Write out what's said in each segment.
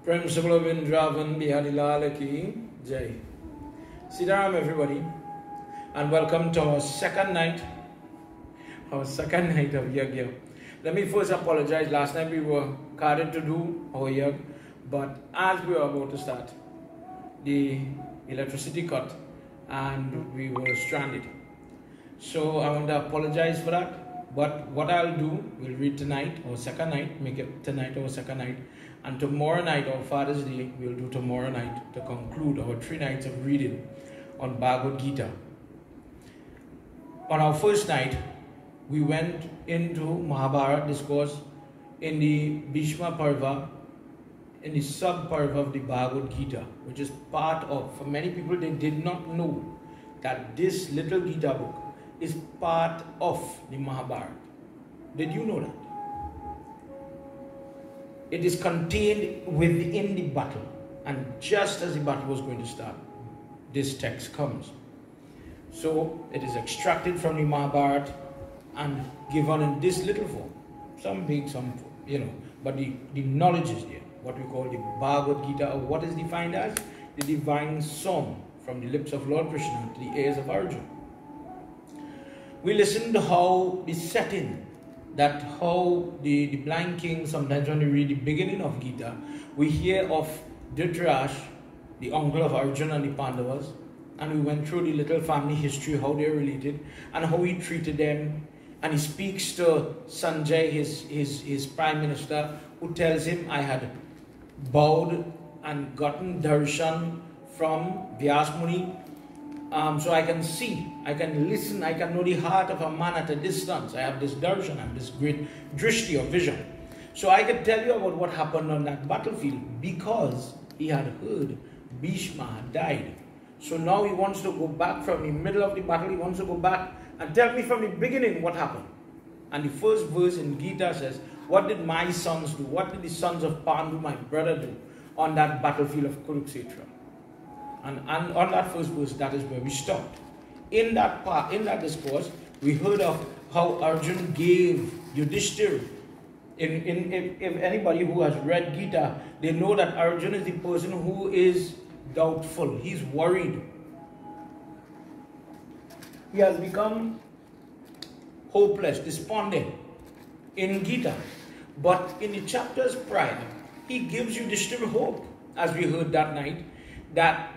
Principal of Indravan Bihadilala Ki Jai. Siddharam everybody, and welcome to our second night of Yagna. Let me first apologize. Last night we were carried to do our Yag, but as we were about to start, the electricity cut and we were stranded. So I want to apologize for that. But what I'll do, we'll read tonight, our second night, make it tonight our second night. And tomorrow night, our Father's Day, we'll do tomorrow night to conclude our 3 nights of reading on Bhagwat Geeta. On our first night, we went into Mahabharata discourse in the Bhishma Parva, in the sub-parva of the Bhagwat Geeta, which is part of, for many people, they did not know that this little Geeta book is part of the Mahabharata. Did you know that? It is contained within the battle, and just as the battle was going to start, this text comes. So it is extracted from the Mahabharata and given in this little form. Some big, some, but the knowledge is there. What we call the Bhagwat Geeta, or what is defined as the divine song from the lips of Lord Krishna to the ears of Arjuna. We listened to how the setting, that how the blind king, sometimes when we read the beginning of Geeta, we hear of Dhritarashtra, the uncle of Arjuna and the Pandavas, and we went through the little family history, how they're related, and how he treated them. And he speaks to Sanjay, his prime minister, who tells him, I had bowed and gotten darshan from Vyas Muni, so I can see, I can listen, I can know the heart of a man at a distance. I have this darshan, I have this great drishti or vision. So I can tell you about what happened on that battlefield because he had heard Bhishma had died. So now he wants to go back from the middle of the battle, he wants to go back and tell me from the beginning what happened. And the first verse in Geeta says, what did my sons do? What did the sons of Pandu, my brother, do on that battlefield of Kurukshetra? And on that first verse, that is where we stopped. In that part, in that discourse, we heard of how Arjuna gave Yudhishthira. If anybody who has read Geeta, they know that Arjuna is the person who is doubtful. He's worried. He has become hopeless, despondent in Geeta. But in the chapters prior, he gives you Yudhishthira hope, as we heard that night, that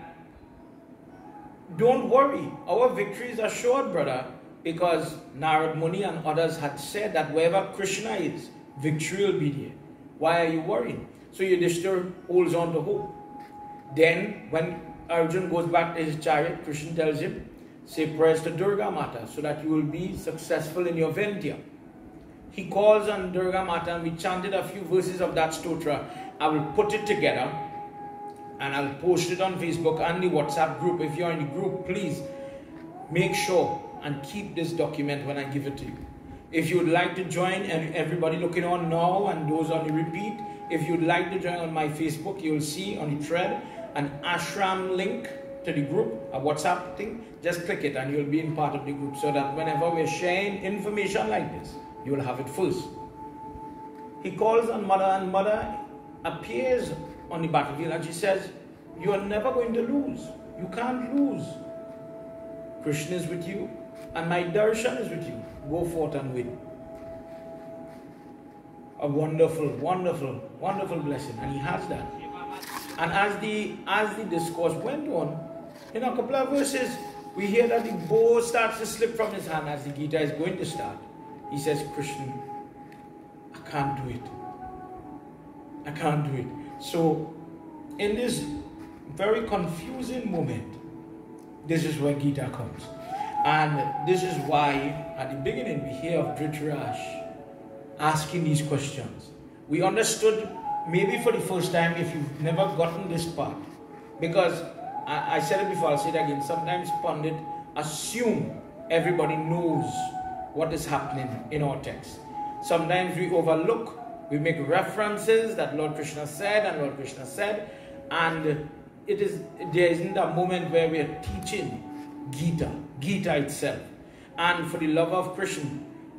don't worry, our victories are assured, brother, because Narad Muni and others had said that wherever Krishna is, victory will be there. Why are you worried? So Yudhishthira holds on to hope. Then, when Arjuna goes back to his chariot, Krishna tells him, say prayers to Durga Mata so that you will be successful in your venture. He calls on Durga Mata, and we chanted a few verses of that stotra. I will put it together and I'll post it on Facebook and the WhatsApp group. If you're in the group, please make sure and keep this document when I give it to you. If you would like to join, and everybody looking on now and those on the repeat, if you'd like to join on my Facebook, you'll see on the thread an Ashram link to the group, a WhatsApp thing. Just click it and you'll be in part of the group, so that whenever we're sharing information like this, you'll have it first. He calls on Mother, and Mother appears on the battlefield and she says, you are never going to lose. You can't lose. Krishna is with you and my darshan is with you. Go forth and win. A wonderful, wonderful, wonderful blessing. And he has that. And as the discourse went on, in a couple of verses, we hear that the bow starts to slip from his hand as the Geeta is going to start. He says, Krishna, I can't do it. I can't do it. So, in this very confusing moment, this is where Geeta comes. And this is why, at the beginning, we hear of Dhritarashtra asking these questions. We understood, maybe for the first time, if you've never gotten this part, because I said it before, I'll say it again, sometimes Pandit assume everybody knows what is happening in our text. Sometimes we overlook, we make references that Lord Krishna said and Lord Krishna said, and there isn't a moment where we are teaching Geeta itself. And for the love of Krishna,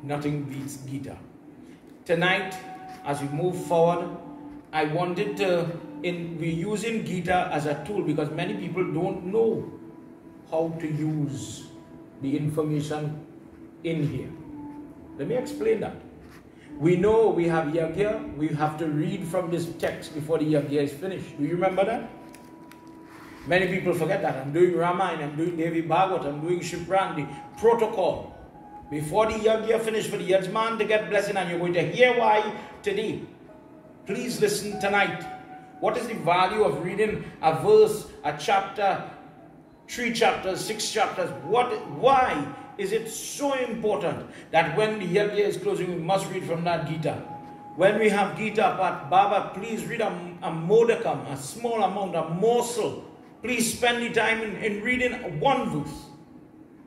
nothing beats Geeta. Tonight, as we move forward, I wanted to, we're using Geeta as a tool because many people don't know how to use the information in here. Let me explain that. We know we have Yagna, we have to read from this text before the Yagna is finished. Do you remember that? Many people forget that. I'm doing Ramayana, I'm doing Devi Bhagwat, I'm doing Shipran, the protocol. Before the Yagna finished for the Yajman to get blessing, and you're going to hear why today. Please listen tonight. What is the value of reading a verse, a chapter, 3 chapters, 6 chapters? Why is it so important that when the Yagna is closing, we must read from that Geeta? When we have Geeta, but Baba, please read a modicum, a small amount, a morsel. Please spend the time in reading one verse.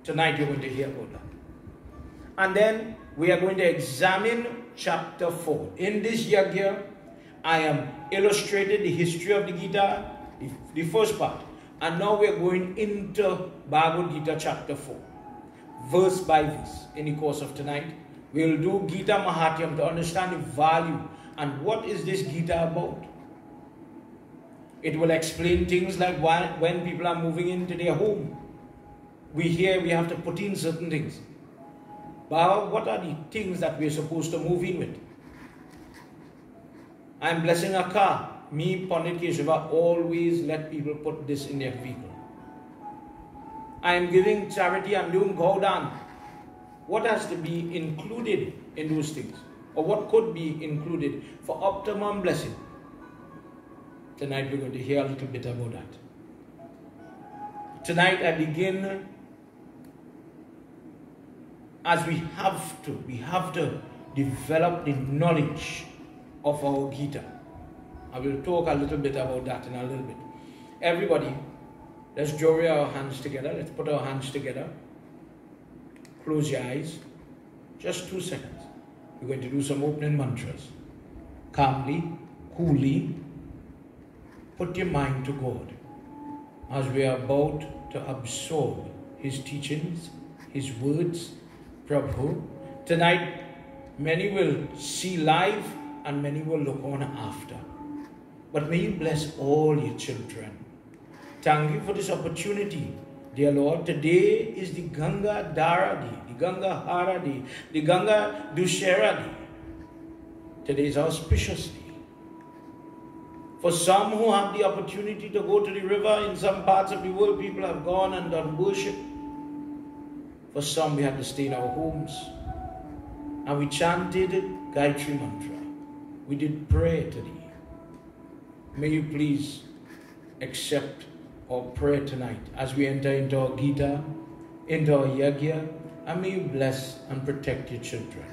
Tonight you're going to hear about that. And then we are going to examine chapter 4. In this Yagna, I am illustrated the history of the Geeta, the first part. And now we are going into Bhagavad Gita chapter 4. Verse by verse. In the course of tonight, we will do Gita Mahatyam to understand the value and what is this Gita about. It will explain things like when people are moving into their home. We have to put in certain things. Baba, what are the things that we're supposed to move in with? I'm blessing a car. Me, Pandit Keshava, always let people put this in their vehicle. I'm giving charity, I'm doing Gaudan. What has to be included in those things? Or what could be included for optimum blessing? Tonight we're going to hear a little bit about that. Tonight I begin as we have to develop the knowledge of our Gita. I will talk a little bit about that in a little bit. Everybody, let's draw our hands together. Let's put our hands together. Close your eyes. Just 2 seconds. We're going to do some opening mantras. Calmly, coolly, put your mind to God as we are about to absorb His teachings, His words. Prabhu, tonight many will see live and many will look on after. But may you bless all your children. Thank you for this opportunity, dear Lord. Today is the Ganga Daradi, the Ganga Haradi, the Ganga Dusheradi. Today is auspicious day. For some who have the opportunity to go to the river, in some parts of the world, people have gone and done worship. For some, we had to stay in our homes. And we chanted Gayatri Mantra. We did prayer today. May you please accept our prayer tonight as we enter into our Gita, into our Yagna, and may you bless and protect your children.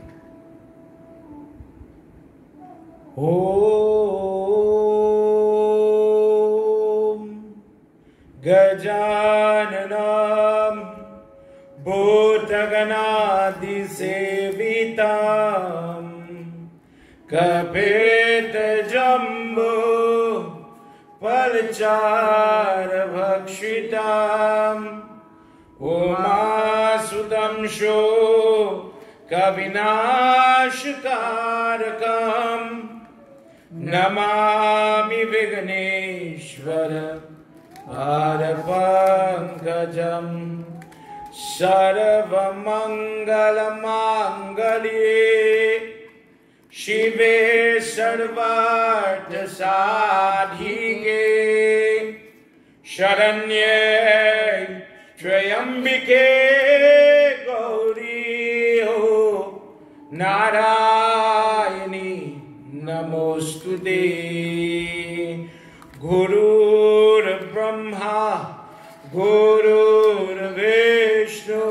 Om Gajananam Bhotaganadi Sevitam Kapeta Jambu Palchara Bhakshitam Umasudam Sho Kavinashkarakam Namami Vigneshwara Parapankajam Sarvamangala Mangali Shive Sarvartha Sadhike Sharanye Trayambike Gauri Ho Narayani Namostude Gurur Brahma Gurur Vishnu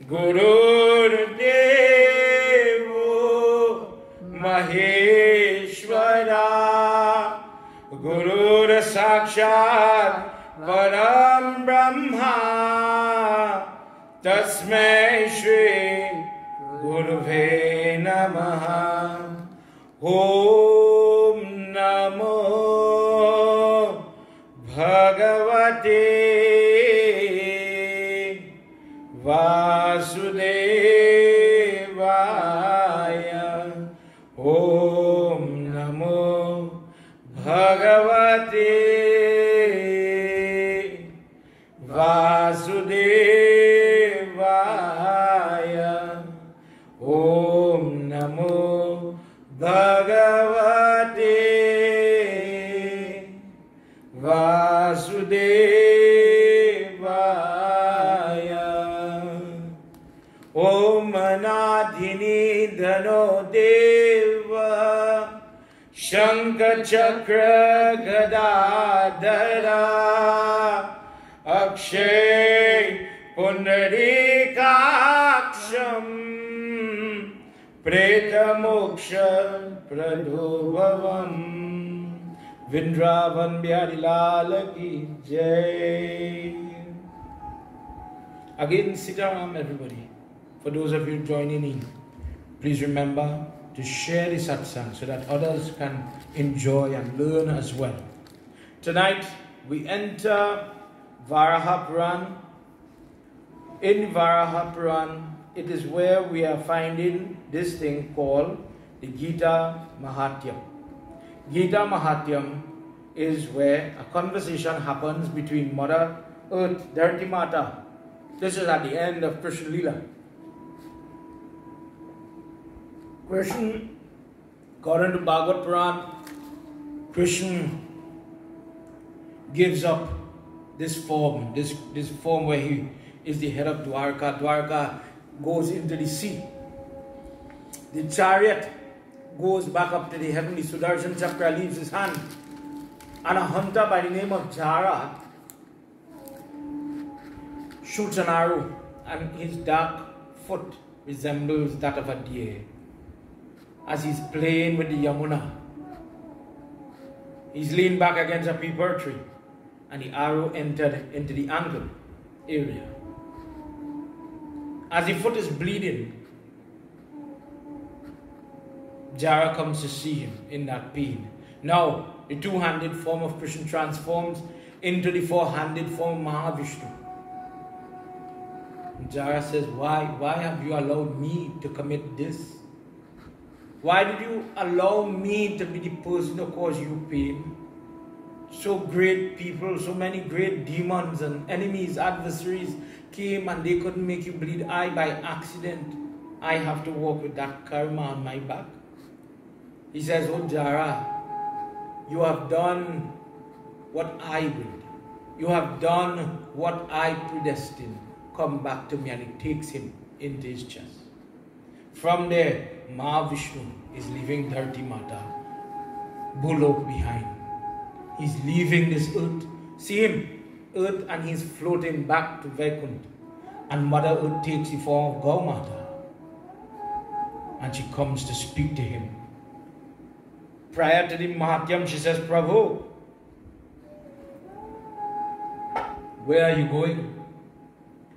Gurur Devo Maheshwara Gurur Sakshat Param Brahma Tasmai Shri Guruve Namaha Om Namo Bhagavate Vasudevaya Om Namo Bhagavate Vasudevaya. Om Namo Bhagavate Vasudevaya. Om Anadhini Dhano Deva Shankha Chakra Gadadhara Akshay Pundarikaksham Preta Moksha Pradubhavam. Vindravan Bihari Lal Ki Jai. Again, Sitaram, everybody. For those of you joining in, please remember to share the satsang so that others can enjoy and learn as well. Tonight, we enter Varahapuran. In Varahapuran, it is where we are finding this thing called the Geeta Mahatyam. Geeta Mahatyam is where a conversation happens between Mother Earth, Dharti Mata. This is at the end of Krishna Leela. Krishna, according to Bhagwat Puran, Krishna gives up this form, this form where he is the head of Dwarka. Dwarka goes into the sea. The chariot goes back up to the heavenly. Sudarshan Chakra leaves his hand. And a hunter by the name of Jara shoots an arrow, and his dark foot resembles that of a deer. As he's playing with the Yamuna, he's leaned back against a peepal tree, and the arrow entered into the ankle area. As the foot is bleeding, Jara comes to see him in that pain. Now, the two-handed form of Krishna transforms into the four-handed form of Mahavishnu. Jara says, why have you allowed me to commit this? Why did you allow me to be the person to cause you pain? So great people, so many great demons and enemies, adversaries came and they couldn't make you bleed. I, by accident, I have to walk with that karma on my back. He says, oh Jara, you have done what I willed. You have done what I predestined. Come back to me. And he takes him into his chest. From there, Mahavishnu is leaving Dharti Mata, Bulok behind. He's leaving this earth. See him, earth, and he's floating back to Vaikuntha. And Mother Earth takes the form of Gaumata. And she comes to speak to him. Prior to the Mahatyam, she says, Prabhu, where are you going?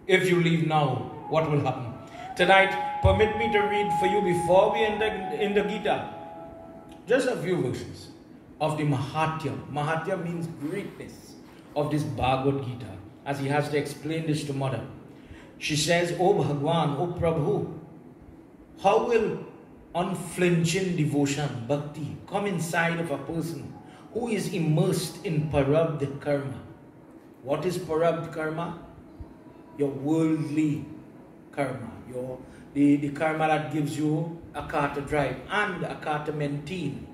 If you leave now, what will happen? Tonight, permit me to read for you before we end in the Gita, just a few verses of the Mahatyam. Mahatyam means greatness of this Bhagavad Gita, as he has to explain this to Mother. She says, O Bhagwan, O Prabhu, how will unflinching devotion, bhakti, come inside of a person who is immersed in parabdha karma? What is parabdha karma? Your worldly karma, the karma that gives you a car to drive and a car to maintain,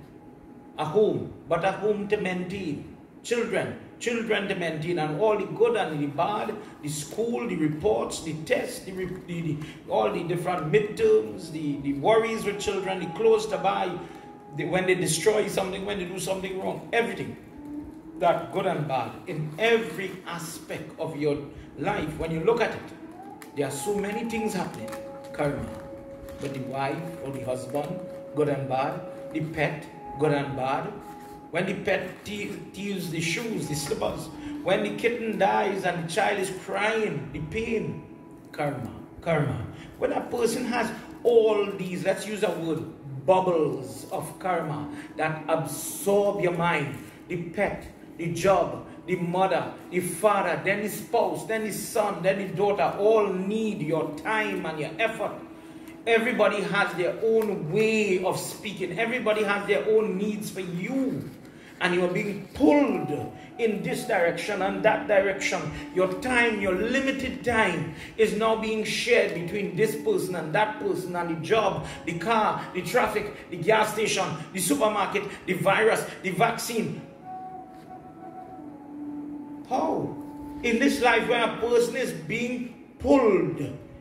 a home, but a home to maintain, children to maintain, and all the good and the bad, the school, the reports, the tests, all the different midterms, the worries with children, the clothes to buy, when they destroy something, when they do something wrong, everything, that good and bad, in every aspect of your life. When you look at it, there are so many things happening, karma. But the wife or the husband, good and bad, the pet, good and bad. When the pet steals the shoes, the slippers, when the kitten dies and the child is crying, the pain, karma. When a person has all these, let's use a word, bubbles of karma that absorb your mind, the pet, the job, the mother, the father, then the spouse, then the son, then the daughter, all need your time and your effort. Everybody has their own way of speaking. Everybody has their own needs for you. and you are being pulled in this direction and that direction. Your time, your limited time is now being shared between this person and that person, and the job, the car, the traffic, the gas station, the supermarket, the virus, the vaccine. How? In this life where a person is being pulled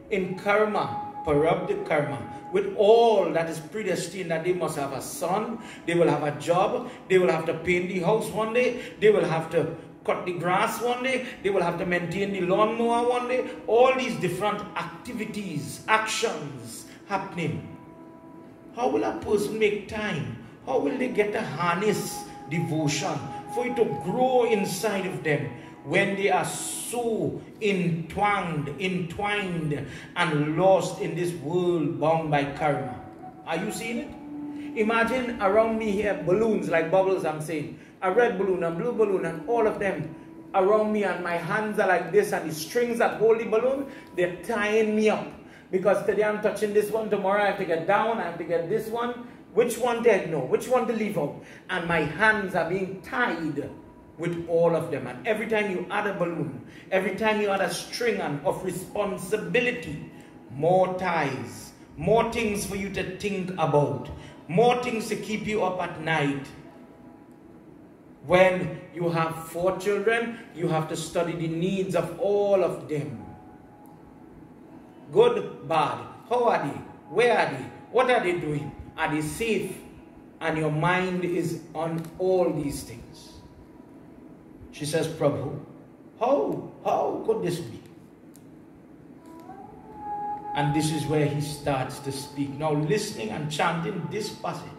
in karma, parabdha karma, with all that is predestined, that they must have a son, they will have a job, they will have to paint the house one day, they will have to cut the grass one day, they will have to maintain the lawnmower one day. All these different activities, actions happening. How will a person make time? How will they get to harness devotion for it to grow inside of them when they are so entwined and lost in this world bound by karma? Are you seeing it? Imagine around me here balloons like bubbles, I'm saying. A red balloon, a blue balloon, and all of them around me, and my hands are like this, and the strings that hold the balloon, they're tying me up. Because today I'm touching this one, tomorrow I have to get down, I have to get this one. Which one to ignore? Which one to leave out? And my hands are being tied with all of them. And every time you add a balloon, every time you add a string of responsibility, more ties, more things for you to think about, more things to keep you up at night. When you have 4 children, you have to study the needs of all of them. Good, bad, how are they? Where are they? What are they doing? Are they safe? And your mind is on all these things. She says, Prabhu, how could this be? And this is where he starts to speak. Now listening and chanting this passage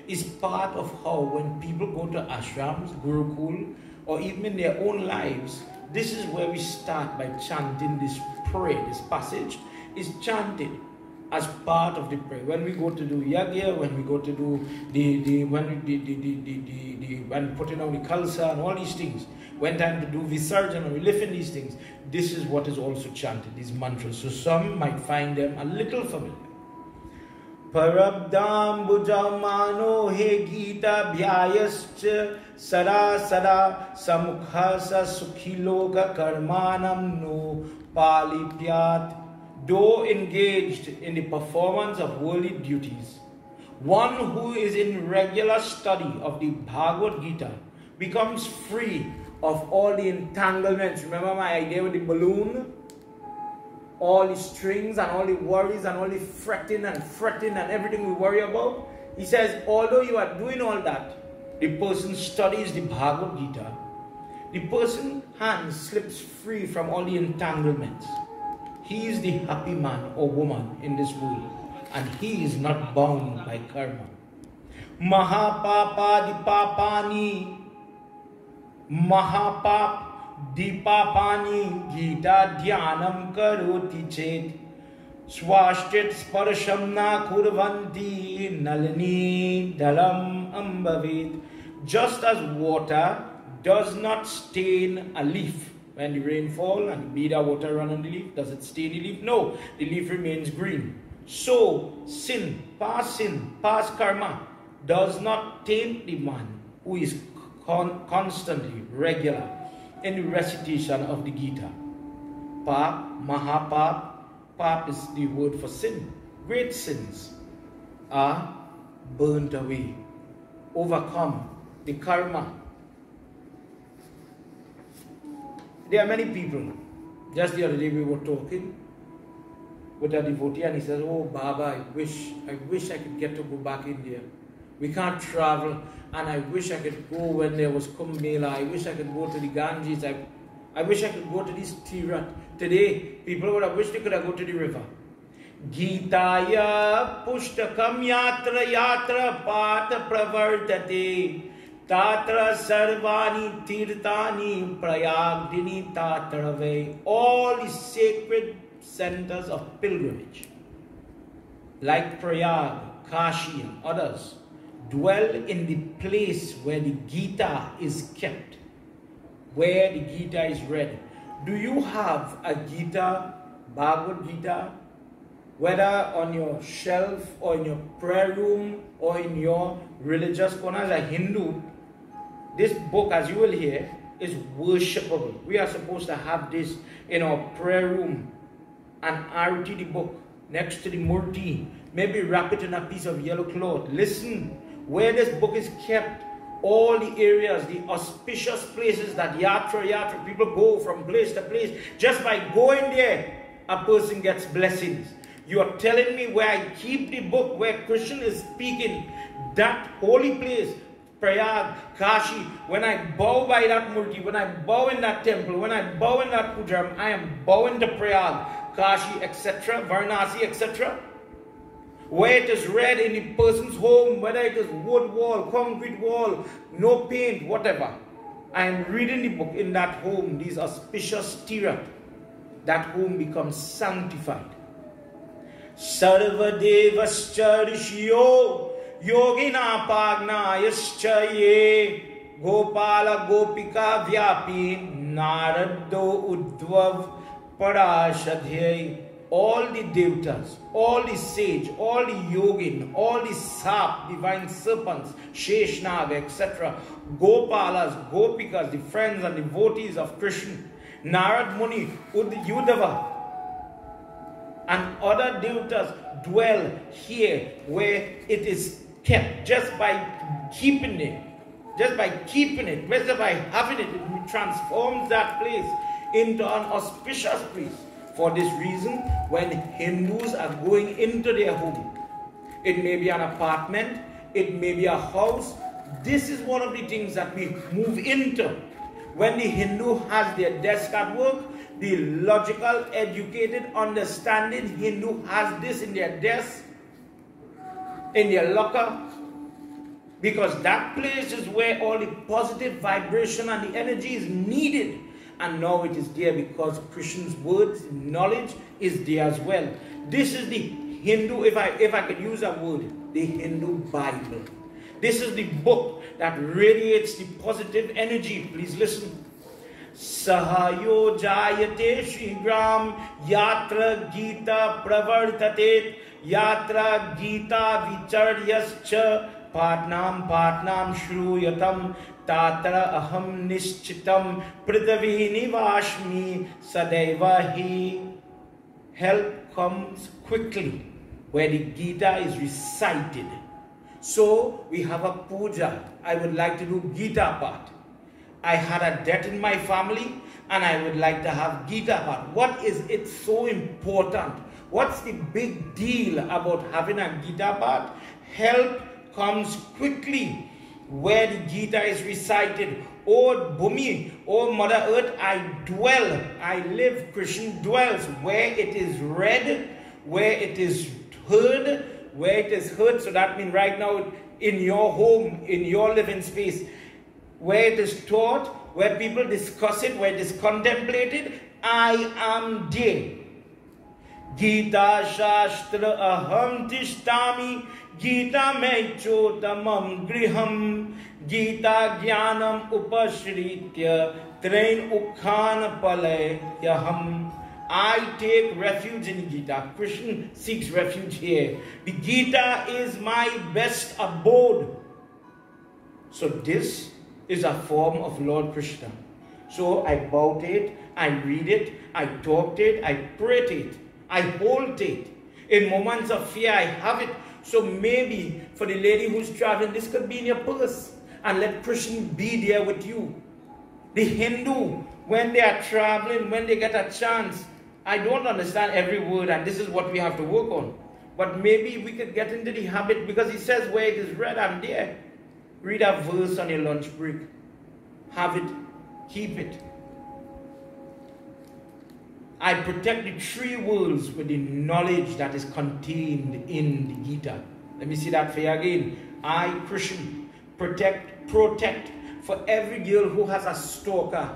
is part of how when people go to ashrams, gurukul, or even in their own lives, this is where we start by chanting this prayer. This passage is chanted as part of the prayer. When we go to do yagna, when we go to do when putting on the kalsa and all these things, when time to do visarjana and we lifting these things, this is what is also chanted, these mantras. So some might find them a little familiar. Parabdam bujamano he Geeta bhyayascha sada sada samukhasa sukhiloka karmanam no palipyat. Though engaged in the performance of worldly duties, one who is in regular study of the Bhagwat Gita becomes free of all the entanglements. Remember my idea with the balloon? All the strings and all the worries and all the fretting and everything we worry about. He says, although you are doing all that, the person studies the Bhagavad Gita, the person's hand slips free from all the entanglements. He is the happy man or woman in this world, and he is not bound by karma. Mahapapa dipapani, mahapap dipapani Geeta dhyanam karoti chet swashtit sparsham na kurvanti nalini dalam ambavet. Just as water does not stain a leaf. When the rain falls and the water run on the leaf, does it stain the leaf? No, the leaf remains green. So past karma does not taint the man who is constantly regular in the recitation of the Gita. Pap, mahapap, pap is the word for sin. Great sins are burnt away, overcome. The karma. There are many people. Just the other day we were talking with a devotee and he says, oh Baba, I wish I could get to go back India. We can't travel and I wish I could go when there was Kumbh Mela. I wish I could go to the Ganges. I wish I could go to this Tirat. Today, people would have wished they could have go to the river. Geetaya pushtakam yatra pata pravartate. Tatra sarvani tirtani prayagdini tatrave. All the sacred centers of pilgrimage, like Prayag, Kashi and others, dwell in the place where the Gita is kept, where the Gita is read. Do you have a Gita, Bhagavad Gita, whether on your shelf or in your prayer room or in your religious corner? As a Hindu, this book, as you will hear, is worshipable. We are supposed to have this in our prayer room and arati the book next to the murti. Maybe wrap it in a piece of yellow cloth. Listen, where this book is kept, all the areas, the auspicious places that yatra, people go from place to place. Just by going there, a person gets blessings. You are telling me where I keep the book, where Krishna is speaking, that holy place, Prayag, Kashi, when I bow by that murti, when I bow in that temple, when I bow in that puja, I am bowing to Prayag, Kashi, etc., Varanasi, etc. Where it is read in the person's home, whether it is wood wall, concrete wall, no paint, whatever. I am reading the book in that home, these auspicious tirat. That home becomes sanctified. Sarva devascha rishyo yogina pagnayascha ye gopala gopika vyapi narado udvav parashadhyay. All the devatas, all the sage, all the yogin, all the sap, divine serpents, Sheshnag, etc., Gopalas, Gopikas, the friends and devotees of Krishna, Narad Muni, Uddhava, and other devatas dwell here where it is kept just by keeping it. Just by keeping it, just by having it, it transforms that place into an auspicious place. For this reason, when Hindus are going into their home, it may be an apartment, it may be a house, this is one of the things that we move into. When the Hindu has their desk at work, the logical, educated, understanding Hindu has this in their desk, in their locker, because that place is where all the positive vibration and the energy is needed. And now it is there because Krishna's words, knowledge is there as well. This is the Hindu, if I could use a word, the Hindu Bible. This is the book that radiates the positive energy. Please listen. Sahayo jayate shigram yatra Geeta pravartate yatra Geeta vicharyascha patnam shruyatam tatra aham nishchitam prithavi nivashmi sadaivahi. Help comes quickly where the Gita is recited. So we have a puja. I would like to do Gita part. I had a death in my family and I would like to have Gita part. What is it so important? What's the big deal about having a Gita part? Help comes quickly where the Gita is recited. O Bhumi, O Mother Earth, I dwell, I live, Krishna dwells where it is read, where it is heard, where it is heard. So that means right now in your home, in your living space, where it is taught, where people discuss it, where it is contemplated, I am there. Gita Shastra Aham Tishtami Gita Mechotamam Griham Gita Gyanam Upashritya Train Ukhan Palayaham. I take refuge in Gita. Krishna seeks refuge here. The Gita is my best abode. So this is a form of Lord Krishna. So I bow it, I read it, I talk it, I pray it, I hold it. In moments of fear, I have it. So maybe for the lady who's traveling, this could be in your purse. And let Krishna be there with you. The Hindu, when they are traveling, when they get a chance, I don't understand every word, and this is what we have to work on. But maybe we could get into the habit, because he says where it is read, I'm there. Read a verse on your lunch break. Have it. Keep it. I protect the three worlds with the knowledge that is contained in the Gita. Let me see that for you again. I, Krishna, protect for every girl who has a stalker,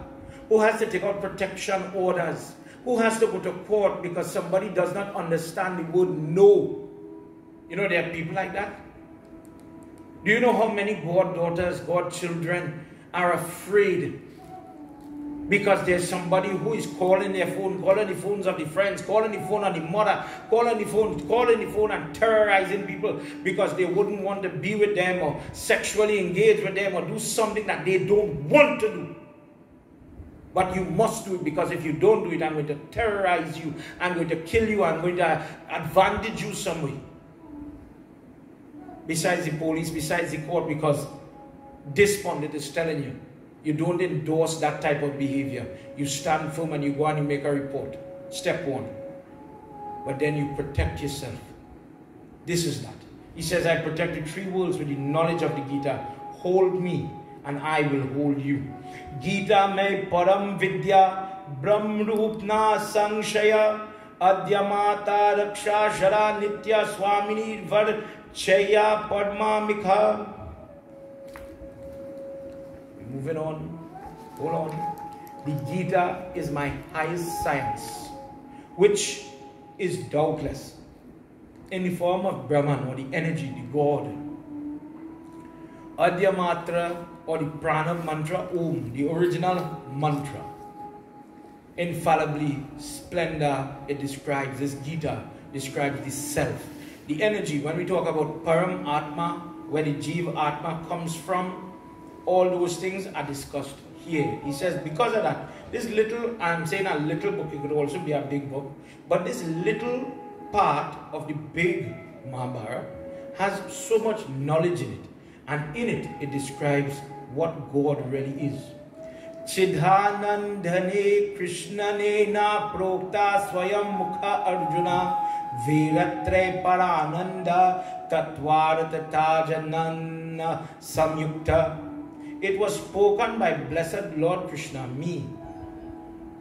who has to take out protection orders, who has to go to court because somebody does not understand the word no. You know, there are people like that. Do you know how many goddaughters, godchildren are afraid Because there's somebody who is calling their phone, calling the phones of the friends, calling the phone of the mother, calling the phone and terrorizing people because they wouldn't want to be with them or sexually engage with them or do something that they don't want to do. But you must do it, because if you don't do it, I'm going to terrorize you, I'm going to kill you, I'm going to advantage you some way. Besides the police, besides the court, because this pundit is telling you, you don't endorse that type of behavior. You stand firm and you go and you make a report. Step one. But then you protect yourself. This is that. He says, I protected 3 worlds with the knowledge of the Geeta. Hold me and I will hold you. Geeta me param vidya brahm rupna sangshaya adyamata raksha shara nitya swamini var chaya padma mikha. Moving on, hold on. The Geeta is my highest science, which is doubtless in the form of Brahman, or the energy, the God. Adyamatra, or the prana mantra, Om, the original mantra. Infallibly, splendor, it describes, this Geeta describes the self. The energy, when we talk about Param Atma, where the Jiva Atma comes from, all those things are discussed here. He says, because of that, this little, I'm saying a little book, it could also be a big book, but this little part of the big Mahabharata has so much knowledge in it. And in it, it describes what God really is. Chidhanandhane Krishnane na prokta swayam mukha arjuna viratre parananda tatvaratajanan samyukta. It was spoken by blessed Lord Krishna, me,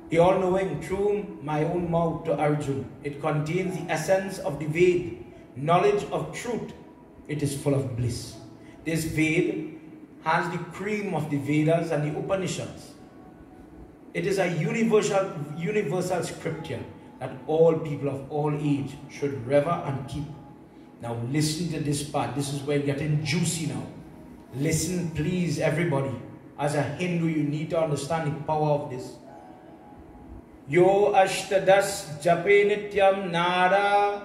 the all-knowing, through my own mouth to Arjuna. It contains the essence of the Ved, knowledge of truth. It is full of bliss. This Ved has the cream of the Vedas and the Upanishads. It is a universal scripture that all people of all age should rever and keep. Now listen to this part. This is where it's getting juicy now. Listen, please, everybody. As a Hindu, you need to understand the power of this. Yo ashtadas jape nityam nara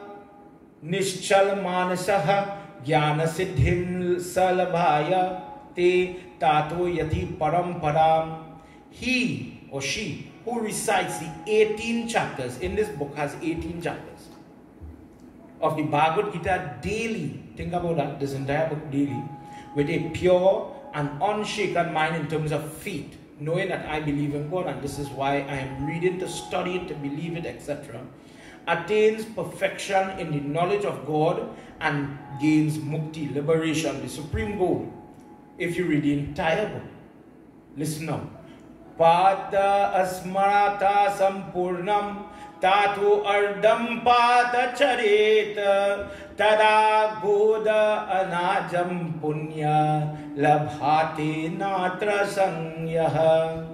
nishchal manasaha Gyana siddhim salabhaya te tato yati paramparam. He or she who recites the 18 chapters, in this book has 18 chapters, of the Bhagwat Gita daily, think about that, this entire book daily, with a pure and unshaken mind in terms of faith, knowing that I believe in God and this is why I am reading, to study it, to believe it, etc., attains perfection in the knowledge of God and gains mukti, liberation, the supreme goal. If you read the entire book, listen now. Pada asmarata sampurnam tatu ardam pata chareta tada goda anajam punya labhate natra sangyaha.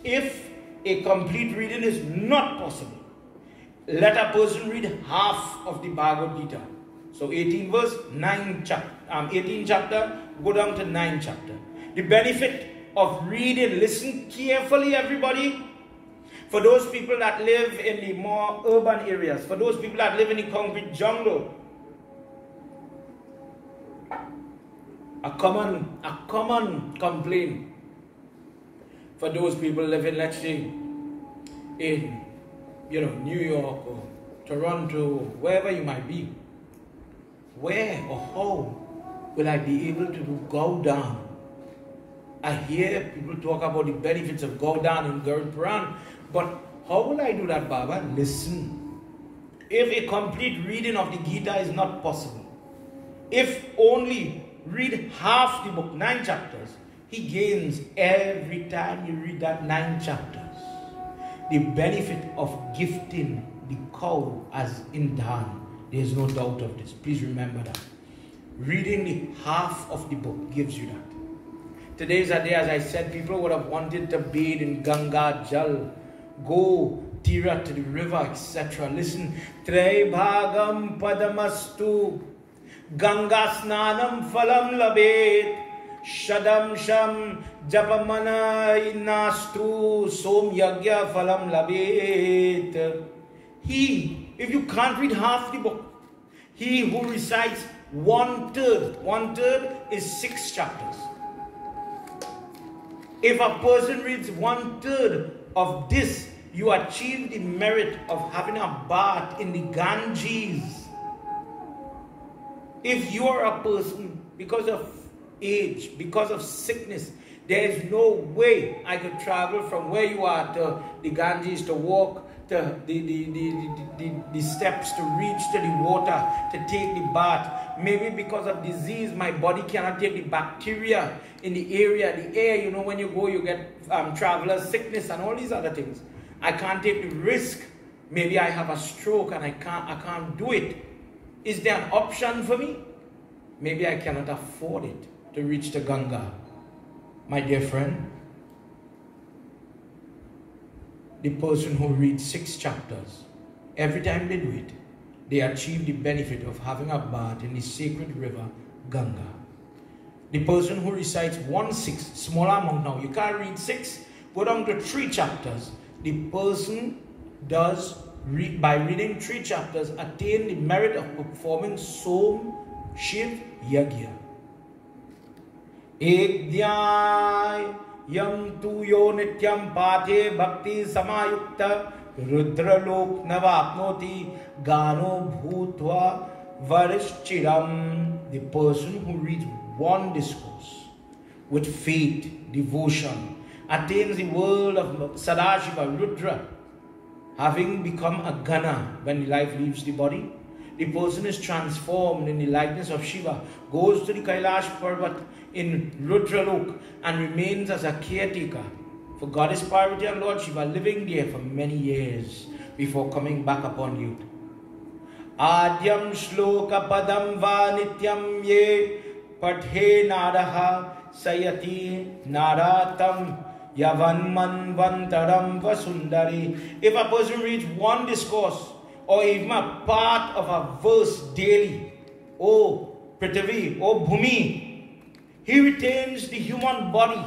If a complete reading is not possible, let a person read half of the Bhagavad Gita. So 18 verse, 18 chapter, go down to 9 chapter. The benefit of reading, listen carefully everybody. For those people that live in the more urban areas, for those people that live in the concrete jungle, a common complaint for those people living, let's say, in New York or Toronto, wherever you might be. Where or how will I be able to do go down? I hear people talk about the benefits of go down in Garud Puran, but how will I do that, Baba? Listen. If a complete reading of the Gita is not possible, if only read half the book, 9 chapters, he gains every time you read that 9 chapters the benefit of gifting the cow as in dhan. There is no doubt of this. Please remember that. Reading the half of the book gives you that. Today is a day, as I said, people would have wanted to bathe in Ganga Jal, go Tira to the river, etc. Listen. Trey bhagam padamastu Ganga snanam phalam labet Shadam sham Japamana innastu som yagya phalam labet. He, if you can't read half the book, he who recites one third is 6 chapters. If a person reads 1/3 of this, you achieve the merit of having a bath in the Ganges. If you are a person, because of age, because of sickness, there is no way I could travel from where you are to the Ganges to walk to the steps to reach to the water to take the bath. Maybe because of disease, my body cannot take the bacteria in the area, the air. You know, when you go, you get traveler's sickness and all these other things. I can't take the risk. Maybe I have a stroke and I can't do it. Is there an option for me? Maybe I cannot afford it to reach the Ganga. My dear friend, the person who reads 6 chapters, every time they do it, they achieve the benefit of having a bath in the sacred river Ganga. The person who recites 1/6, smaller amount now, you can't read 6, go down to 3 chapters. The person does, by reading 3 chapters, attain the merit of performing Som Shiv Yagya. Ekdyay yam tu yo nityam pathe bhakti samayukta rudralok navapnoti gano bhutva varishchiram. The person who reads 1 discourse with faith, devotion, attains the world of Sadashiva, Rudra, having become a Gana when life leaves the body. The person is transformed in the likeness of Shiva, goes to the Kailash Parvat in Rudralok and remains as a caretaker for Goddess Parvati and Lord Shiva, living there for many years before coming back upon you. Adyam shloka padam va nityam ye pathe naraha sayati naratam yavan manvantaram vasundari. If a person reads 1 discourse or even a part of a verse daily, O Prithvi, O Bhumi, he retains the human body.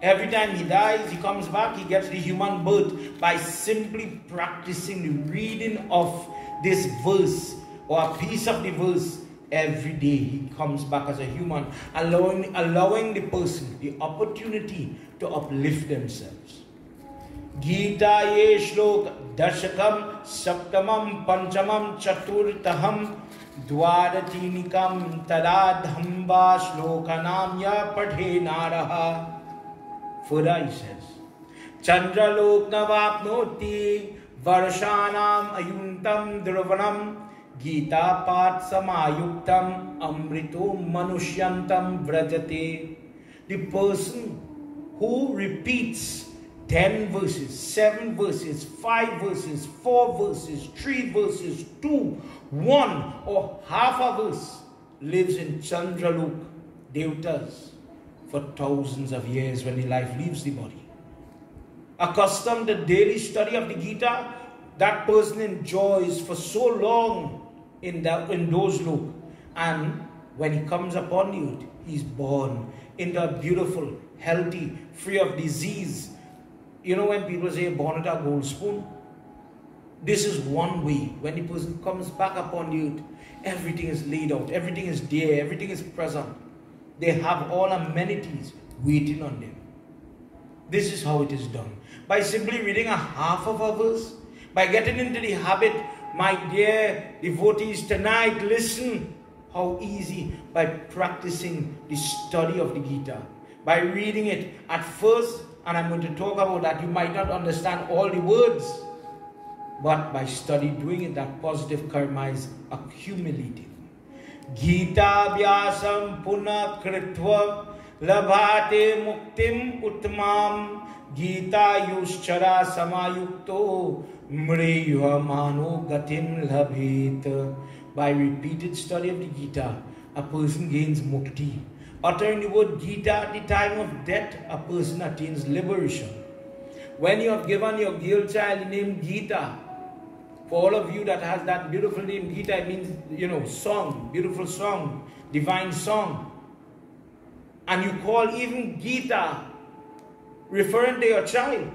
Every time he dies, he comes back, he gets the human birth by simply practicing the reading of this verse or a piece of the verse. Every day he comes back as a human, allowing the person the opportunity to uplift themselves. Geeta ye shlok dashakam saptamam panchamam chaturtaham dwaratinikam taladhamba shlokanam ya padhe naraha. Further he says, Chandralok navapnoti varshanam ayuntam dhruvanam Geeta pat samayuktam amrito manushyantam vrajate. The person who repeats 10 verses, 7 verses, 5 verses, 4 verses, 3 verses, 2, 1 or half a verse lives in Chandralok, Devatas, for thousands of years when the life leaves the body. Accustomed to daily study of the Gita, that person enjoys for so long in those lok, and when he comes upon the earth, he's born into a beautiful, healthy, free of disease. You know when people say born at a gold spoon? This is one way. When the person comes back upon the earth, everything is laid out, everything is there, everything is present. They have all amenities waiting on them. This is how it is done. By simply reading a half of a verse, by getting into the habit. My dear devotees, tonight listen how easy by practicing the study of the Gita. By reading it at first, and I'm going to talk about that, you might not understand all the words. But by study, doing it, that positive karma is accumulating. Gita vyasam puna kritva labhate muktim uttamam Gita yushchara samayukto mreyuha mano gatim labhet. By repeated study of the Gita, a person gains mukti. Uttering the word Gita at the time of death, a person attains liberation. When you have given your girl child the name Geeta, for all of you that has that beautiful name Geeta, it means, song, beautiful song, divine song. And you call even Geeta referring to your child,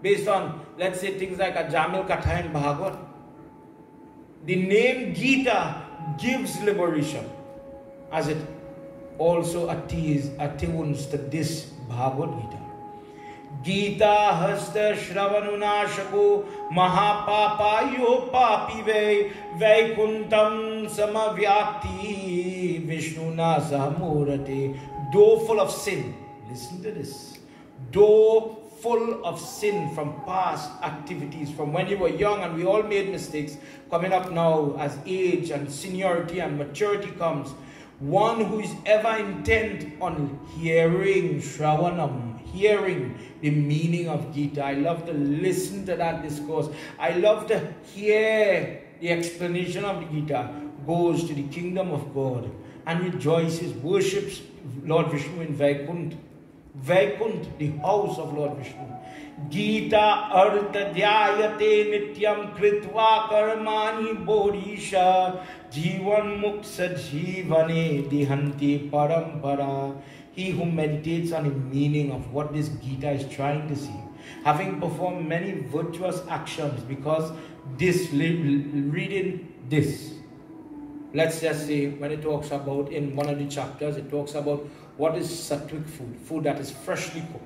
based on, let's say, things like a Jamil Katha in Bhagwat. The name Geeta gives liberation, as it also attunes to this Bhagavad Gita. Geeta hasta shravanunashako mahapapayo papive vaikuntam samavyakti vishnuna sahamurate. Though full of sin, listen to this, though full of sin from past activities, from when you were young, and we all made mistakes, coming up now as age and seniority and maturity comes, one who is ever intent on hearing Shravanam, hearing the meaning of Gita. I love to listen to that discourse. I love to hear the explanation of the Gita. Goes to the kingdom of God and rejoices, worships Lord Vishnu in Vaikunt. Vaikunt, the house of Lord Vishnu. Gita artha dhyayate nityam kritva karmani bodhisha jivan muksa jivane dihanti parampara. He who meditates on the meaning of what this Gita is trying to say, having performed many virtuous actions, because this reading this, let's just say, when it talks about, in one of the chapters, it talks about what is sattvic food, food that is freshly cooked,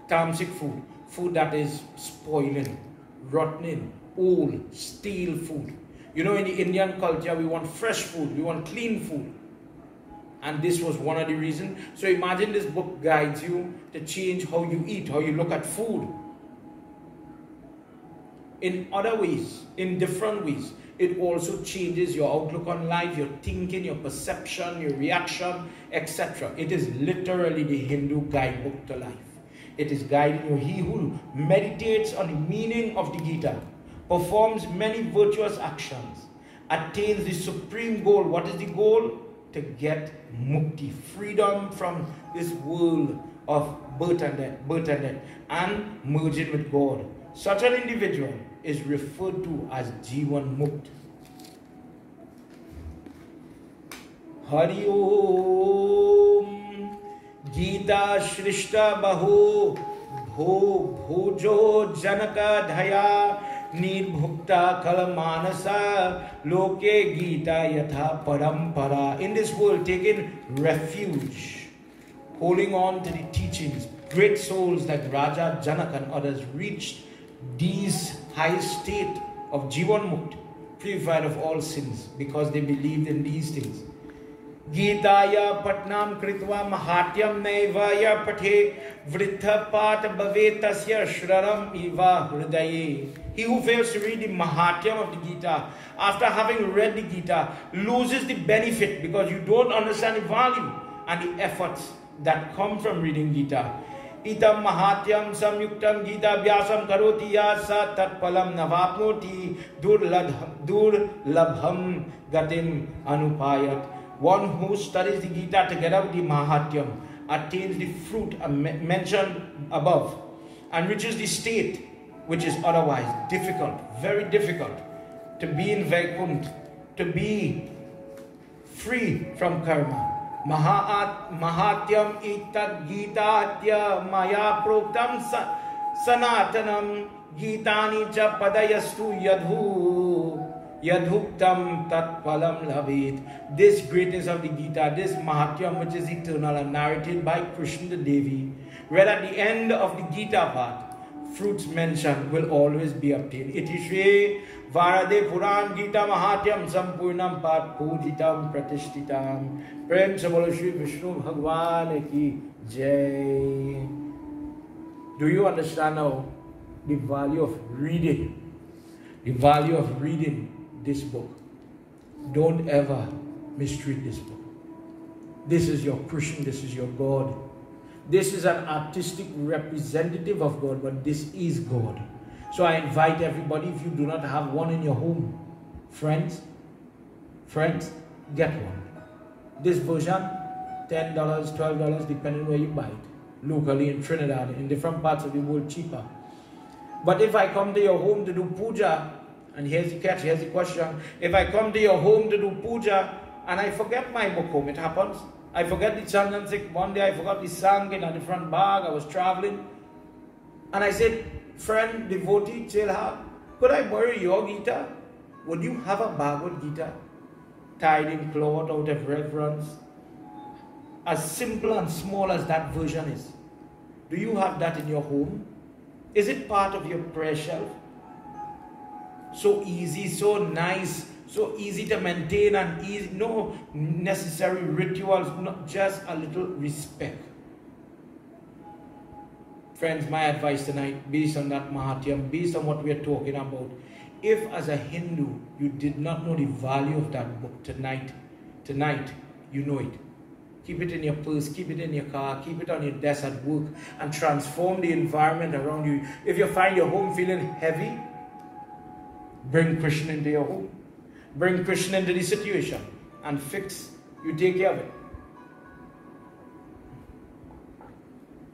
tamasic food, food that is spoiling, rotting, old, stale food. You know, in the Indian culture, we want fresh food, we want clean food. And this was one of the reasons. So imagine this book guides you to change how you eat, how you look at food. In other ways, in different ways, it also changes your outlook on life, your thinking, your perception, your reaction, etc. It is literally the Hindu guidebook to life. It is guiding you. He who meditates on the meaning of the Gita, performs many virtuous actions, attains the supreme goal. What is the goal? To get mukti, freedom from this world of birth and death, and merging with God. Such an individual is referred to as Jivan Mukt. Hari Om Geeta Shrishta Baho Bhojo Janaka Dhaya Nirbhukta Kalamanasa Loke Geeta Yatha Parampara. In this world, taking refuge, holding on to the teachings, great souls like Raja Janak and others reached these high state of Jivan Mukt, purified of all sins, because they believed in these things. Gitaya Patnam Kritva Mahatyam Naivaya Pathe Vritha Pat Bhavetasya Shraram Iva Hridaye. He who fails to read the Mahatyam of the Gita, after having read the Gita, loses the benefit, because you don't understand the value and the efforts that come from reading Gita. Itam Mahatyam Samyuktam Gita Vyasam Karoti Yasa Tatpalam Navapnoti Durlabham Gatim Anupayat. One who studies the Gita together with the Mahatyam attains the fruit mentioned above and reaches the state which is otherwise difficult, very difficult, to be in Vaikunt, to be free from karma. Mahatyam itat Gita maya proktam sanatanam Gitani cha padayastu yadhuktam tatpalam labit. This greatness of the Gita, this Mahatyam which is eternal and narrated by Krishna Devi, read at the end of the Gita part, fruits mentioned will always be obtained. Iti Shri Varade Puran Gita Mahatyam Sampurnam Pat Pujitam Pratishtitam. Prem Sabolo Shri Vishnu Bhagwan Ki Jai. Do you understand now the value of reading? The value of reading this book. Don't ever mistreat this book. This is your Krishna, this is your God. This is an artistic representative of God, but this is God. So I invite everybody, if you do not have one in your home, friends, get one. This version, $10, $12, depending where you buy it. Locally in Trinidad, in different parts of the world, cheaper. But if I come to your home to do puja, and here's the catch, here's the question. If I come to your home to do puja, and I forget my book home, it happens. I forgot the Chandan. One day I forgot the song in a different bag. I was traveling. And I said, friend, devotee, Chelha, could I borrow your Geeta? Would you have a Bhagwat Geeta tied in cloth out of reverence? As simple and small as that version is. Do you have that in your home? Is it part of your prayer shelf? So easy, so nice, so easy to maintain and easy, no necessary rituals, not just a little respect. Friends, my advice tonight, based on that Mahatyam, based on what we are talking about, if as a Hindu you did not know the value of that book tonight you know it. Keep it in your purse, keep it in your car, keep it on your desk at work, and transform the environment around you. If you find your home feeling heavy, bring Krishna into your home. Bring Krishna into the situation and you take care of it.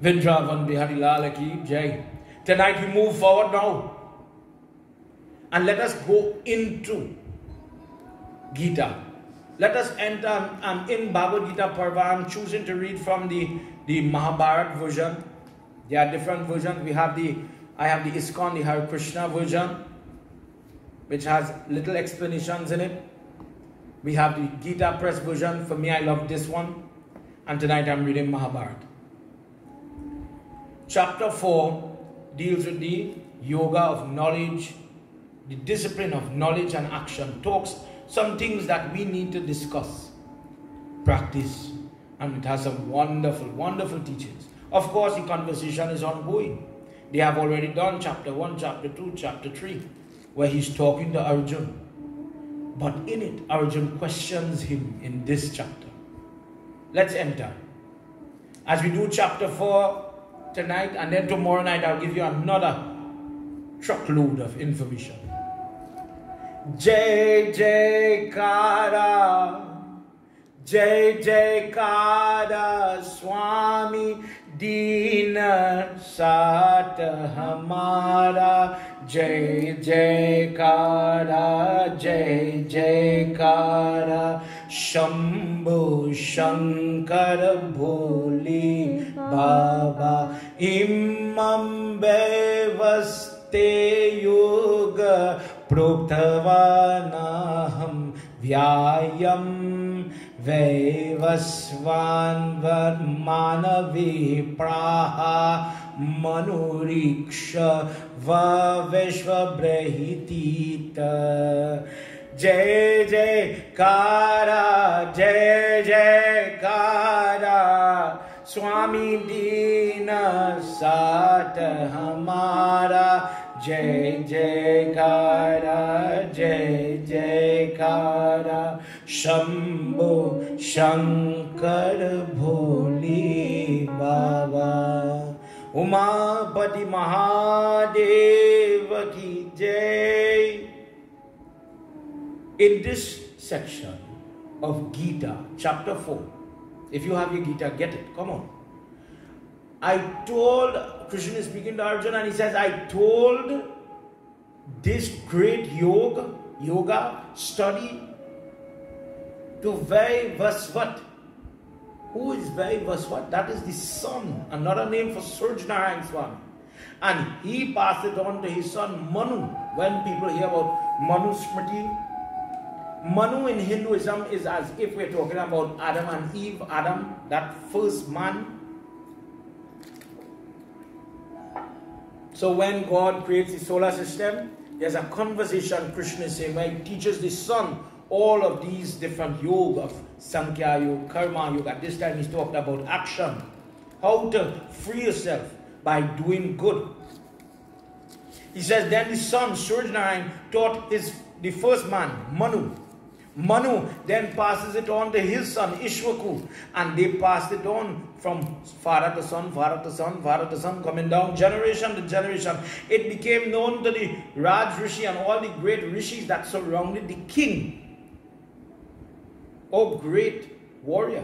Vrindavan Bihari Lal Ki Jai. Tonight we move forward now. And let us go into Geeta. Let us enter in Bhagavad Gita Parva. I'm choosing to read from the Mahabharata version. There are different versions. I have the ISKCON, the Hare Krishna version, which has little explanations in it. We have the Gita Press version. For me, I love this one. And tonight I'm reading Mahabharata. Chapter 4 deals with the yoga of knowledge, the discipline of knowledge and action. Talks some things that we need to discuss, practice, and it has some wonderful, wonderful teachings. Of course, the conversation is ongoing. They have already done chapter 1, chapter 2, chapter 3, where he's talking to Arjun. But in it, Arjun questions him in this chapter. Let's enter. As we do chapter 4 tonight, and then tomorrow night, I'll give you another truckload of information. Jai Jai Kara, Jai Jai Kara, Swami Dina Sata Hamara, Jai Jai Kara, Jai Jai Kara, Shambhu Shankar Bholi Baba, Imam Bevaste Yoga Proktavanaham Vyayam Vaivasvan Varmanavi Praha Manuriksha Vaveshva Brahitita. Jai Jai Kara, Jai Jai Kara, Swami Dina Sata Hamara, Jai Jai Kara, Jai Jai Kara, Shambhu Shankar Bholi Baba, Umapati Mahadeva Ki Jai. In this section of Gita, chapter 4, if you have your Gita, get it, come on. Krishna is speaking to Arjuna and he says, I told this great yoga study to Vaivasvat. Who is Vaivasvat? That is the son, another name for Surjanarayan Swami. And he passed it on to his son Manu. When people hear about Manu Smriti, Manu in Hinduism is as if we're talking about Adam and Eve. Adam, that first man. So when God creates the solar system, there's a conversation Krishna is saying where he teaches the son all of these different yoga, Sankhya yoga, Karma yoga. At this time he's talking about action. How to free yourself by doing good. He says then the son Surjanarayan taught the first man, Manu. Manu then passes it on to his son Ishwaku, and they passed it on from father to son, father to son, father to son, coming down generation to generation. It became known to the Raj Rishi and all the great rishis that surrounded the king. Oh, great warrior.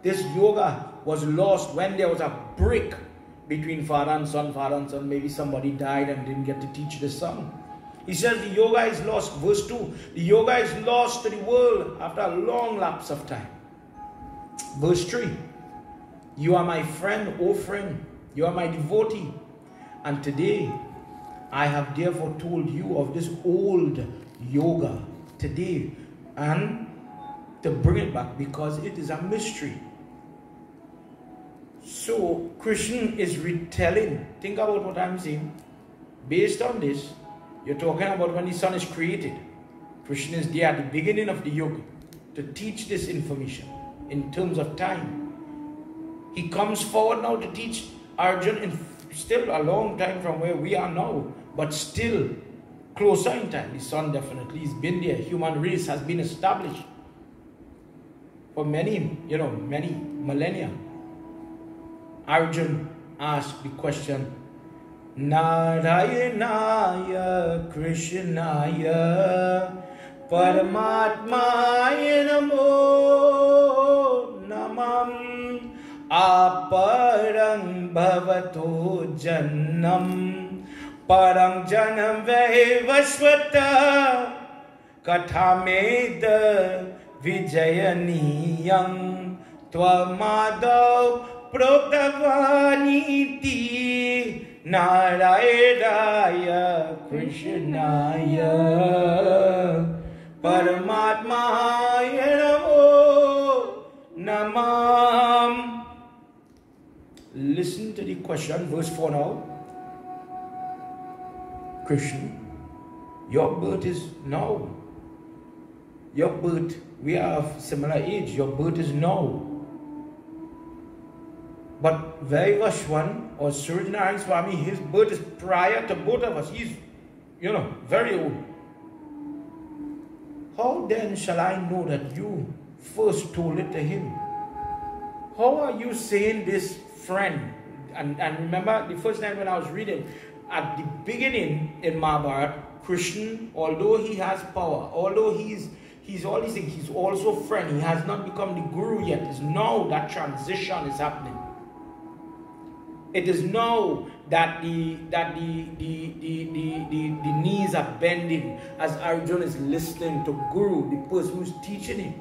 This yoga was lost when there was a break between father and son, maybe somebody died and didn't get to teach the son. He says the yoga is lost. Verse 2, the yoga is lost to the world after a long lapse of time. Verse 3. You are my friend, O friend. You are my devotee. And today, I have therefore told you of this old yoga today. And to bring it back because it is a mystery. So, Krishna is retelling. Think about what I'm saying. Based on this, you're talking about when the sun is created. Krishna is there at the beginning of the yoga to teach this information in terms of time. He comes forward now to teach Arjuna in still a long time from where we are now, but still closer in time. The sun definitely has been there. Human race has been established for many, many millennia. Arjuna asked the question, Narayanaya Krishnaya Paramatmaya Namo Namam Aparang Bhavato Jannam Parang Janam Vashvata Kathameda Vijayaniyam Tvamadav Proktavaniti Narayana Krishnaya Paramatmaya Namo Namam. Listen to the question, verse 4 now. Krishna, your birth is now. Your birth, we are of similar age. Your birth is now. But Vaivashwan or Surjanarayan Swami, his birth is prior to both of us. He's, very old. How then shall I know that you first told it to him? How are you saying this, friend? And remember the first time when I was reading, at the beginning in Mahabharata, Krishna, although he has power, although he's all these things, he's also friend. He has not become the guru yet. It's now that transition is happening. It is now that the knees are bending as Arjuna is listening to Guru, the person who's teaching him.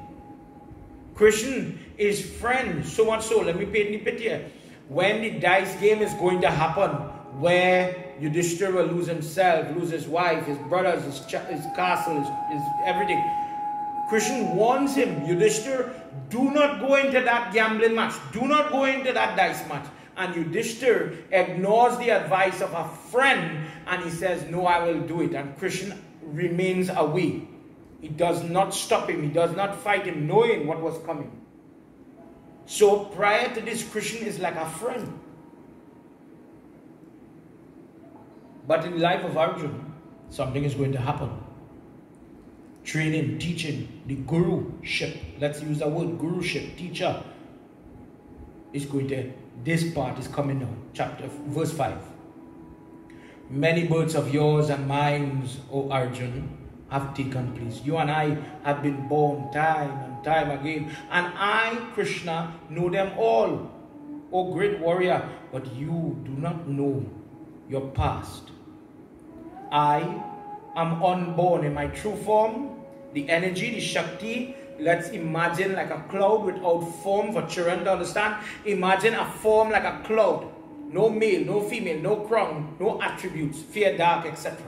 Krishna is friend, so much so. Let me paint the picture here. When the dice game is going to happen, where Yudhishthira will lose himself, lose his wife, his brothers, his castle, his everything. Krishna warns him, Yudhishthira, do not go into that gambling match. Do not go into that dice match. And Yudhishthira ignores the advice of a friend and he says, no, I will do it. And Krishna remains away. He does not stop him. He does not fight him, knowing what was coming. So prior to this, Krishna is like a friend. But in the life of Arjuna, something is going to happen. Training, teaching, the guruship. Let's use the word guruship, teacher. Is going to, this part is coming now, verse 5. Many births of yours and mine, O Arjuna, have taken place. You and I have been born time and time again. And I, Krishna, know them all, O great warrior. But you do not know your past. I am unborn in my true form. The energy, the Shakti, let's imagine like a cloud without form for children to understand. Imagine a form like a cloud. No male, no female, no crown, no attributes, fair, dark, etc.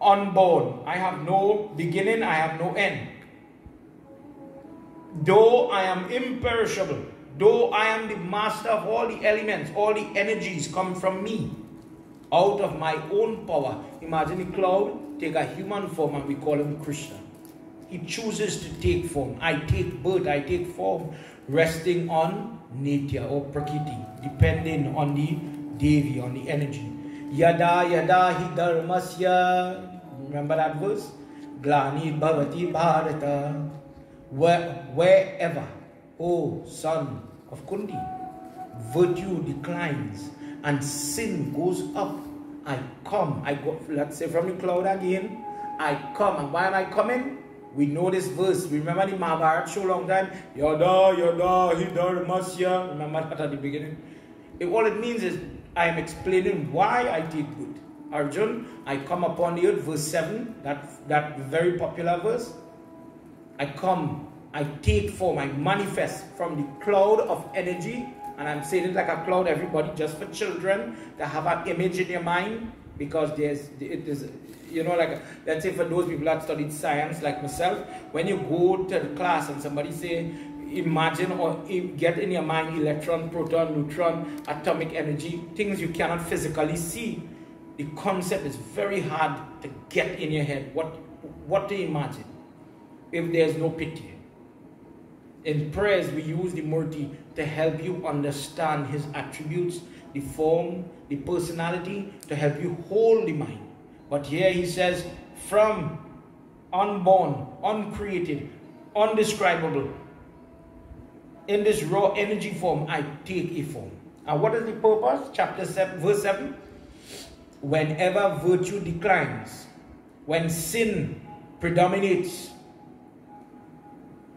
Unborn. I have no beginning, I have no end. Though I am imperishable, though I am the master of all the elements, all the energies come from me, out of my own power. Imagine a cloud take a human form and we call him Krishna. He chooses to take form. I take birth, I take form, resting on Nitya or Prakriti, depending on the Devi, on the energy. Yada yada hi dharmasya. Remember that verse? Glani bhavati bharata. Wherever, O son of Kundi, virtue declines and sin goes up, I come. I go, let's say from the cloud again, I come. And why am I coming? We know this verse. Remember the Mahabharata so long time? Yada yada hi dharmasya. Remember that at the beginning? All it means is I am explaining why I take good. Arjuna, I come upon the earth, verse 7, that very popular verse. I come I take form, I manifest from the cloud of energy. And I'm saying it like a cloud, everybody, just for children to have an image in your mind, because it is, you know, like, let's say for those people that studied science like myself, when you go to the class and somebody say, imagine or get in your mind electron, proton, neutron, atomic energy, things you cannot physically see. The concept is very hard to get in your head. What to imagine if there's no pity? In prayers, we use the Murti to help you understand his attributes, the form, the personality, to help you hold the mind. But here he says, from unborn, uncreated, undescribable, in this raw energy form, I take a form. And what is the purpose? Chapter 7, verse 7. Whenever virtue declines, when sin predominates,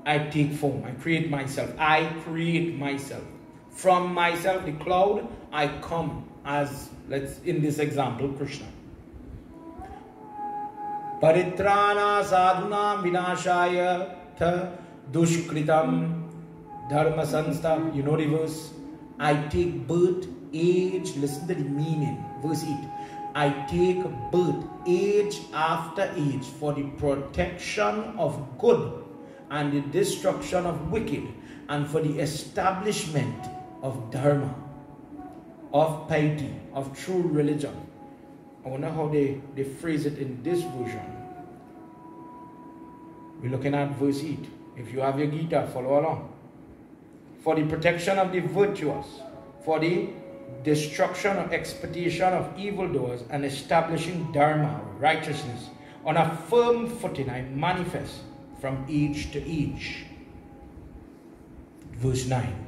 I take form. I create myself. I create myself. From myself, the cloud, I come as, let's, in this example, Krishna. Paritrana sadhuna vinashaya tha dushkritam dharma sanstha. You know the verse. I take birth, age, listen to the meaning. Verse 8. I take birth, age after age, for the protection of good and the destruction of wicked, and for the establishment of dharma, of piety, of true religion. I wonder how they phrase it in this version. We're looking at verse 8. If you have your Geeta, follow along. For the protection of the virtuous, for the destruction or expectation of evildoers, and establishing dharma, righteousness, on a firm footing I manifest from age to age. Verse 9.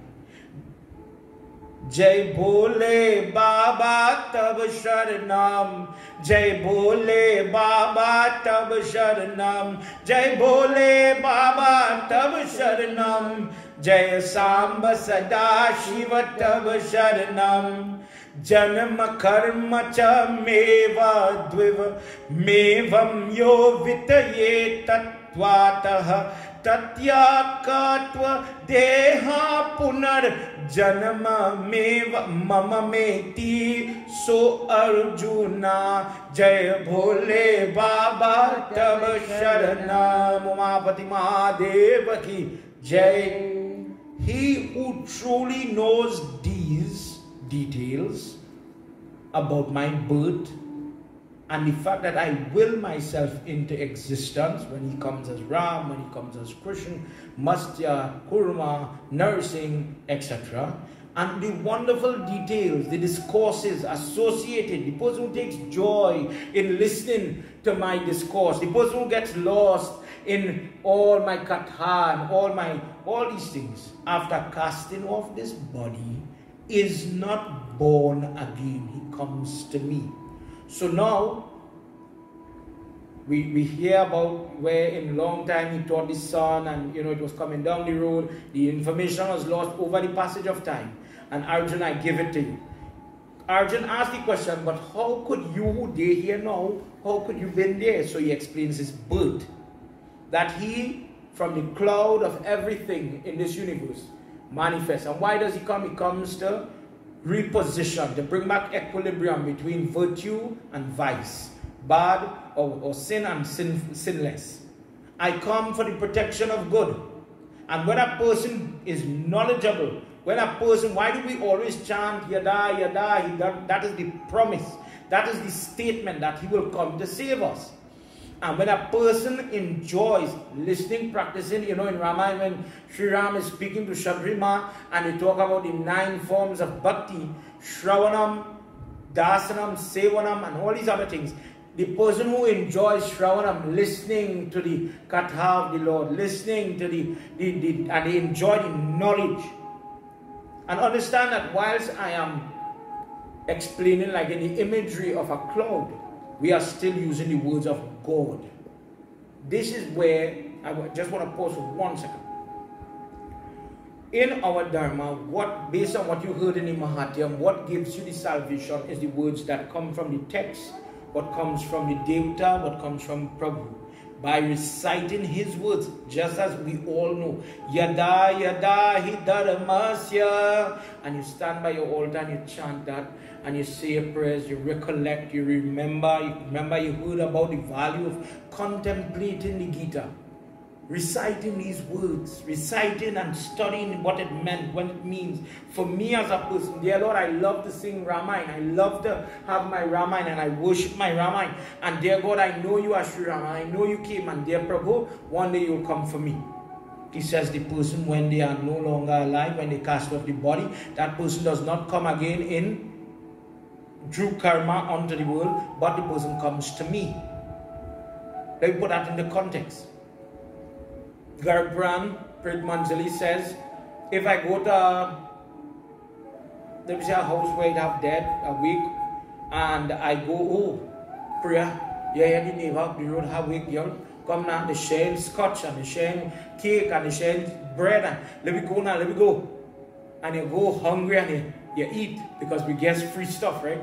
Jai Bole Baba Tab Sharanam, Jai Bole Baba Tab Sharanam, Jai Bole Baba Tab Sharanam, Jai Samba Sada Shiva Tab Sharanam. Janma karma cha meva dviva mevam yo vitaye tatvatah tatya katva deha punar janma meva mama meti so Arjuna. Jai Bhole Baba Tab Sharanam. Umapati Mahadeva ki Jai. He who truly knows these details about my birth and the fact that I will myself into existence, when he comes as Ram, when he comes as Krishna, Mastya, Kurma, nursing, etc. And the wonderful details, the discourses associated, the person who takes joy in listening to my discourse, the person who gets lost in all my katha and all these things, after casting off this body, is not born again. He comes to me. So now we hear about where in long time he taught the sun, and you know it was coming down the road. The information was lost over the passage of time. And Arjun, I give it to you. Arjun asked the question, but how could you who they here now, how could you been there? So he explains his birth. That he, from the cloud of everything in this universe, manifests. And why does he come? He comes to reposition, to bring back equilibrium between virtue and vice, bad or sin and sinless. I come for the protection of good. And when a person is knowledgeable, when a person, why do we always chant Yada, Yada? That is the promise. That is the statement that he will come to save us. And when a person enjoys listening, practicing, you know, in Ramayana, when Sri Ram is speaking to Shabrima and they talk about the 9 forms of bhakti, Shravanam, Dasanam, Sevanam, and all these other things. The person who enjoys Shravanam, listening to the Katha of the Lord, listening to and they enjoy the knowledge. And understand that whilst I am explaining like in the imagery of a cloud, we are still using the words of God. This is where I just want to pause for 1 second. In our Dharma, based on what you heard in the Mahatyam, what gives you the salvation is the words that come from the text, what comes from the Devta, what comes from Prabhu. by reciting his words, just as we all know. Yada yada hidaramasya. And you stand by your altar and you chant that, and you say your prayers, you recollect, you remember, you heard about the value of contemplating the Gita. Reciting these words, reciting and studying what it meant, what it means. For me as a person, dear Lord, I love to sing Ramayana. I love to have my Ramayana and I worship my Ramayana. And dear God, I know you are Sri Rama. I know you came, and dear Prabhu, one day you'll come for me. He says the person, when they are no longer alive, when they cast off the body, that person does not come again in Drew karma onto the world, but the person comes to me. Let me put that in the context. Garbrand Pridmanjali says, if I go to, let me say, a house where I have dead a week, and I go, oh, prayer, yeah, the neighbor, the road have week, you come now, they share scotch, and they share cake, and they share bread, and let me go now, let me go. And you go hungry, and you eat, because we get free stuff, right?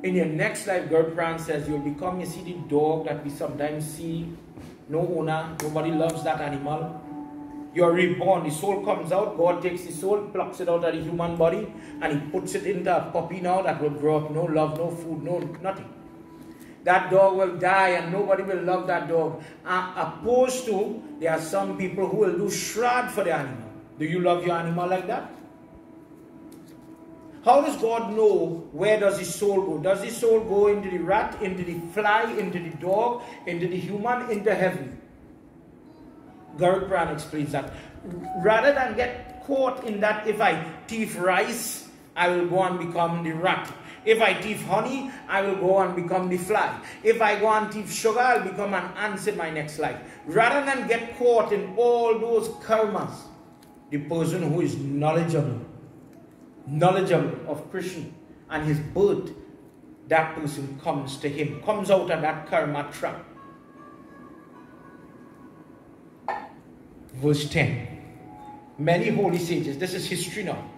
In your next life, Garbrand says, you'll become, you see the dog that we sometimes see, no owner, nobody loves that animal. You're reborn, the soul comes out, God takes the soul, plucks it out of the human body, and he puts it into a puppy now that will grow up, no love, no food, no nothing. That dog will die and nobody will love that dog. Opposed to, there are some people who will do shroud for the animal. Do you love your animal like that? How does God know where does his soul go? Does his soul go into the rat, into the fly, into the dog, into the human, into heaven? Garbrand explains that. Rather than get caught in that, if I thief rice, I will go and become the rat. If I thief honey, I will go and become the fly. If I go and thief sugar, I'll become an ant in my next life. Rather than get caught in all those karmas, the person who is knowledgeable of Krishna and his birth, that person comes to him, comes out of that karma trap. Verse 10. Many holy sages, this is history now.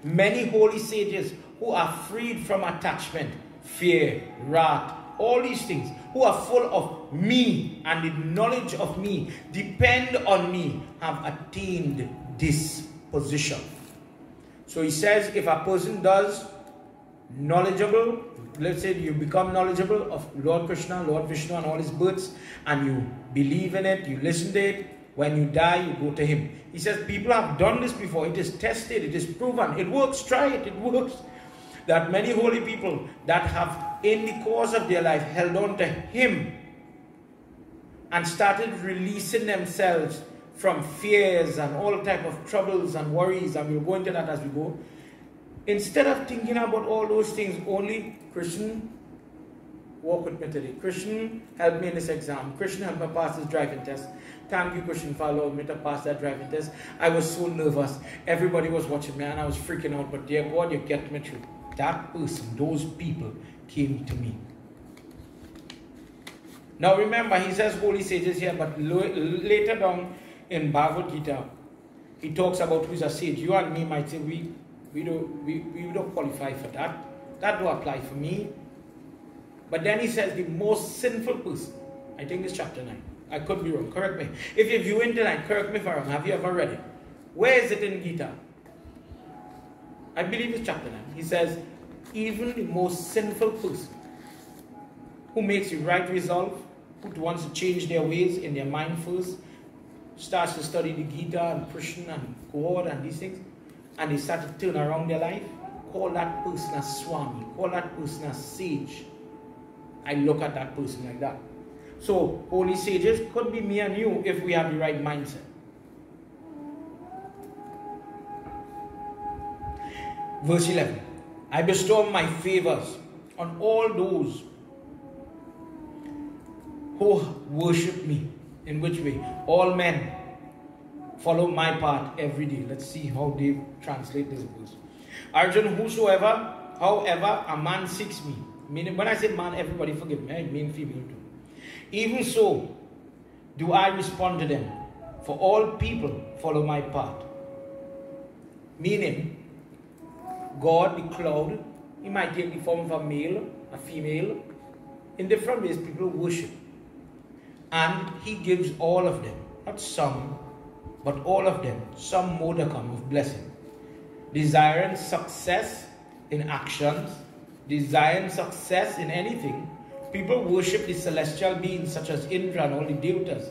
Many holy sages who are freed from attachment, fear, wrath, all these things, who are full of me and the knowledge of me, depend on me, have attained this position. So he says, if a person does knowledgeable, let's say you become knowledgeable of Lord Krishna, Lord Vishnu and all his births, and you believe in it, you listen to it, when you die, you go to him. He says, people have done this before, it is tested, it is proven, it works, try it, it works. That many holy people that have, in the course of their life, held on to him and started releasing themselves from fears and all type of troubles and worries, and we'll go into that as we go. Instead of thinking about all those things, only Krishna, walk with me today. Krishna, help me in this exam. Krishna, help me pass this driving test. Thank you, Krishna, for allowing me to pass that driving test. I was so nervous. Everybody was watching me and I was freaking out, but dear God, you get me through. That person, those people came to me. Now remember, he says holy sages here, but later down in Bhagwat Gita, he talks about who's a sage. You and me might say, we don't qualify for that. That don't apply for me. But then he says the most sinful person, I think it's chapter 9. I could be wrong, correct me. If you're viewing tonight, correct me if I'm wrong. Have you ever read it? Where is it in Gita? I believe it's chapter 9. He says, even the most sinful person who makes the right resolve, who wants to change their ways in their mind first, starts to study the Gita and Krishna and God and these things, and they start to turn around their life, call that person a Swami, call that person a sage. I look at that person like that. So, holy sages could be me and you if we have the right mindset. Verse 11. I bestow my favors on all those who worship me. In which way? All men follow my path every day. Let's see how they translate this verse. Arjun, whosoever, however, a man seeks me. Meaning, when I say man, everybody forgive me. I mean female too. Even so, do I respond to them. For all people follow my path. Meaning, God, the cloud, he might take the form of a male, a female. In different ways, people worship. And he gives all of them, not some, but all of them, some modicum of blessing. Desiring success in actions, desiring success in anything, people worship the celestial beings such as Indra and all the devatas.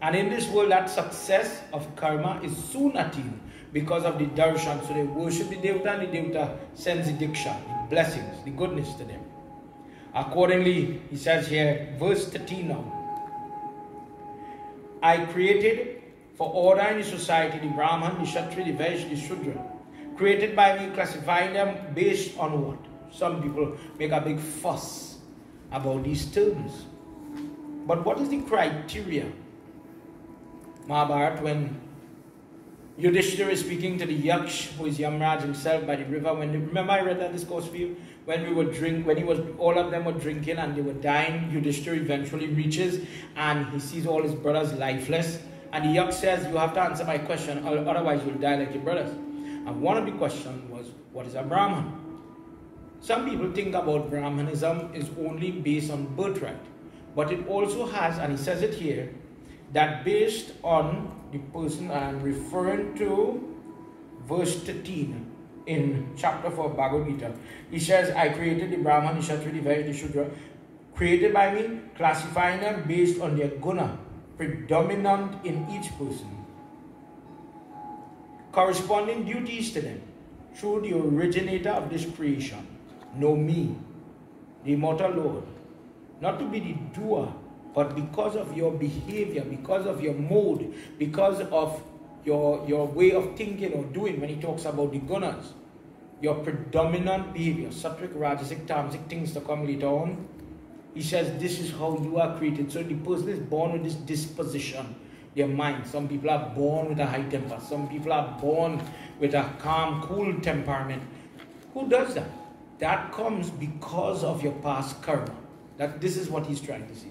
And in this world, that success of karma is soon attained because of the darshan. So they worship the devata, and the devata sends the diksha, the blessings, the goodness to them. Accordingly, he says here, verse 13 now, I created for order in the society the Brahman, the Kshatriya, the Vaishya, the Shudra, created by me, classifying them based on what? Some people make a big fuss about these terms. But what is the criteria? Mahabharata, when Yudhishthira is speaking to the Yaksh, who is Yamraj himself by the river, remember I read that discourse for you? When all of them were drinking and they were dying, Yudhishthira eventually reaches and he sees all his brothers lifeless. And the Yaksh says, you have to answer my question, otherwise you'll die like your brothers. And one of the questions was, what is a Brahman? Some people think about Brahmanism is only based on birthright. But it also has, and he says it here, that based on the person, I'm referring to verse 13 in chapter 4 of Bhagavad Gita. He says, I created the Brahman, the Kshatriya, the Vaishya, the Shudra, created by me, classifying them based on their guna, predominant in each person. Corresponding duties to them, through the originator of this creation. Know me, the immortal Lord, not to be the doer, but because of your behavior, because of your mode, because of your way of thinking or doing, when he talks about the gunas, your predominant behavior, sattvic, rajasic, tamasic, things to come later on, he says this is how you are created. So the person is born with this disposition, their mind. Some people are born with a high temper. Some people are born with a calm, cool temperament. Who does that? That comes because of your past karma. This is what he's trying to say.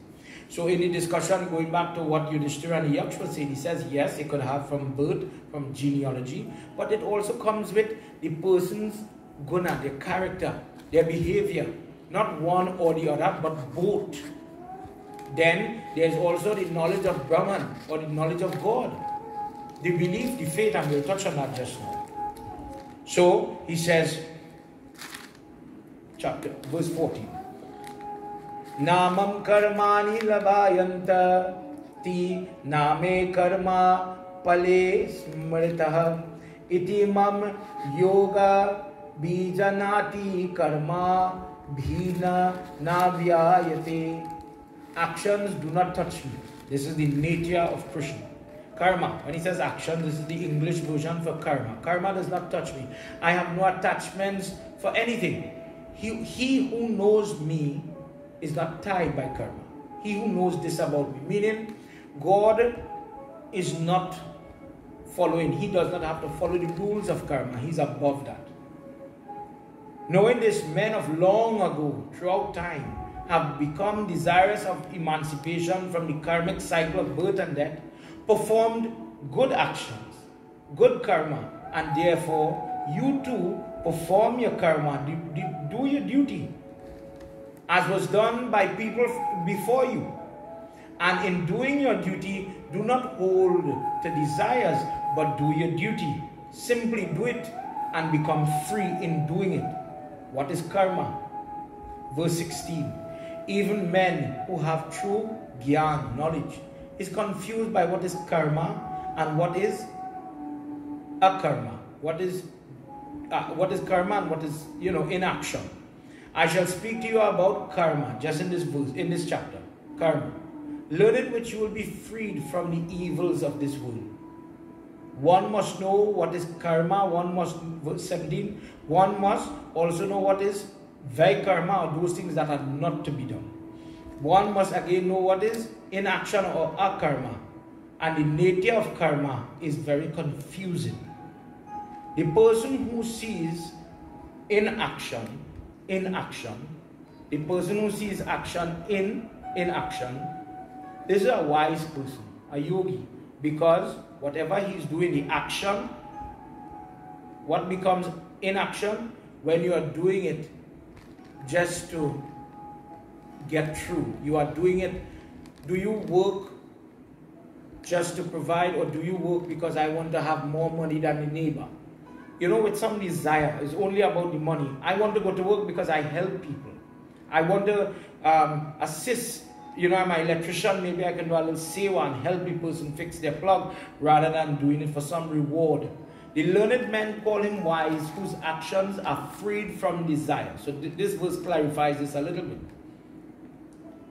So in the discussion, going back to what Yudhishthira and the Yaksh were saying, he says, yes, it could have from birth, from genealogy, but it also comes with the person's guna, their character, their behavior, not one or the other, but both. Then there's also the knowledge of Brahman, or the knowledge of God, the belief, the faith, and we'll touch on that just now. So he says, verse 14. Namam karmani labhayanta ti name karma pale smritaha iti mam yoga bijanati karma bhina navyayate. Actions do not touch me. This is the nature of Krishna. Karma, when he says action, this is the English version for karma. Karma does not touch me. I have no attachments for anything. He who knows me is not tied by karma. He who knows this about me, meaning God is not following, he does not have to follow the rules of karma. He's above that. Knowing this, men of long ago, throughout time, have become desirous of emancipation from the karmic cycle of birth and death, performed good actions, good karma, and therefore you too perform your karma, do your duty, as was done by people before you. And in doing your duty, do not hold to desires, but do your duty. Simply do it and become free in doing it. What is karma? Verse 16. Even men who have true Gyan, knowledge, is confused by what is karma and what is akarma. What is karma and what is, inaction. I shall speak to you about karma, just in this verse, in this chapter. Karma. Learn it, which you will be freed from the evils of this world. One must know what is karma, verse 17, one must also know what is Vaikarma, or those things that are not to be done. One must again know what is inaction or akarma. And the nature of karma is very confusing. The person who sees inaction, the person who sees action in action, this is a wise person, a yogi, because whatever he's doing, the action, what becomes inaction when you are doing it just to get through. You are doing it Do you work just to provide, or do you work because I want to have more money than the neighbor? You know, with some desire, it's only about the money. I want to go to work because I help people. I want to assist. You know, I'm an electrician, maybe I can do a little Seva and help the person fix their plug rather than doing it for some reward. The learned men call him wise whose actions are freed from desire. So this verse clarifies this a little bit.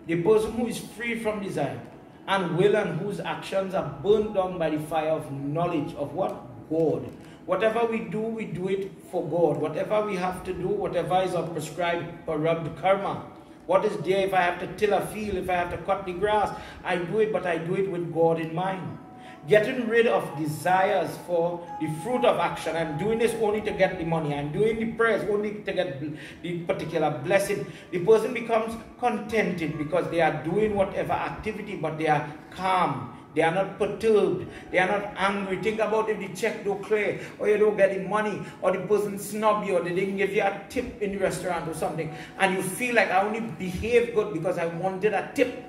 The person who is free from desire and will, and whose actions are burned down by the fire of knowledge of what? God. Whatever we do it for God. Whatever we have to do, whatever is our prescribed corrupt karma. What is there if I have to till a field, if I have to cut the grass, I do it, but I do it with God in mind. Getting rid of desires for the fruit of action. I'm doing this only to get the money. I'm doing the prayers only to get the particular blessing. The person becomes contented because they are doing whatever activity, but they are calm. They are not perturbed. They are not angry. Think about if the check don't clear, or you don't get the money, or the person snub you, or they didn't give you a tip in the restaurant or something, and you feel like I only behave good because I wanted a tip.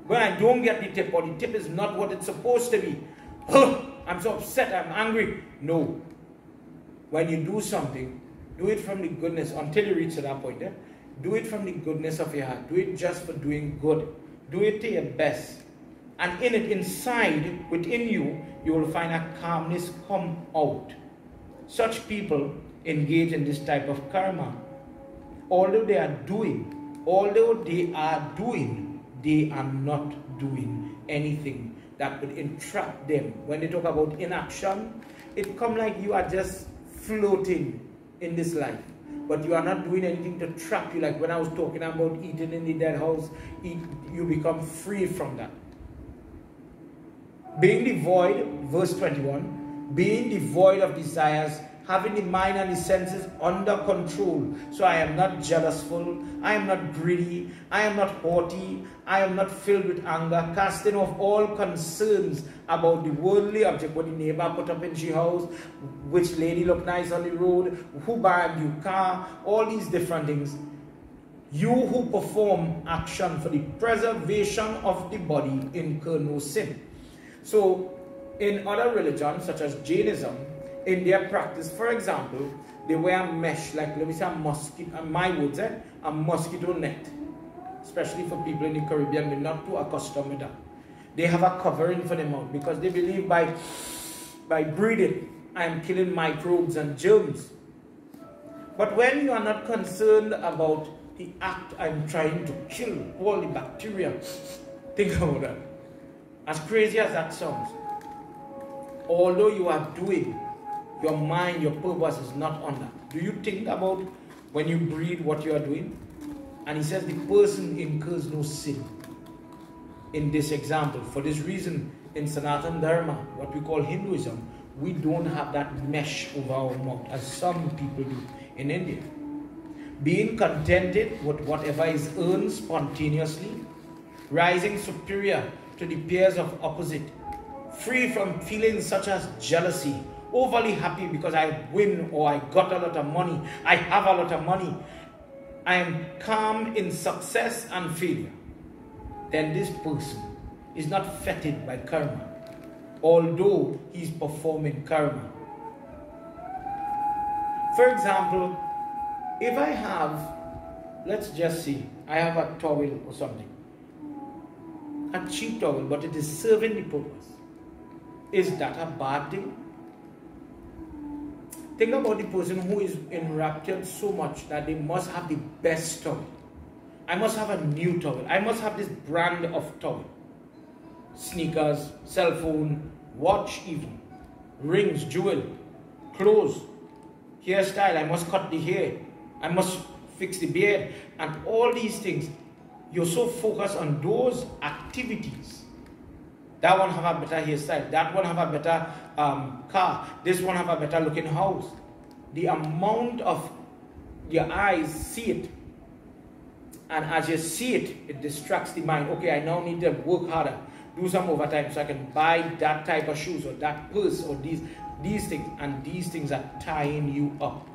When I don't get the tip, or the tip is not what it's supposed to be, I'm so upset, I'm angry. No. When you do something, do it from the goodness until you reach to that point. Eh? Do it from the goodness of your heart. Do it just for doing good. Do it to your best. And in it, inside, within you, you will find a calmness come out. Such people engage in this type of karma. Although they are doing, they are not doing anything that would entrap them. When they talk about inaction, it comes like you are just floating in this life. But you are not doing anything to trap you. Like when I was talking about eating in the dead house, you become free from that. Being devoid, verse 21, being devoid of desires, having the mind and the senses under control. So I am not jealousful, I am not greedy, I am not haughty, I am not filled with anger, casting off all concerns about the worldly object, what the neighbor put up in she house, which lady look nice on the road, who buy a new car, all these different things. You who perform action for the preservation of the body incur no sin. So, in other religions, such as Jainism, in their practice, for example, they wear a mesh, like let me say a mosquito, my words, a mosquito net. Especially for people in the Caribbean, they're not too accustomed with that. They have a covering for their mouth because they believe by breathing, I am killing microbes and germs. But when you are not concerned about the act, I'm trying to kill all the bacteria, think about that. As crazy as that sounds, although you are doing, your mind, your purpose is not on that. Do you think about when you breathe what you are doing? And he says the person incurs no sin. In this example, for this reason, in Sanatana Dharma, what we call Hinduism, we don't have that mesh over our mouth as some people do in India. Being contented with whatever is earned spontaneously, rising superior to the peers of opposite, free from feelings such as jealousy, overly happy because I win or I got a lot of money, I have a lot of money, I am calm in success and failure, then this person is not fettered by karma, although he is performing karma. For example, if I have, let's just see, I have a towel or something, a cheap towel, but it is serving the purpose. Is that a bad thing? Think about the person who is enraptured so much that they must have the best towel. I must have a new towel. I must have this brand of towel. Sneakers, cell phone, watch even, rings, jewel, clothes, hairstyle. I must cut the hair. I must fix the beard. And all these things. You're so focused on those activities. That one have a better hairstyle. That one have a better car. This one have a better looking house. The amount of your eyes see it. And as you see it, it distracts the mind. Okay, I now need to work harder. Do some overtime so I can buy that type of shoes or that purse or these things. And these things are tying you up.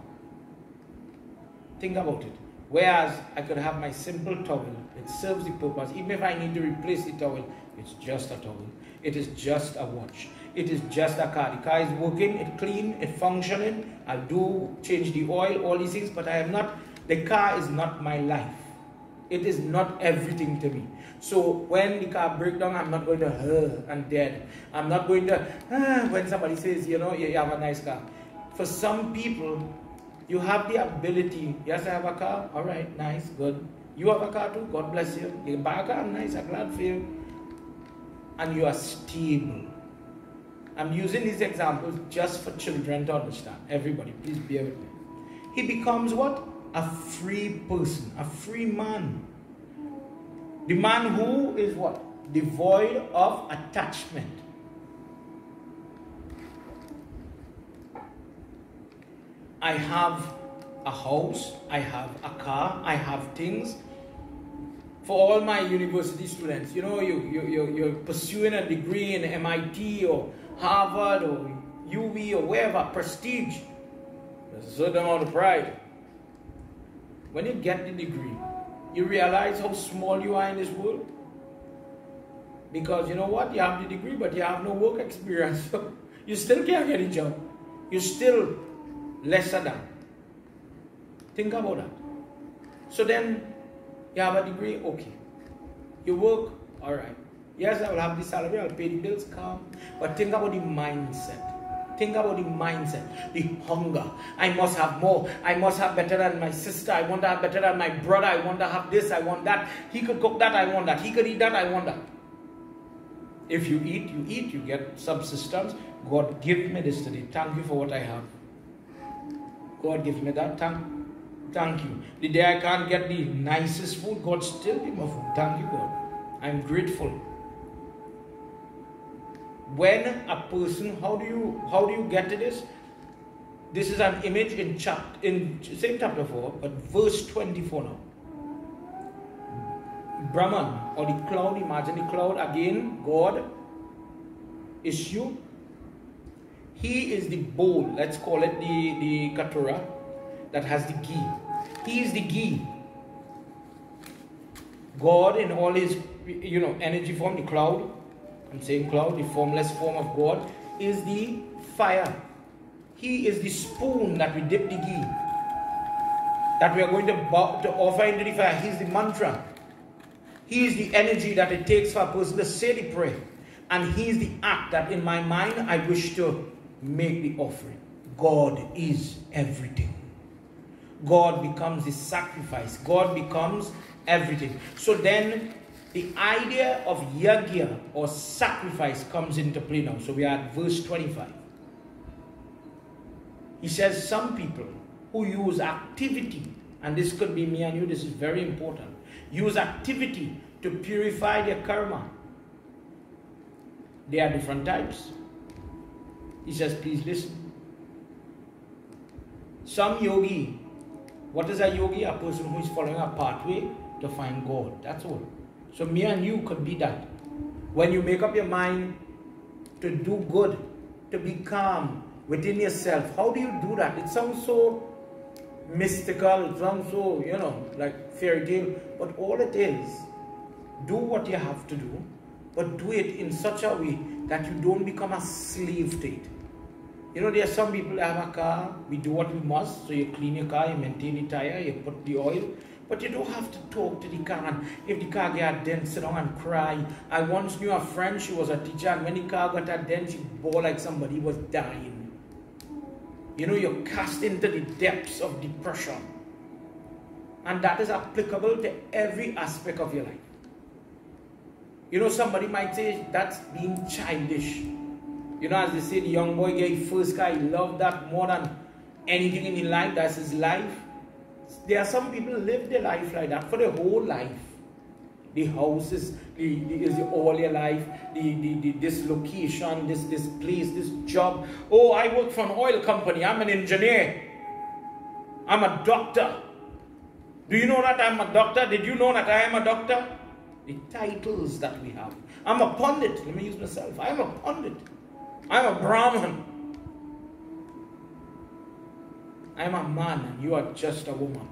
Think about it. Whereas I could have my simple towel. It serves the purpose. Even if I need to replace the towel, it's just a towel. It is just a watch. It is just a car. The car is working, it's clean, it's functioning. I do change the oil, all these things, but I am not, the car is not my life. It is not everything to me. So when the car breaks down, I'm not going to, I'm dead. I'm not going to, when somebody says, you know, you have a nice car. For some people, you have the ability, yes, I have a car, all right, nice, good. You have a car too, God bless you. You buy a car, nice, I'm glad for you. And you are stable. I'm using these examples just for children to understand. Everybody, please bear with me. He becomes what? A free person, a free man. The man who is what? Devoid of attachment. I have a house, I have a car, I have things. For all my university students, you know, you're pursuing a degree in MIT or Harvard or UV or wherever, prestige. There's a certain amount of pride. When you get the degree, you realize how small you are in this world. Because you know what? You have the degree, but you have no work experience. You still can't get a job. You're still lesser than. Think about that. So then, you have a degree, okay. You work, all right. Yes, I will have the salary, I'll pay the bills, calm. But think about the mindset. Think about the mindset, the hunger. I must have more. I must have better than my sister. I want to have better than my brother. I want to have this, I want that. He could cook that, I want that. He could eat that, I want that. If you eat, you get subsistence. God, give me this today. Thank you for what I have. God, give me that. Thank you. The day I can't get the nicest food, God still give me food. Thank you, God. I'm grateful. When a person, how do you get to this? This is an image in same chapter 4, but verse 24 now. Brahman, or the cloud, imagine the cloud again, God, issue. He is the bowl, let's call it the katura, that has the ghee. He is the ghee. God in all his, energy form, the cloud, I'm saying cloud, the formless form of God, is the fire. He is the spoon that we dip the ghee, that we are going to offer into the fire. He is the mantra. He is the energy that it takes for a person to say the prayer. And he is the act that in my mind I wish to make the offering. God is everything. God becomes the sacrifice. God becomes everything. So then the idea of yagna or sacrifice comes into play now. So we are at verse 25. He says some people who use activity, and this could be me and you, this is very important, use activity to purify their karma. There are different types. He says, please listen. Some yogi, what is a yogi? A person who is following a pathway to find God. That's all. So me and you could be that. When you make up your mind to do good, to be calm within yourself, how do you do that? It sounds so mystical, it sounds so, like fairy tale, but all it is, do what you have to do, but do it in such a way that you don't become a slave to it. There are some people that have a car, we do what we must, so you clean your car, you maintain the tire, you put the oil, but you don't have to talk to the car, and if the car got a dent, sit down and cry. I once knew a friend, she was a teacher, and when the car got a dent, she bawled like somebody was dying. You're cast into the depths of depression. And that is applicable to every aspect of your life. Somebody might say, that's being childish. As they say, the young boy gave first car, he loved that more than anything in his life, that's his life. There are some people who live their life like that for their whole life. The houses, all your life, this location, this place, this job. Oh, I work for an oil company. I'm an engineer. I'm a doctor. Do you know that I'm a doctor? Did you know that I am a doctor? The titles that we have. I'm a pundit. Let me use myself. I'm a pundit. I'm a Brahmin. I'm a man and you are just a woman.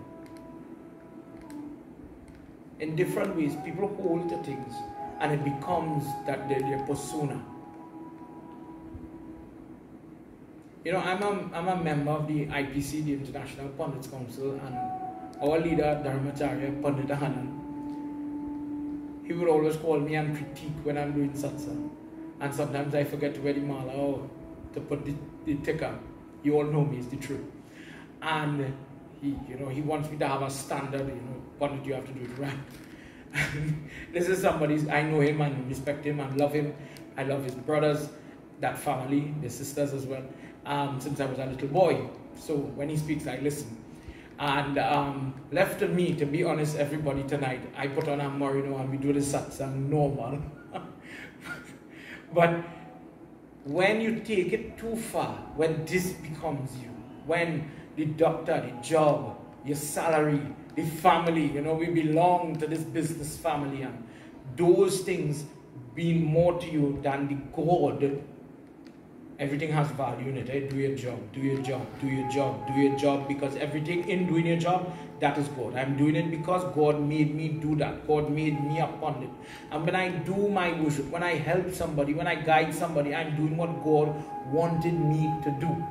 in different ways. People hold to things and it becomes that their persona. You know, I'm a member of the IPC, the International Pundits Council, and our leader, Dharmacharya Pandit Hanan, he would always call me and critique when I'm doing satsang. And sometimes I forget to wear the mala or to put the ticker. You all know me, it's the truth. And he wants me to have a standard, what did you have to do it right? This is somebody, I know him and respect him and love him. I love his brothers, that family, the sisters as well, since I was a little boy. So when he speaks, I listen. And left to me, to be honest, everybody tonight, I put on a merino and we do the satsang normal. But when you take it too far, when this becomes you, when the doctor, the job, your salary, the family, we belong to this business family, and those things being more to you than the God, everything has value in it. Eh? Do your job, do your job, do your job, do your job, because everything in doing your job, that is God. I'm doing it because God made me do that. God made me a pundit. And when I do my worship, when I help somebody, when I guide somebody, I'm doing what God wanted me to do.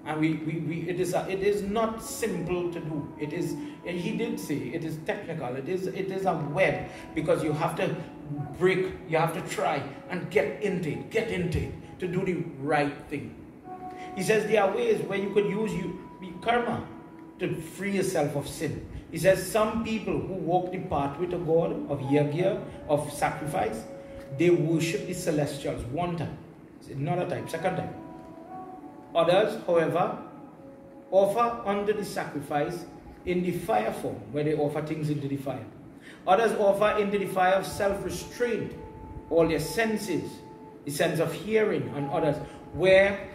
And it is not simple to do. It is, he did say, it is technical. It is a web, because you have to break, you have to try and get into it to do the right thing. He says there are ways where you could use karma to free yourself of sin. He says some people who walk the pathway to God of yagna, of sacrifice, they worship the celestials one time, another time, second time. Others, however, offer under the sacrifice in the fire form, where they offer things into the fire. Others offer into the fire of self-restraint, all their senses, the sense of hearing, and others, where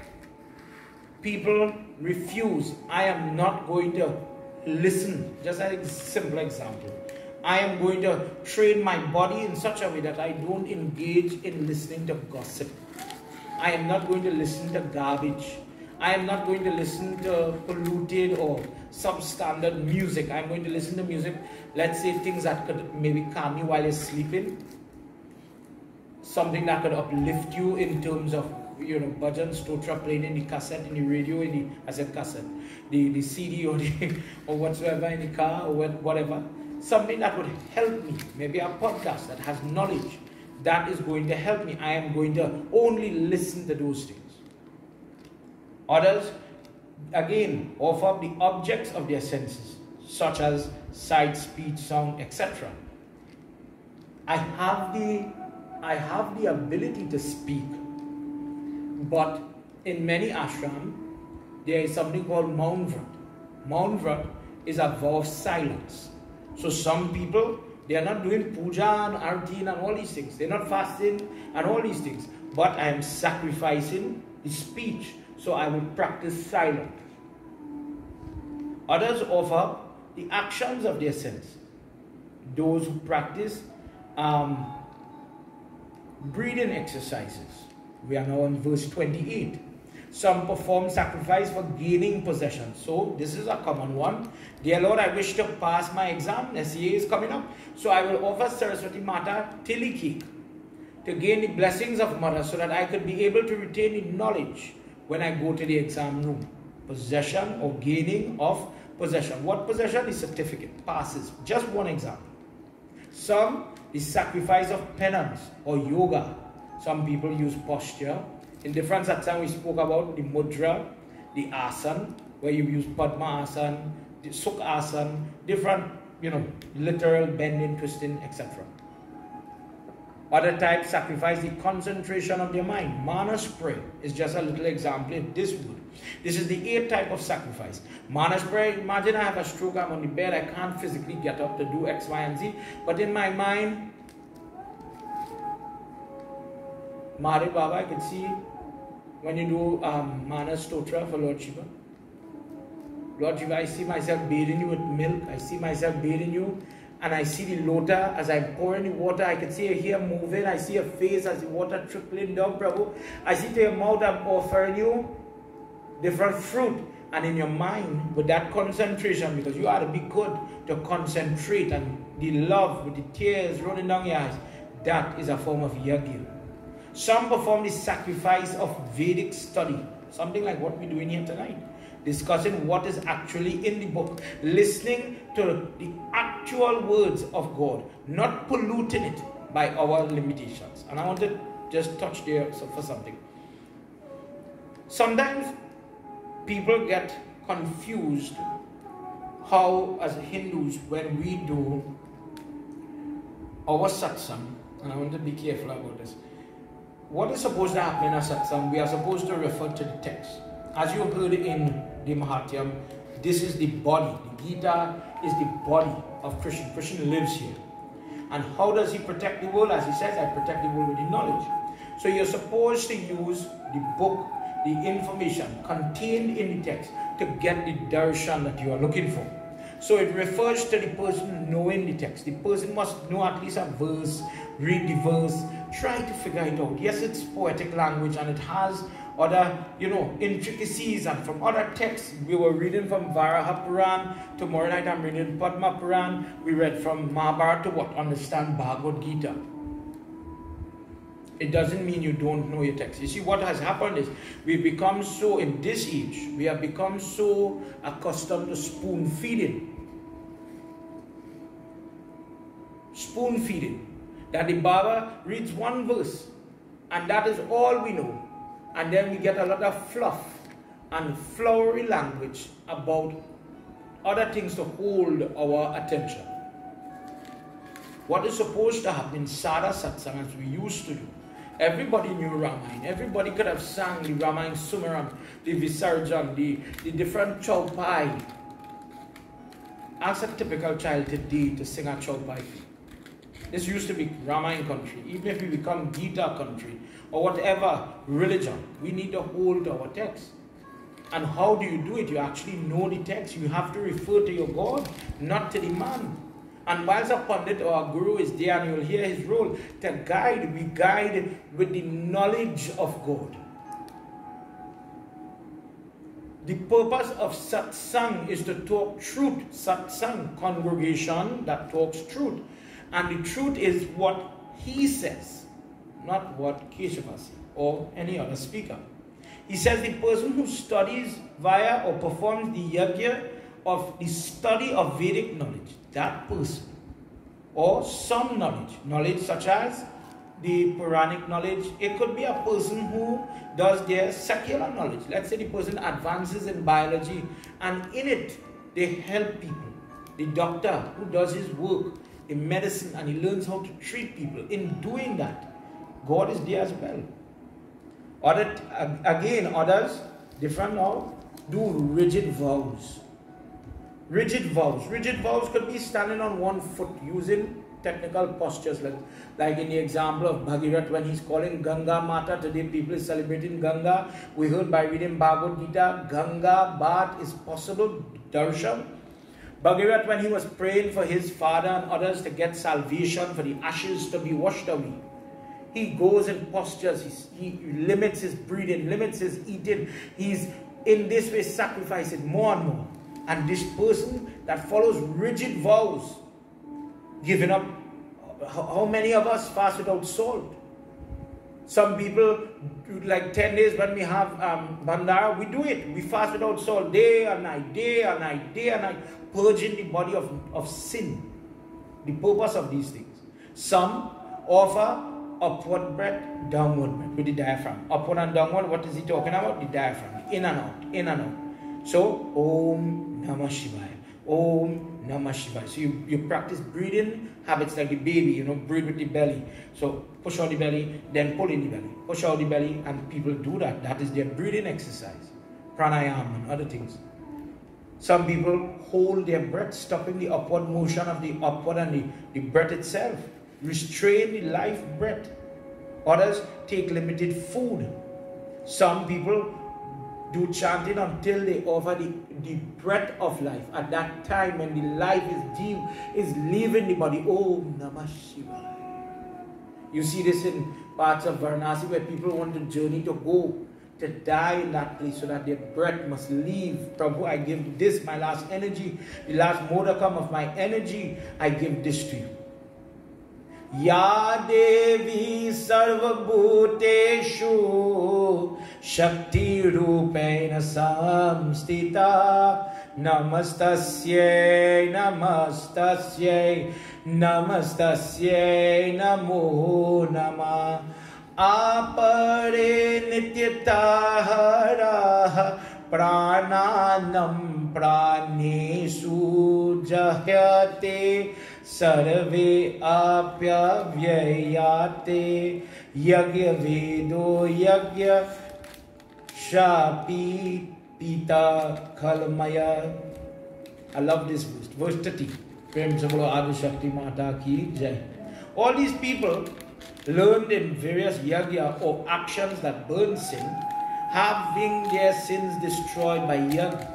people refuse. I am not going to listen. Just a simple example. I am going to train my body in such a way that I don't engage in listening to gossip. I am not going to listen to garbage. I am not going to listen to polluted or substandard music. I'm going to listen to music, let's say things that could maybe calm you while you're sleeping. Something that could uplift you in terms of, bhajan, stotra playing in the cassette, in the radio, I said cassette, the CD or whatsoever in the car or whatever. Something that would help me, maybe a podcast that has knowledge, that is going to help me. I am going to only listen to those things. Others, again, offer up the objects of their senses, such as sight, speech, sound, etc. I have the ability to speak, but in many ashram, there is something called Maun Vrat. Maun Vrat is a vow of silence. So some people, they are not doing puja and arti and all these things. They're not fasting and all these things. But I am sacrificing the speech. So I will practice silence. Others offer the actions of their sense. Those who practice breathing exercises. We are now on verse 28. Some perform sacrifice for gaining possession. So this is a common one. Dear Lord, I wish to pass my exam. SCA is coming up. So I will offer Saraswati Mata tili cake to gain the blessings of Mother, so that I could be able to retain the knowledge when I go to the exam room. Possession or gaining of possession. What possession? The certificate. Passes. Just one example. Some, the sacrifice of penance or yoga. Some people use posture. In different satsang we spoke about the mudra, the asan, where you use padma asan, the sukha asan, different, literal bending, twisting, etc. Other types sacrifice the concentration of their mind. Mana spray is just a little example of this word. This is the 8th type of sacrifice. Mana spray, imagine I have a stroke, I'm on the bed, I can't physically get up to do X, Y, and Z, but in my mind, Mare Baba, I can see when you do Mana Stotra for Lord Shiva. Lord Shiva, I see myself bathing you with milk, I see myself bathing you, and I see the lota as I pour in the water. I can see your hair moving. I see your face as the water trickling down, Prabhu. I see to your mouth I'm offering you different fruit. and in your mind, with that concentration, because you ought to be good to concentrate, and the love with the tears rolling down your eyes, that is a form of yagna. Some perform the sacrifice of Vedic study, something like what we're doing here tonight, discussing what is actually in the book, listening to the actual words of God, not polluting it by our limitations. And I want to just touch there for something. Sometimes people get confused how, as Hindus, when we do our satsang, and I want to be careful about this, what is supposed to happen in a satsang? We are supposed to refer to the text. As you heard in the Mahatyam, this is the body. The Geeta is the body of Krishna. Krishna lives here. And how does he protect the world? As he says, I protect the world with the knowledge. So you're supposed to use the book, the information contained in the text to get the darshan that you are looking for. So it refers to the person knowing the text. The person must know at least a verse, read the verse, try to figure it out. Yes, it's poetic language and it has other, intricacies, and from other texts. We were reading from Varaha Puran. Tomorrow night I'm reading Padma Puran. We read from Mahabharata to what? Understand Bhagwat Gita. It doesn't mean you don't know your text. You see, what has happened is we've become so, in this age, we have become so accustomed to spoon feeding. Spoon feeding. That the Baba reads one verse and that is all we know. And then we get a lot of fluff and flowery language about other things to hold our attention. What is supposed to happen in Sada Satsang, as we used to do, everybody knew Ramayana. Everybody could have sang the Ramayana Sumaram, the Visarjan, the different chaupai. Ask a typical child today to sing a chaupai. This used to be Ramayana country. Even if we become Geeta country or whatever religion, we need to hold our text. And how do you do it? You actually know the text. You have to refer to your God, not to the man. And whilst a Pandit or a Guru is there, and you'll hear his role to guide, we guide with the knowledge of God. The purpose of satsang is to talk truth. Satsang, congregation that talks truth. And the truth is what he says, not what Keshava says or any other speaker. He says the person who studies via or performs the yagna of the study of Vedic knowledge, that person, or some knowledge such as the Puranic knowledge. It could be a person who does their secular knowledge. Let's say the person advances in biology and in it they help people. The doctor who does his work in medicine and he learns how to treat people. In doing that, God is there as well. Others, different now, do rigid vows. Rigid vows. Rigid vows could be standing on one foot using technical postures, like in the example of Bhagwat when he's calling Ganga Mata. Today people is celebrating Ganga. We heard by reading Bhagavad Gita, Ganga Bath is possible, darshan. Bhagwat when he was praying for his father and others to get salvation, for the ashes to be washed away. He goes in postures, he limits his breathing, limits his eating. He's in this way sacrificing more and more. And this person that follows rigid vows, giving up, how many of us fast without salt? Some people, like 10 days when we have Bandara, we do it. We fast without salt day and night, day and night, day and night, purging the body of sin. The purpose of these things. Some offer upward breath, downward breath with the diaphragm. Upward and downward, what is he talking about? The diaphragm. In and out, in and out. So, Om Namah Shivaya. Om Namah Shivaya. So you practice breathing habits like the baby, breathe with the belly. So push out the belly, then pull in the belly. Push out the belly, and people do that. That is their breathing exercise. Pranayama and other things. Some people hold their breath, stopping the upward motion of the upward and the breath itself. Restrain the life breath. Others take limited food. Some people do chanting until they offer the breath of life. At that time when the life is leaving the body. Om Namah Shivaya. You see this in parts of Varanasi where people want to journey to go to die in that place so that their breath must leave. Prabhu, I give this, my last energy, the last modicum of my energy, I give this to you. Ya Devi Sarvabhuteshu Shakti Rupena Samstita Namastasyai Namastasyai Namastasyai Namo Namah Apare Nityatahara Prananam Pranesu Jahyate Sarve Apya Vyayate Yagya Vedo Yagya Shapi Pita Kalmaya. I love this verse. Verse 30. Prem Sabolo Adi Shakti Mata Ki Jai. All these people learned in various yagya or actions that burn sin, having their sins destroyed by yag,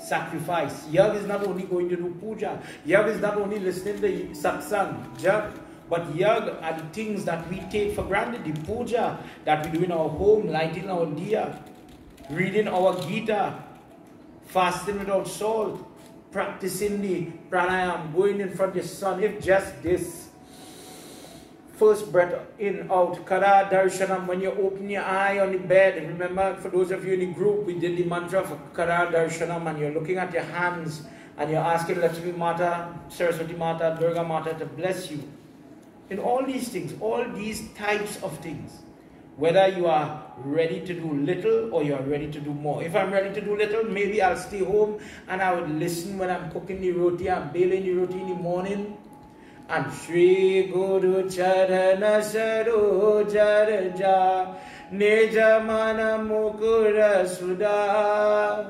sacrifice. Yag is not only going to do puja, yag is not only listening to satsang, jag, but yag are the things that we take for granted. The puja that we do in our home, lighting our diya, reading our Geeta, fasting without salt, practicing the pranayam, going in front of the sun, if just this. First breath in, out. Kara Darshanam. When you open your eye on the bed, remember, for those of you in the group, we did the mantra for Kara Darshanam, and you're looking at your hands and you're asking Lakshmi Mata, Saraswati Mata, Durga Mata to bless you. In all these things, all these types of things, whether you are ready to do little or you are ready to do more. If I'm ready to do little, maybe I'll stay home and I would listen when I'm cooking the roti, I'm baling the roti in the morning. And Shri Guru Charana Sarojar Ja Nejamana Mukura Sudha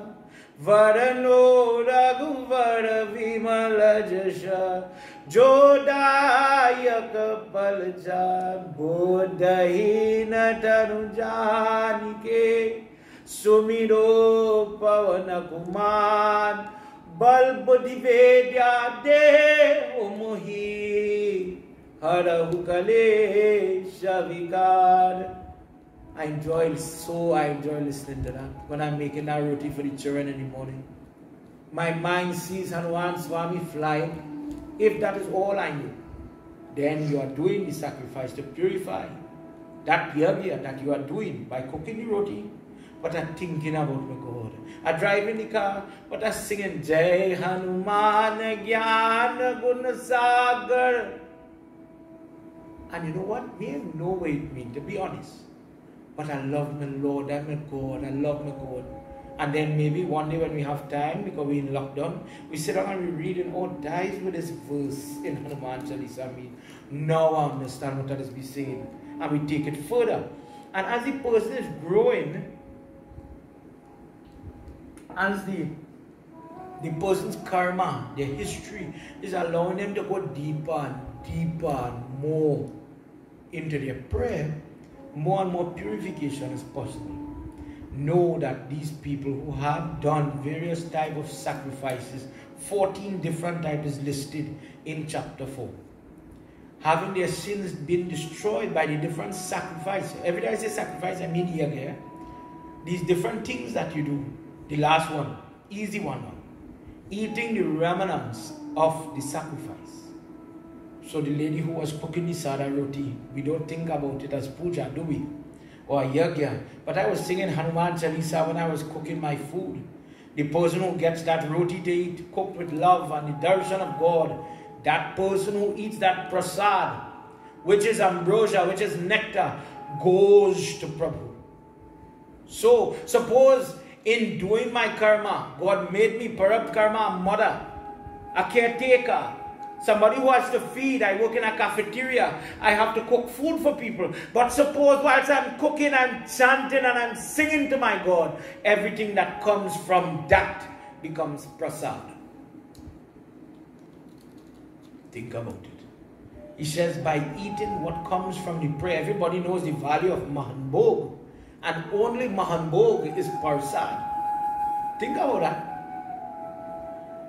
Varano Raghuvara Vimala Jasha Jodayak Palja Bodhahina Tanujanike Sumiro Pavana Kuman Bal Buddhi Vedya De Umuhi Harahu Kale Shavikar. I enjoy listening to that when I'm making that roti for the children in the morning. My mind sees Hanuman Swami flying. If that is all I know, then you are doing the sacrifice to purify that yagya that you are doing by cooking the roti. But I'm thinking about my God. I drive in the car, but I'm singing Jai Hanuman Gyan Gunasagar. And you know what? Me have no way it means, to be honest. But I love my Lord, I'm my God, I love my God. And then maybe one day when we have time, because we're in lockdown, we sit down and we read and all dies with this verse in Hanuman Chalisa. I mean, now I understand what that is be saying. And we take it further. And as the person is growing, as the person's karma, their history is allowing them to go deeper and deeper and more into their prayer, more and more purification is possible. Know that these people who have done various types of sacrifices, 14 different types is listed in chapter 4. Having their sins been destroyed by the different sacrifices. Every time I say sacrifice, I mean yagya. These different things that you do. The last one, easy one now. Eating the remnants of the sacrifice. So the lady who was cooking the sada roti, we don't think about it as puja, do we? Or yagya. But I was singing Hanuman Chalisa when I was cooking my food. The person who gets that roti to eat, cooked with love and the darshan of God, that person who eats that prasad, which is ambrosia, which is nectar, goes to Prabhu. So suppose in doing my karma, God made me parab karma, a mother, a caretaker, somebody who has to feed. I work in a cafeteria. I have to cook food for people. But suppose whilst I'm cooking, I'm chanting and I'm singing to my God. Everything that comes from that becomes prasad. Think about it. He says by eating what comes from the prayer. Everybody knows the value of Mahan Bhog. And only Mahan Bhog is prasad. Think about that.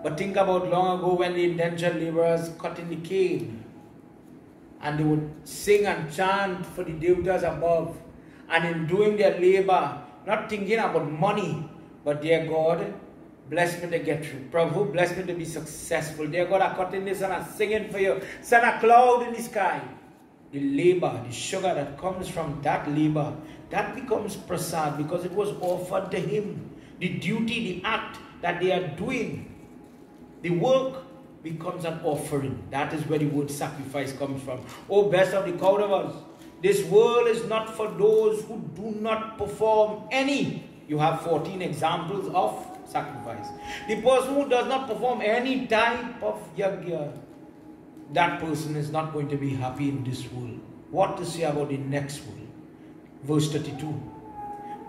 But think about long ago when the indentured laborers cut in the cane and they would sing and chant for the devatas above. And in doing their labor, not thinking about money, but dear God, bless me to get through. Prabhu, bless me to be successful. Dear God, I'm cutting this and I'm singing for you. Send a cloud in the sky. The labor, the sugar that comes from that labor, that becomes prasad because it was offered to him. The duty, the act that they are doing, the work becomes an offering. That is where the word sacrifice comes from. Oh, best of the Kauravas, this world is not for those who do not perform any. You have 14 examples of sacrifice. The person who does not perform any type of yagya, that person is not going to be happy in this world. What to say about the next world? Verse 32.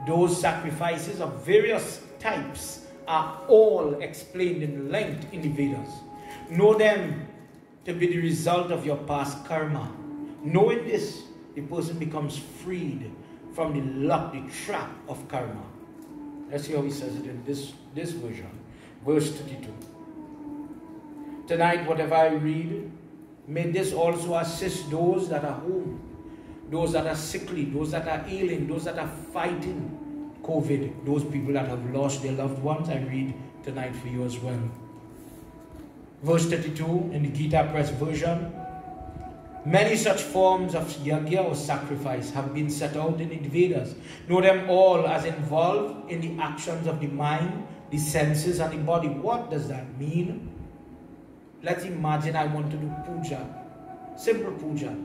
Those sacrifices of various types are all explained in length in the Vedas. Know them to be the result of your past karma. Knowing this, the person becomes freed from the luck, the trap of karma. Let's see how he says it in this version. Verse 32. Tonight, whatever I read, may this also assist those that are home, those that are sickly, those that are ailing, those that are fighting COVID, those people that have lost their loved ones. I read tonight for you as well. Verse 32 in the Geeta Press version. Many such forms of yagya or sacrifice have been set out in the Vedas. Know them all as involved in the actions of the mind, the senses and the body. What does that mean? Let's imagine I want to do puja, simple puja.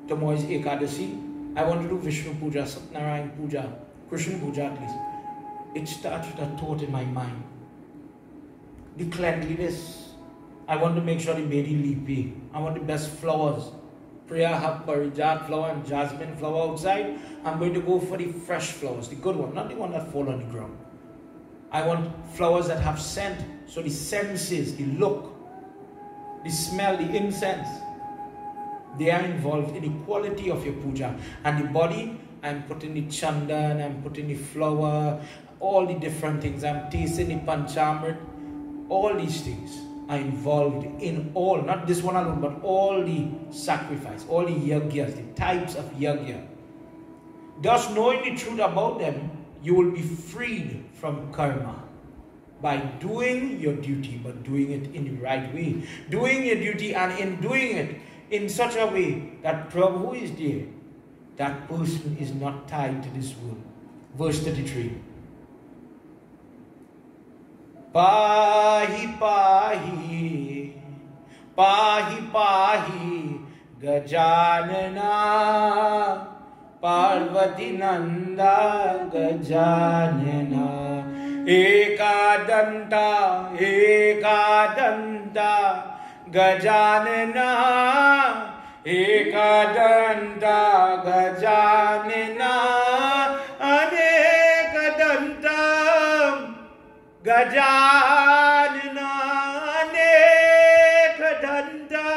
Tomorrow is Ekadasi. I want to do Vishnu puja, Satnarayan puja, Krishna puja at least. It starts with a thought in my mind. The cleanliness. I want to make sure the made lipi. I want the best flowers. Priya have parijat flower and jasmine flower outside. I'm going to go for the fresh flowers, the good one, not the one that fall on the ground. I want flowers that have scent, so the senses, the look, the smell, the incense, they are involved in the quality of your puja. And the body, I'm putting the chandan, I'm putting the flower, all the different things. I'm tasting the panchamrit. All these things are involved in all, not this one alone, but all the sacrifice, all the yagyas, the types of yagya. Thus, knowing the truth about them, you will be freed from karma by doing your duty, but doing it in the right way. Doing your duty, and in doing it in such a way that Prabhu is there, that person is not tied to this world. Verse 33. Pahi pahi, pahi pahi, gajanana, Parvati nanda gajanana, ekadanta, ekadanta, gajanana, ekadanta, gajanana, anekadanta, gajanana, anekadanta,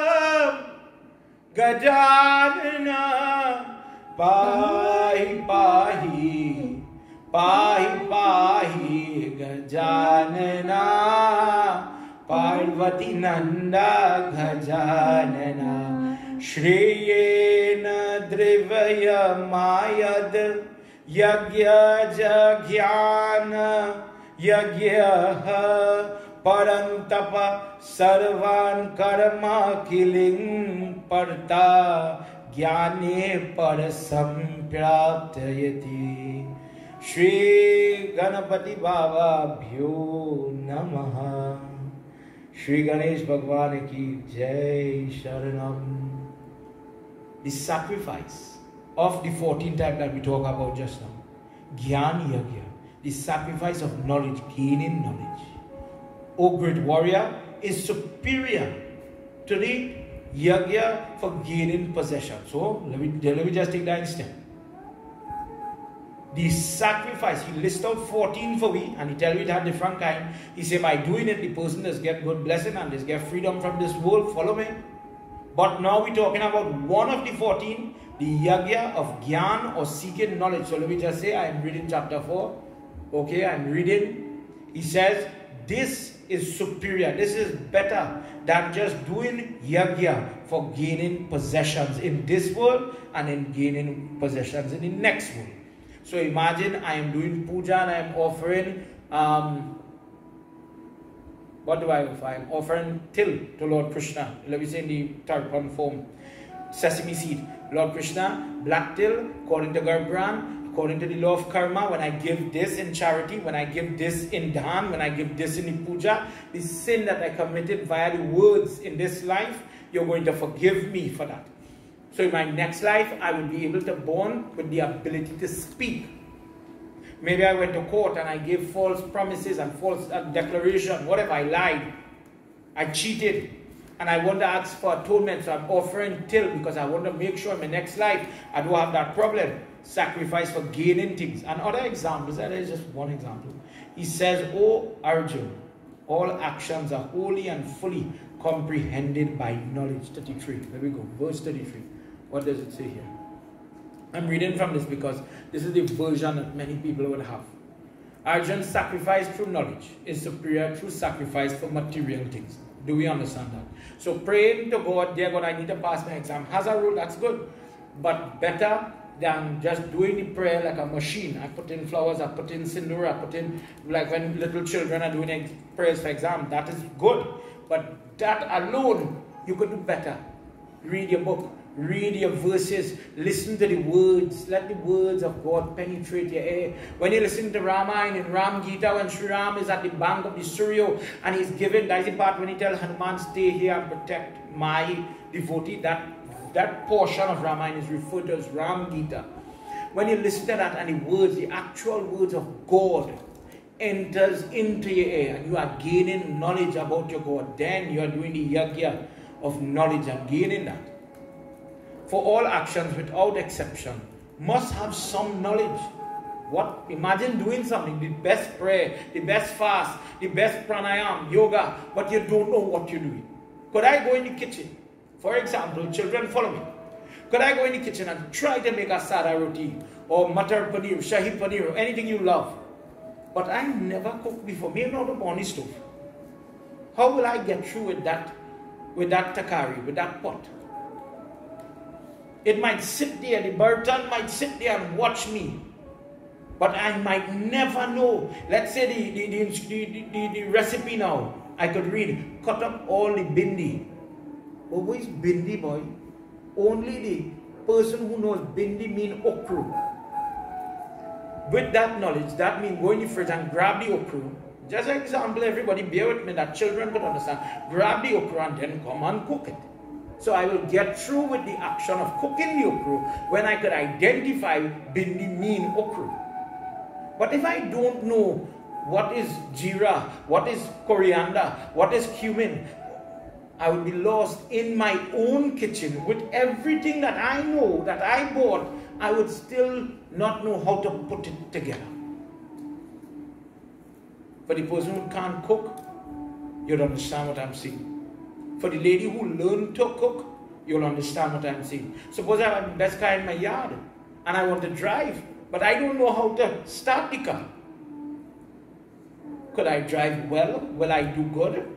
gajanana, pahi pahi, pahi pahi, gajanana, Parvati nanda gajanana, Shriyena drivaya mayad, yagya jagyana, yagyaha, parantapa sarvan karma kiling parta, Gyane parasam praptayati. Shri Ganapati Baba Bhyo Namaha. Shri Ganesh Bhagwan ki Jai Sharanam. The sacrifice of the 14 type that we talk about just now. Gyan Yagya. The sacrifice of knowledge, gaining knowledge. O great warrior, is superior to the yagya for gaining possession. So let me just take that instead. The sacrifice, he lists out 14 for we, and he tells you it had different kind. He said by doing it, the person does get good blessing and does get freedom from this world. Follow me. But now we're talking about one of the 14, the yagya of Gyan or seeking knowledge. So let me just say, I am reading chapter 4. Okay, I'm reading. He says, this is superior, this is better than just doing yagya for gaining possessions in this world and in gaining possessions in the next world. So imagine I am doing puja and I am offering, what do I offer? I am offering till to Lord Krishna. Let me say in the Tarpan form, sesame seed. Lord Krishna, black till, according to Garbran, according to the law of karma, when I give this in charity, when I give this in dhan, when I give this in the puja, the sin that I committed via the words in this life, you're going to forgive me for that. So in my next life, I will be able to born with the ability to speak. Maybe I went to court and I gave false promises and false declaration, whatever, I lied, I cheated, and I want to ask for atonement, so I'm offering till because I want to make sure in my next life I don't have that problem. Sacrifice for gaining things. And other examples, that is just one example. He says, "O Arjun, all actions are wholly and fully comprehended by knowledge." 33. There we go. Verse 33. What does it say here? I'm reading from this because this is the version that many people would have. Arjun's sacrifice through knowledge is superior through sacrifice for material things. Do we understand that? So praying to God, dear God, I need to pass my exam, has a role, that's good. But better than just doing the prayer like a machine. I put in flowers, I put in sindoor, I put in, like when little children are doing prayers for exam, that is good. But that alone, you could do better. Read your book. Read your verses, listen to the words, let the words of God penetrate your ear. When you listen to Ramayana in Ram Geeta, when Sri Ram is at the bank of the Suryo and he's given, that is the part when he tells Hanuman, stay here and protect my devotee, that portion of Ramayana is referred to as Ram Geeta. When you listen to that and the words, the actual words of God enters into your ear and you are gaining knowledge about your God, then you are doing the Yagna of knowledge and gaining that. For all actions without exception must have some knowledge. What? Imagine doing something, the best prayer, the best fast, the best pranayam, yoga, but you don't know what you're doing. Could I go in the kitchen? For example, children follow me. Could I go in the kitchen and try to make a sada roti or matar paneer, shahi paneer, or anything you love? But I never cooked before, maybe not on the stove. How will I get through with that takari, with that pot? It might sit there, the burtan might sit there and watch me. But I might never know. Let's say the recipe now. I could read, cut up all the bindi. Oh, who is bindi, boy? Only the person who knows bindi mean okra. With that knowledge, that means go in the fridge and grab the okra. Just an example, everybody bear with me that children could understand. Grab the okra and then come and cook it. So I will get through with the action of cooking the okra when I could identify bindi mean okra. But if I don't know what is jeera, what is coriander, what is cumin, I would be lost in my own kitchen with everything that I know, that I bought. I would still not know how to put it together. For the person who can't cook, you'll understand what I'm saying. For the lady who learned to cook, you'll understand what I'm saying. Suppose I have the best car in my yard and I want to drive, but I don't know how to start the car. Could I drive well? Will I do good?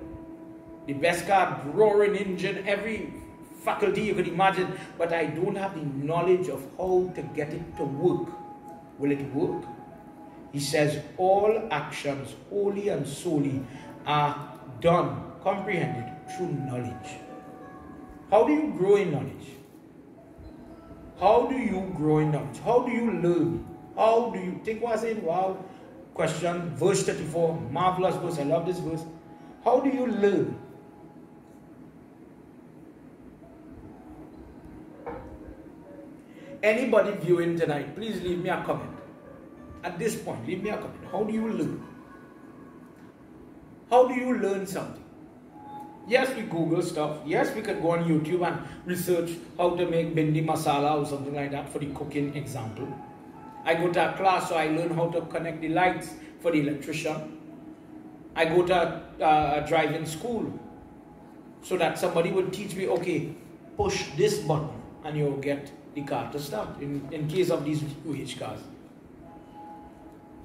The best car, roaring engine, every faculty you could imagine, but I don't have the knowledge of how to get it to work. Will it work? He says all actions wholly and solely are done, comprehended through knowledge. How do you grow in knowledge? How do you grow in knowledge? How do you learn? How do you think what's in? Wow. Question, verse 34, marvelous verse. I love this verse. How do you learn? Anybody viewing tonight, please leave me a comment. At this point, leave me a comment. How do you learn? How do you learn something? Yes, we Google stuff. Yes, we could go on YouTube and research how to make bindi masala or something like that for the cooking example. I go to a class, so I learn how to connect the lights for the electrician. I go to a driving school so that somebody will teach me, okay, push this button and you'll get the car to start in case of these UH cars.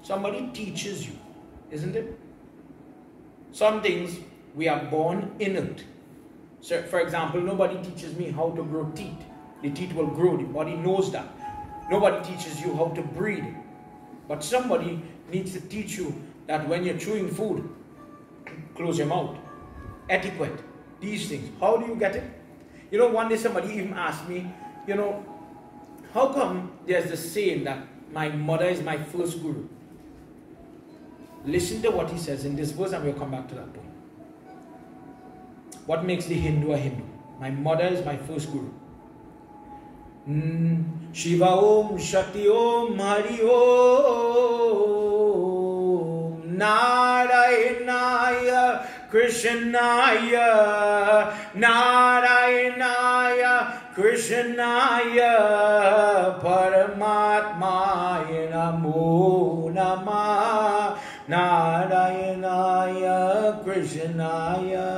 Somebody teaches you, isn't it? Some things we are born inert. So, for example, nobody teaches me how to grow teeth. The teeth will grow, the body knows that. Nobody teaches you how to breathe. But somebody needs to teach you that when you're chewing food, close your mouth. Etiquette. These things. How do you get it? You know, one day somebody even asked me, you know, how come there's the saying that my mother is my first guru? Listen to what he says in this verse and we'll come back to that point. What makes the Hindu a Hindu? My mother is my first guru. Shiva Om Shakti Om Hari Om Narayanaya Krishnaya Narayanaya Krishnaya Paramatmaya Namo Namah Narayanaya Krishnaya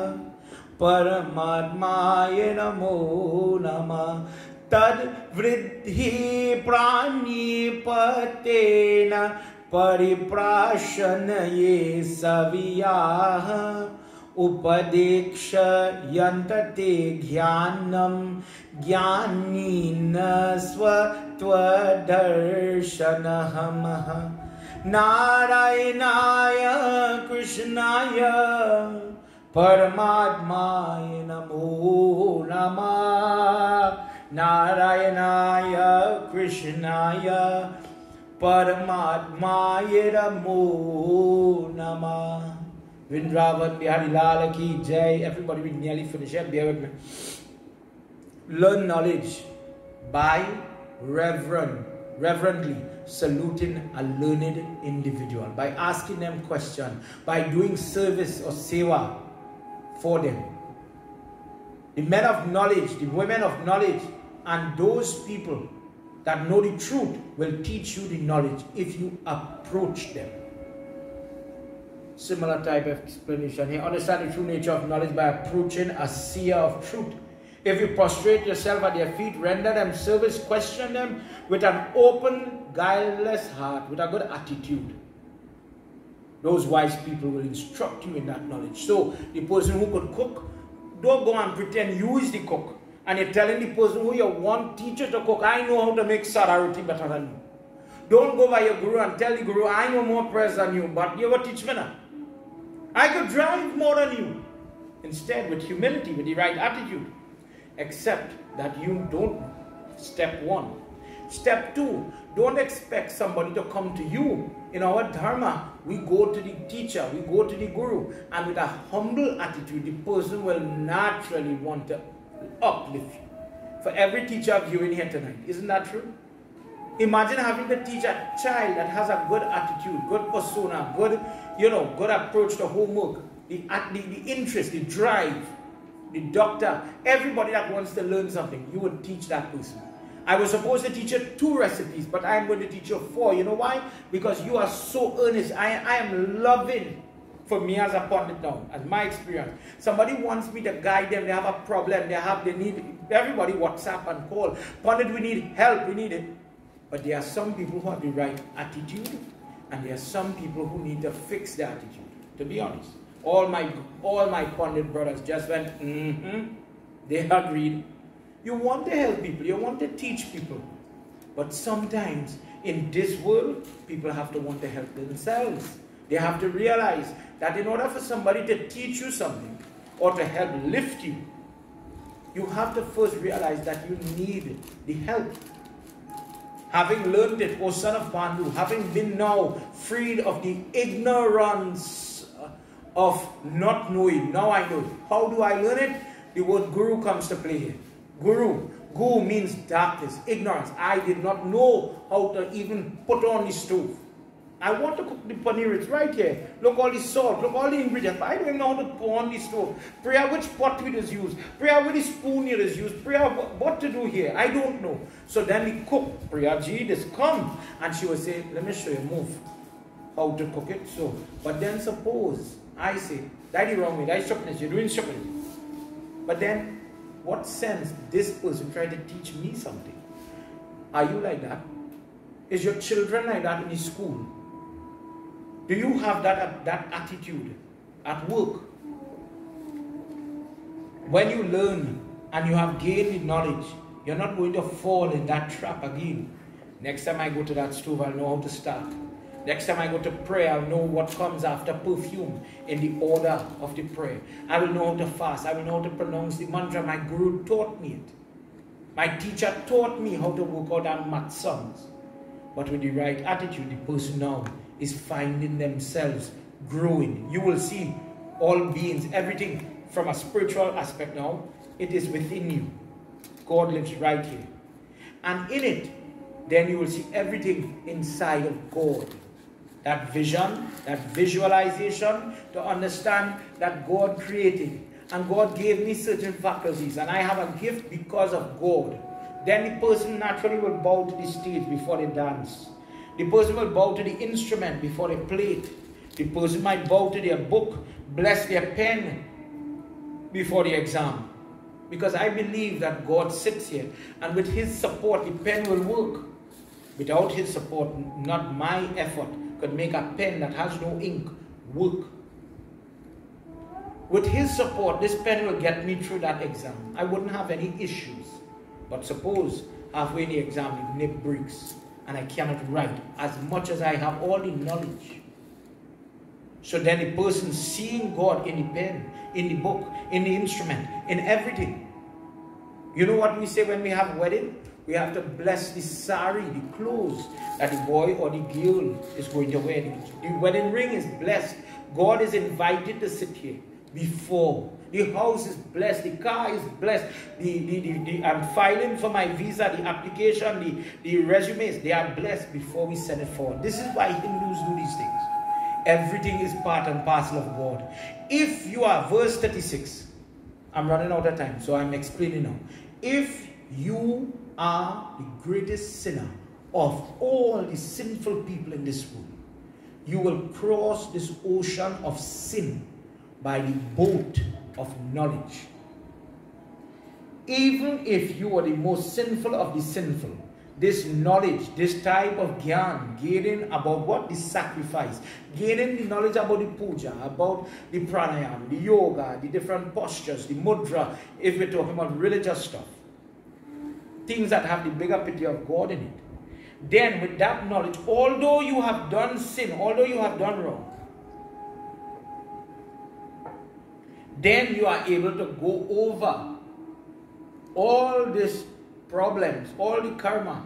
Paramatmaya Namo Namah Tad Vridhi Prani Patena Pariprashanaye Saviyaha Upadeksha Yantate Gyanam Gyanina Swatva Darshanahamaha Narayanaya Krishnaya Paramatmaya Namo Namah Narayanaya Krishnaya Paramatmaya Namo Namah. Vrindavan Bihari Lala Ki Jai. Everybody, we nearly finished it. Bear with me. Learn knowledge by reverently saluting a learned individual, by asking them questions, by doing service or seva for them. The men of knowledge, the women of knowledge, and those people that know the truth will teach you the knowledge if you approach them. Similar type of explanation here. Understand the true nature of knowledge by approaching a seer of truth. If you prostrate yourself at their feet, render them service, question them with an open, guileless heart, with a good attitude, those wise people will instruct you in that knowledge. So the person who could cook, don't go and pretend you is the cook. And you're telling the person who you want teacher to cook, I know how to make sada roti better than you. Don't go by your guru and tell the guru, I know more prayers than you, but you will teach me now. I could drive more than you. Instead, with humility, with the right attitude, accept that you don't know. Step one. Step two, don't expect somebody to come to you. In our dharma, we go to the teacher, we go to the guru, and with a humble attitude, the person will naturally want to uplift you. For every teacher of you in here tonight, isn't that true? Imagine having to teach a child that has a good attitude, good persona, good, good approach to homework, the interest, the drive, the doctor, everybody that wants to learn something, you would teach that person. I was supposed to teach you 2 recipes, but I am going to teach you 4. You know why? Because you are so earnest. I am loving, for me as a pundit now, as my experience. Somebody wants me to guide them, they have a problem, they need, everybody WhatsApp and call. Pundit, we need help, we need it. But there are some people who have the right attitude, and there are some people who need to fix their attitude, to be honest. All my pundit brothers just went, they agreed. You want to help people, you want to teach people. But sometimes in this world, people have to want to help themselves. They have to realize that in order for somebody to teach you something or to help lift you, you have to first realize that you need the help. Having learned it, O son of Pandu, having been now freed of the ignorance of not knowing, now I know. How do I learn it? The word guru comes to play here. Guru means darkness, ignorance. I did not know how to even put on the stove. I want to cook the paneer, it's right here. Look all the salt, look all the ingredients. But I don't know how to put on the stove. Priya, which pot it is used? Priya, which spoon it is used? Priya, what to do here? I don't know. So then we cook. Priya ji, this come. And she will say, let me show you, move. How to cook it. So, but then suppose I say, Daddy wrong way, that's shopness, you're doing shopness. But then, what sense this person tried to teach me something? Are you like that? Is your children like that in the school? Do you have that attitude at work? When you learn and you have gained the knowledge, you're not going to fall in that trap again. Next time I go to that stove, I'll know how to start. Next time I go to pray, I'll know what comes after perfume in the order of the prayer. I will know how to fast. I will know how to pronounce the mantra. My guru taught me it. My teacher taught me how to work out on math sums. But with the right attitude, the person now is finding themselves growing. You will see all beings, everything from a spiritual aspect now, it is within you. God lives right here. And in it, then you will see everything inside of God. That vision, that visualization, to understand that God created. And God gave me certain faculties. And I have a gift because of God. Then the person naturally will bow to the stage before they dance. The person will bow to the instrument before they play it. The person might bow to their book, bless their pen before the exam. Because I believe that God sits here, and with His support, the pen will work. Without His support, not my effort could make a pen that has no ink work. With His support, this pen will get me through that exam. I wouldn't have any issues. But suppose halfway in the exam, the nib breaks, and I cannot write as much as I have all the knowledge. So then the person seeing God in the pen, in the book, in the instrument, in everything. You know what we say when we have wedding? We have to bless the sari, the clothes that the boy or the girl is going to wear. The wedding ring is blessed. God is invited to sit here before. The house is blessed. The car is blessed. I'm filing for my visa, the application, the resumes, they are blessed before we send it forward. This is why Hindus do these things. Everything is part and parcel of God. If you are, verse 36, I'm running out of time, so I'm explaining now. If you are the greatest sinner of all the sinful people in this world, you will cross this ocean of sin by the boat of knowledge. Even if you are the most sinful of the sinful, this knowledge, this type of Gyan, gaining about what? The sacrifice, gaining the knowledge about the puja, about the pranayama, the yoga, the different postures, the mudra, if we're talking about religious stuff, things that have the bigger picture of God in it. Then with that knowledge, although you have done sin, although you have done wrong, then you are able to go over all these problems, all the karma.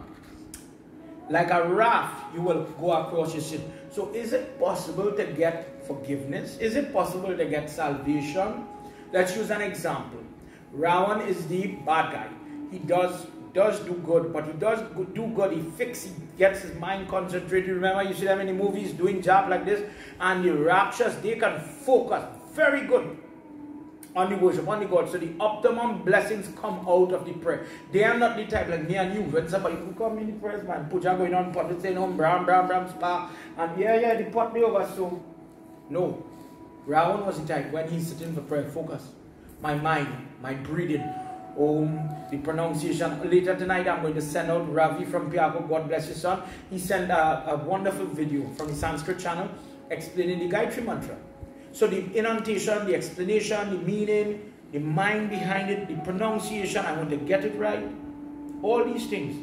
Like a raft, you will go across your sin. So is it possible to get forgiveness? Is it possible to get salvation? Let's use an example. Ravan is the bad guy. He does do good, but he does do good. He gets his mind concentrated. Remember, you see them in the movies doing job like this, and the Rakshas, they can focus very good on the worship, on the God. So the optimum blessings come out of the prayer. They are not the type like me and you. When somebody who come in the prayers, man, puja going on, pot saying, bram, spa, and yeah, the pot be over. So, no. Ravan was the type, when he's sitting for prayer, focus. My mind, my breathing, the pronunciation. Later tonight, I'm going to send out Ravi from Piago, God bless your son. He sent a wonderful video from the Sanskrit channel explaining the Gayatri mantra. So the intonation, the explanation, the meaning, the mind behind it, the pronunciation, I want to get it right. All these things.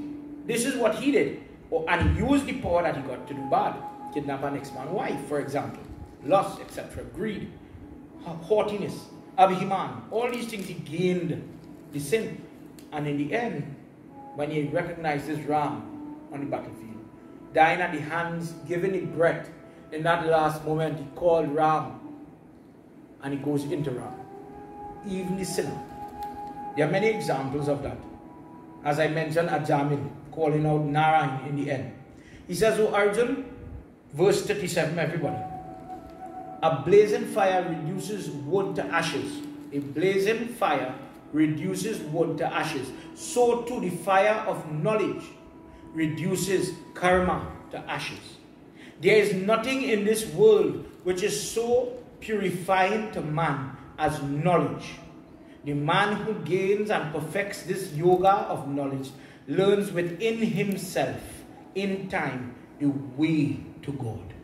This is what he did. And he used the power that he got to do bad. Kidnap an ex-man's wife, for example. Lust, etc. Greed, haughtiness, abhiman. All these things he gained the sin. And in the end, when he recognized this Ram on the battlefield, dying at the hands, giving it breath, in that last moment he called Ram. And he goes into Ram. Even the sinner. There are many examples of that. As I mentioned, Ajamil calling out Narayan in the end. He says, "O Arjun," verse 37, everybody. "A blazing fire reduces wood to ashes." A blazing fire reduces wood to ashes. So too the fire of knowledge reduces karma to ashes. There is nothing in this world which is so purifying to man as knowledge. The man who gains and perfects this yoga of knowledge learns within himself, in time, the way to God.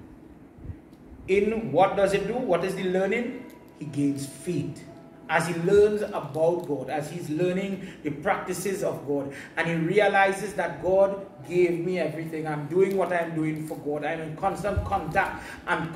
In what does it do? What is the learning? He gains faith. as he learns about God, as he's learning the practices of God, and he realizes that God gave me everything. I'm doing what I'm doing for God. I'm in constant contact and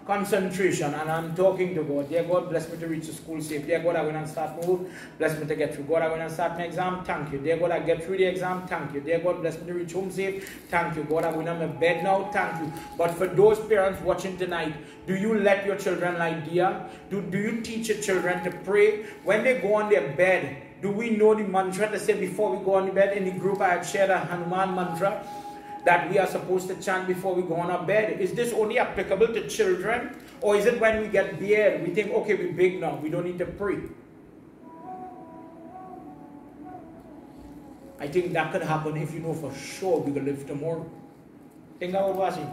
concentration, and I'm talking to God. Dear God, bless me to reach the school safe. Dear God, I went and start my work. Bless me to get through. God, I went and start my exam. Thank you. Dear God, I get through the exam. Thank you. Dear God, bless me to reach home safe. Thank you. God, I went on my bed now. Thank you. But for those parents watching tonight, do you let your children lie dear? Do you teach your children to pray? When they go on their bed, do we know the mantra to say before we go on the bed? In the group I had shared a Hanuman mantra that we are supposed to chant before we go on our bed. Is this only applicable to children? Or is it when we get beard, we think, okay, we're big now, we don't need to pray? I think that could happen if you know for sure we will live tomorrow. Think about watching.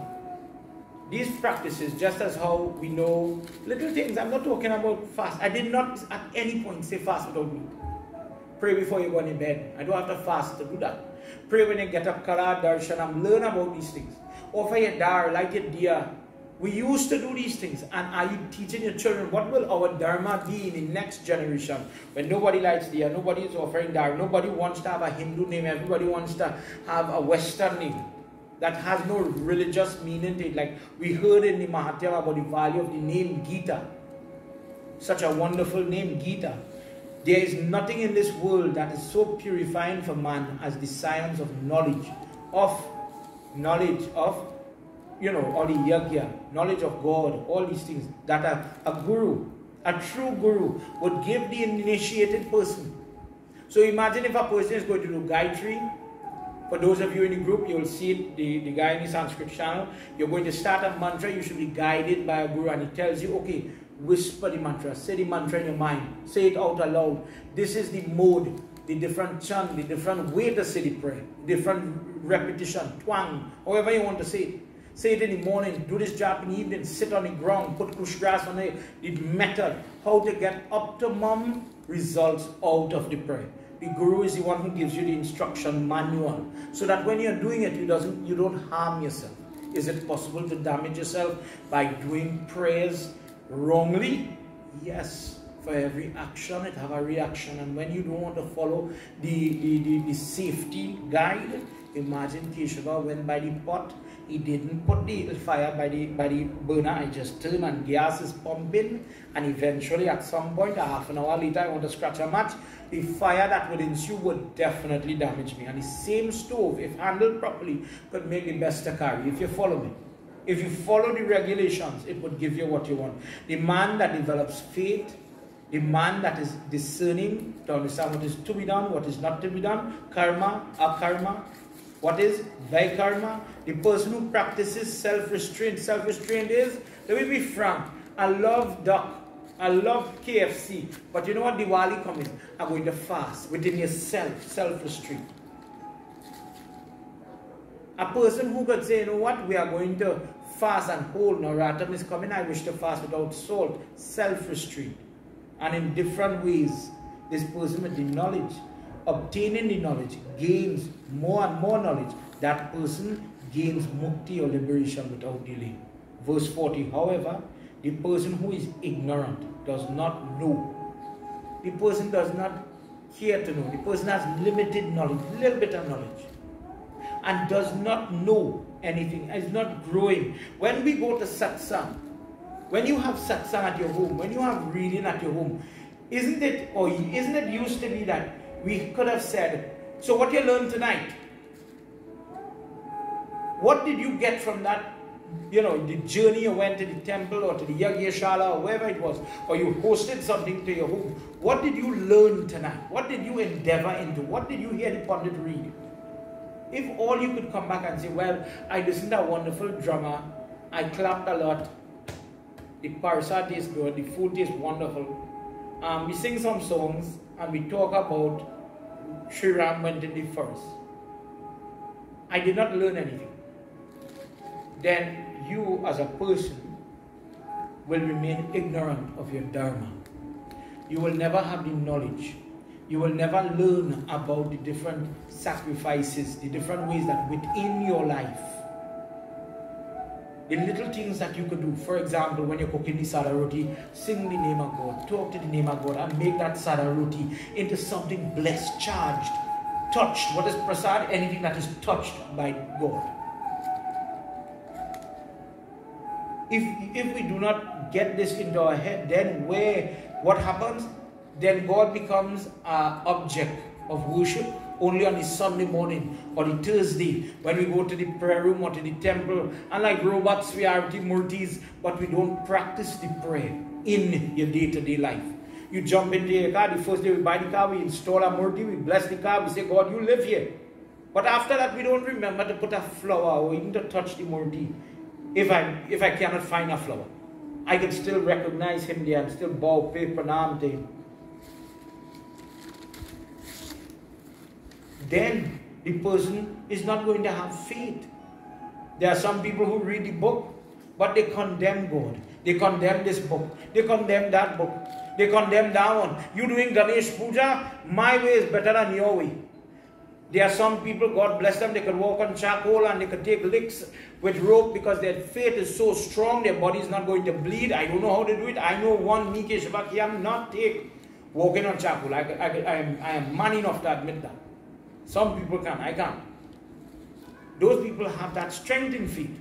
These practices, just as how we know little things. I'm not talking about fast. I did not at any point say fast without meat. Pray before you go in bed. I don't have to fast to do that. Pray when you get up, Kala, Darshanam, learn about these things. Offer your dar, light your diya. We used to do these things. And are you teaching your children what will our dharma be in the next generation? When nobody lights diya, nobody is offering dar, nobody wants to have a Hindu name, everybody wants to have a Western name that has no religious meaning to it. Like we heard in the Mahatyam about the value of the name Geeta. Such a wonderful name, Geeta. There is nothing in this world that is so purifying for man as the science of knowledge, you know, all the yagna, knowledge of God, all these things that a guru, a true guru would give the initiated person. So imagine if a person is going to do Gayatri. For those of you in the group, you will see it, the guy in the Sanskrit channel. You're going to start a mantra, you should be guided by a guru, and he tells you, okay, whisper the mantra, say the mantra in your mind, say it out aloud. This is the mode, the different chant, the different way to say the prayer, different repetition, twang, however you want to say it. Say it in the morning, do this job in the evening, sit on the ground, put kush grass on it. The method, how to get optimum results out of the prayer. The guru is the one who gives you the instruction manual, so that when you're doing it, you don't harm yourself. Is it possible to damage yourself by doing prayers wrongly? Yes. For every action, it have a reaction, and when you don't want to follow the safety guide, imagine Keshava went by the pot. He didn't put the fire by the burner. I just turned and gas is pumping, and eventually at some point, a half an hour later, I want to scratch a match. The fire that would ensue would definitely damage me. And the same stove, if handled properly, could make the best to carry. If you follow me, if you follow the regulations, it would give you what you want. The man that develops faith, the man that is discerning to understand what is to be done, what is not to be done, karma, akarma, what is vaikarma, the person who practices self-restraint. Self-restraint is, let me be frank, I love duck, I love KFC, but you know what, Diwali comes, I'm going to fast within yourself, self-restraint. A person who could say, you know what, we are going to fast and hold, Naratam is coming, I wish to fast without salt, self-restraint. And in different ways, this person with the knowledge, obtaining the knowledge, gains more and more knowledge. That person gains mukti or liberation without delay. Verse 40, however, the person who is ignorant does not know. The person does not care to know. The person has limited knowledge, little bit of knowledge, and does not know anything, is not growing. When we go to satsang, when you have satsang at your home, when you have reading at your home, isn't it used to be that we could have said, so what you learned tonight, what did you get from that? You know, the journey you went to the temple or to the Yagna or wherever it was, or you hosted something to your home. What did you learn tonight? What did you endeavor into? What did you hear the Pandit read? If all you could come back and say, well, I listened to a wonderful drama, I clapped a lot, the parsa tastes good, the food tastes wonderful, we sing some songs, and we talk about Sri Ram went in the forest. I did not learn anything. Then you as a person will remain ignorant of your dharma. You will never have the knowledge. You will never learn about the different sacrifices, the different ways that within your life, The little things that you could do. For example, when you're cooking the sada roti, sing the name of God, talk to the name of God, and make that sada roti into something blessed, charged, touched. What is prasad? Anything that is touched by God. If we do not get this into our head, then what happens? Then God becomes an object of worship only on the Sunday morning or the Thursday when we go to the prayer room or to the temple. And like robots, we are the murtis, but we don't practice the prayer in your day-to-day life. You jump into your car, the first day we buy the car, we install a murti, we bless the car, we say, God, you live here. But after that, we don't remember to put a flower or even to touch the murti. If I cannot find a flower, I can still recognize him there and still bow, pay pranam to him. Then the person is not going to have faith. There are some people who read the book, but they condemn God. They condemn this book. They condemn that book. They condemn that one. You doing Ganesh Puja? My way is better than your way. There are some people, God bless them, they could walk on charcoal and they could take licks with rope because their faith is so strong, their body is not going to bleed. I don't know how to do it. I know one, me, Keshava, can not take walking on charcoal. I am man enough to admit that. Some people can, I can't. Those people have that strength in faith.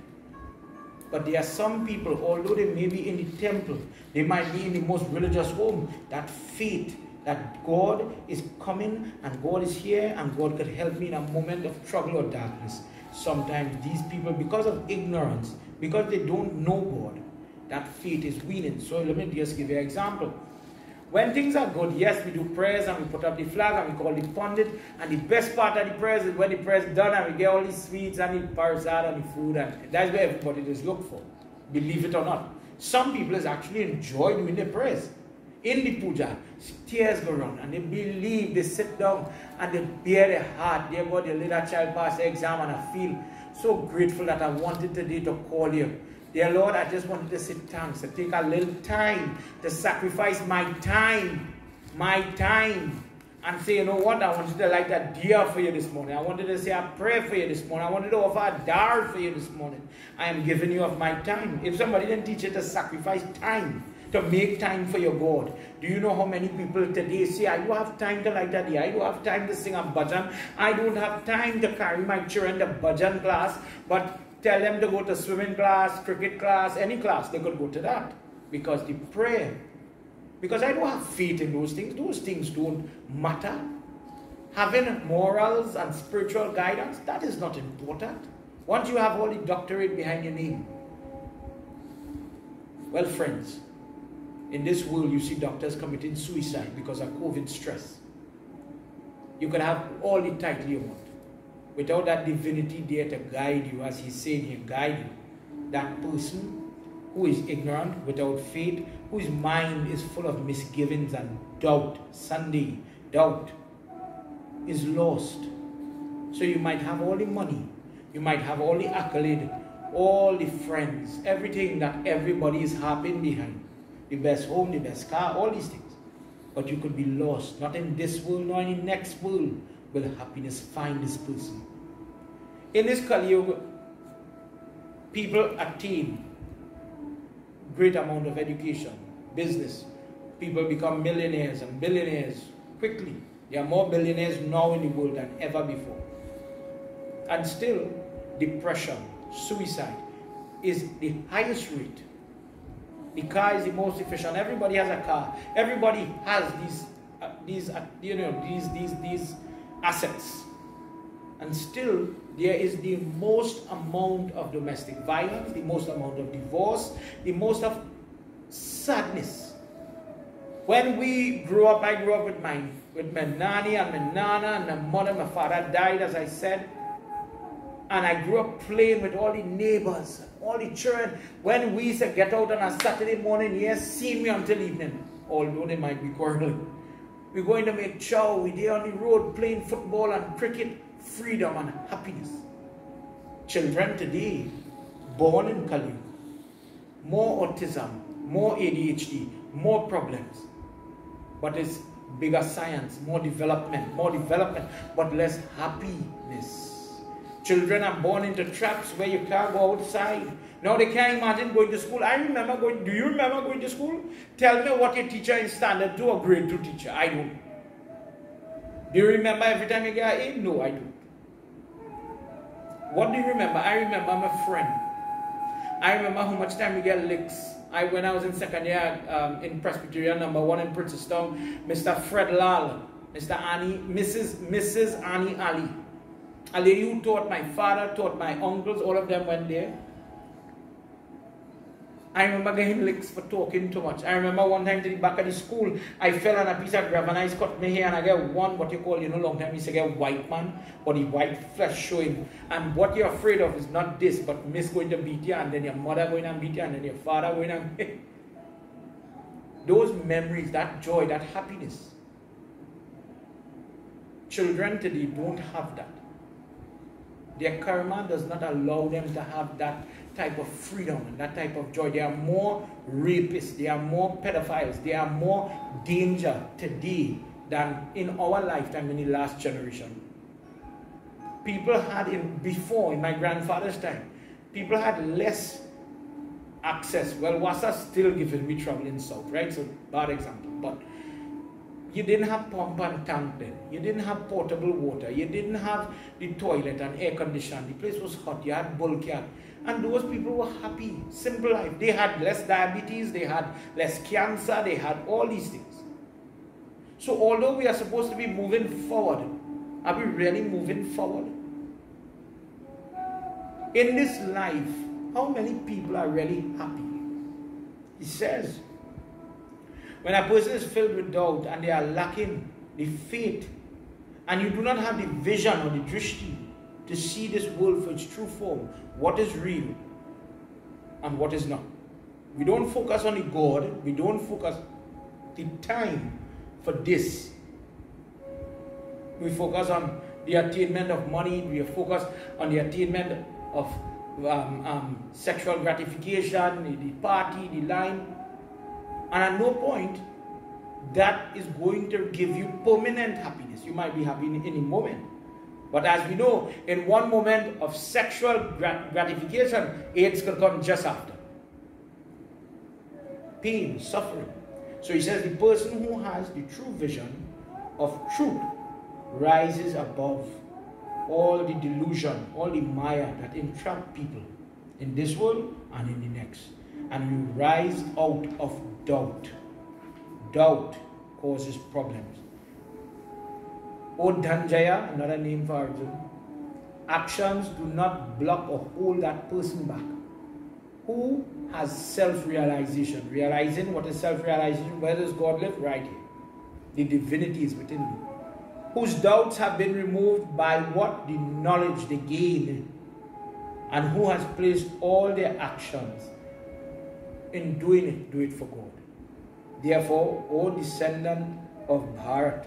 But there are some people, although they may be in the temple, they might be in the most religious home, that faith, that God is coming and God is here and God could help me in a moment of trouble or darkness. Sometimes these people, because of ignorance, because they don't know God, that faith is weaning. So let me just give you an example. When things are good, yes, we do prayers and we put up the flag and we call the pundit. And the best part of the prayers is when the prayers is done and we get all the sweets and the parasad and the food. And that's where everybody is looked for, believe it or not. Some people is actually enjoy doing their prayers. In the puja, tears go around and they believe, they sit down and they bear their heart. Dear God, your little child passed the exam and I feel so grateful that I wanted today to call you. Dear Lord, I just wanted to say thanks, to take a little time to sacrifice my time, and say, you know what, I wanted to light a deer for you this morning. I wanted to say a prayer for you this morning. I wanted to offer a dar for you this morning. I am giving you of my time. If somebody didn't teach you to sacrifice time, to make time for your God, do you know how many people today say, I don't have time to light a deer, I don't have time to sing a bhajan, I don't have time to carry my children to bhajan class, but tell them to go to swimming class, cricket class, any class, they could go to that. Because the prayer, because I don't have faith in those things don't matter. Having morals and spiritual guidance, that is not important. Once you have all the doctorate behind your name. Well, friends, in this world you see doctors committing suicide because of COVID stress. You can have all the title you want. Without that divinity there to guide you, as he said, he'll guide you. That person who is ignorant, without faith, whose mind is full of misgivings and doubt, Sunday, doubt, is lost. So you might have all the money, you might have all the accolade, all the friends, everything that everybody is harping behind. The best home, the best car, all these things. But you could be lost, not in this world, nor in the next world. Will happiness find this person? In this Kali Yuga, people attain great amount of education, business. People become millionaires and billionaires quickly. There are more billionaires now in the world than ever before. And still, depression, suicide is the highest rate. The car is the most efficient. Everybody has a car. Everybody has these assets, and still there is the most amount of domestic violence, the most amount of divorce, the most of sadness. When we grew up, I grew up with my nanny and my nana and my mother. My father died, as I said, and I grew up playing with all the neighbors, all the children. When we used to get out on a Saturday morning, yes, see me until evening, although they might be quarreling. We're going to make chow, we're there on the road playing football and cricket, freedom and happiness. Children today, born in Kali Yuga, more autism, more ADHD, more problems. But it's bigger science, more development, but less happiness. Children are born into traps where you can't go outside. Now they can't imagine going to school. I remember going, do you remember going to school? Tell me what your teacher in standard 2 or grade 2 teacher. I don't. Do you remember every time you get in? No, I don't. What do you remember? I remember my friend. I remember how much time we get licks. When I was in second year in Presbyterian number 1 in Princeton, Mr. Fred Lal, Mrs. Annie Ali. A lady who taught my father, taught my uncles, all of them went there. I remember getting licks for talking too much. I remember one time to the back of the school, I fell on a piece of gravel and I cut my hair and I get one, what you call, long time, you used to get white man, or the white flesh showing. And what you're afraid of is not this, but miss going to beat you, and then your mother going and beat you, and then your father going and beat you. Those memories, that joy, that happiness. Children today don't have that. Their karma does not allow them to have that type of freedom and that type of joy. There are more rapists, there are more pedophiles, there are more danger today than in our lifetime in the last generation. People had before, in my grandfather's time, people had less access. Well, Wassa still giving me trouble in South, right? So, bad example. But you didn't have pump and tank then. You didn't have portable water. You didn't have the toilet and air conditioning. The place was hot. You had bulkhead. And those people were happy. Simple life. They had less diabetes. They had less cancer. They had all these things. So although we are supposed to be moving forward, are we really moving forward? In this life, how many people are really happy? He says, when a person is filled with doubt and they are lacking the faith, and you do not have the vision or the drishti to see this world for its true form, what is real and what is not. We don't focus on the God, we don't focus the time for this. We focus on the attainment of money, we focus on the attainment of sexual gratification, the party, the line. And at no point that is going to give you permanent happiness. You might be happy in any moment. But as we know, in one moment of sexual gratification, AIDS can come just after. Pain, suffering. So he says the person who has the true vision of truth rises above all the delusion, all the maya that entrap people in this world and in the next. And you rise out of doubt. Doubt causes problems. O Dhanjaya, another name for Arjuna. Actions do not block or hold that person back. Who has self-realization? Realizing what is self-realization? Where does God live? Right here. The divinity is within me. Whose doubts have been removed by what? The knowledge they gain. And who has placed all their actions in doing it, do it for God. Therefore, O descendant of Bharat,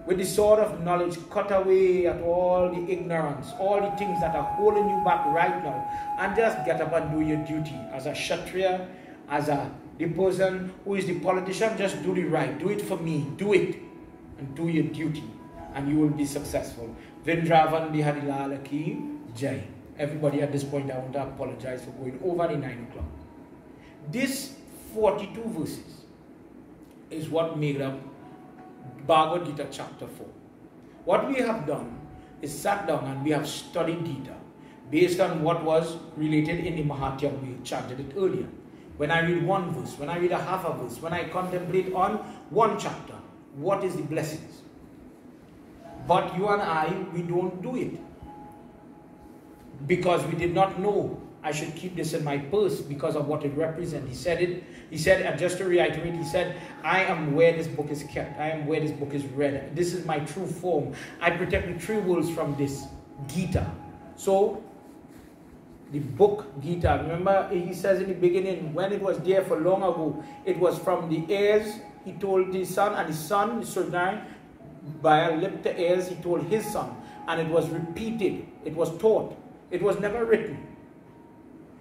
with the sword of knowledge, cut away at all the ignorance, all the things that are holding you back right now, and just get up and do your duty. As a Kshatriya, as the person who is the politician, just do the right. Do it for me. Do it. And do your duty. And you will be successful. Vrindavan Bihari Ki Jai. Everybody at this point, I want to apologize for going over the 9 o'clock. This 42 verses is what made up Bhagwat Gita chapter 4. What we have done is sat down and we have studied Gita based on what was related in the Mahatya. We chanted it earlier. When I read one verse, when I read a half a verse, when I contemplate on one chapter, what is the blessings? But you and I, we don't do it. Because we did not know I should keep this in my purse because of what it represents. He said, and just to reiterate, he said, I am where this book is kept. I am where this book is read. This is my true form. I protect the three worlds from this Gita. So, the book Gita, remember he says in the beginning, when it was there for long ago, it was from the heirs, he told the son, and the son, Surnai, by a lip to heirs, he told his son. And it was repeated. It was taught. It was never written.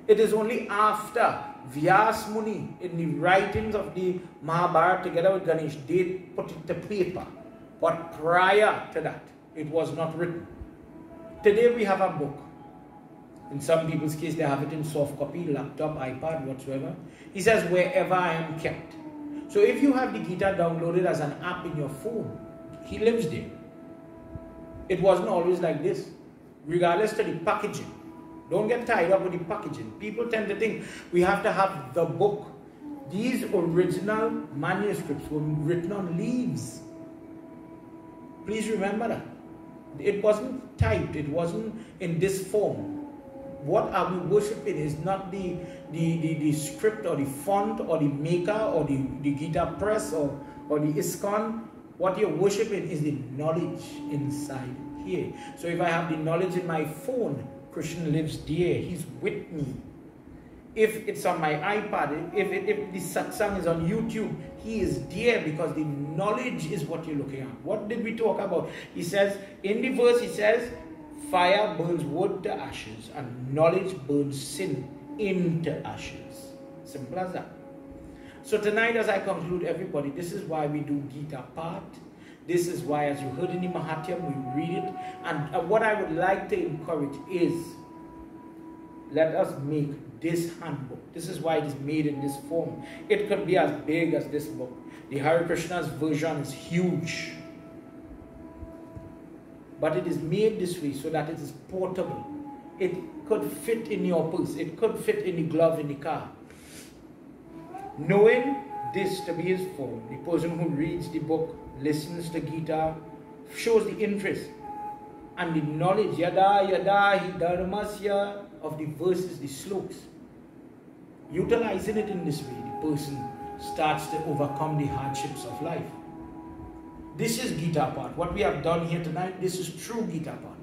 It is only after Vyas Muni, in the writings of the Mahabharata together with Ganesh, they put it to paper. But prior to that, it was not written. Today we have a book. In some people's case, they have it in soft copy, laptop, iPad, whatsoever. He says, wherever I am kept. So if you have the Geeta downloaded as an app in your phone, he lives there. It wasn't always like this. Regardless to the packaging. Don't get tied up with the packaging. People tend to think we have to have the book. These original manuscripts were written on leaves. Please remember that. It wasn't typed. It wasn't in this form. What are we worshipping is not the script or the font or the maker or the Geeta press or the ISKCON. What you're worshipping is the knowledge inside here. So if I have the knowledge in my phone, Krishna lives there. He's with me. If it's on my iPad, if the satsang is on YouTube, he is there because the knowledge is what you're looking at. What did we talk about? He says, in the verse, he says, fire burns wood to ashes and knowledge burns sin into ashes. Simple as that. So tonight, as I conclude, everybody, this is why we do Geeta part. This is why, as you heard in the Mahatyam, we read it. And what I would like to encourage is, let us make this handbook. This is why it is made in this form. It could be as big as this book. The Hare Krishna's version is huge. But it is made this way so that it is portable. It could fit in your purse. It could fit in the glove in the car. Knowing this to be his form, the person who reads the book, listens to Geeta, shows the interest and the knowledge, yada yada hi dharmasya, of the verses, the slokas. Utilizing it in this way, the person starts to overcome the hardships of life. This is Geeta part. What we have done here tonight, this is true Geeta part.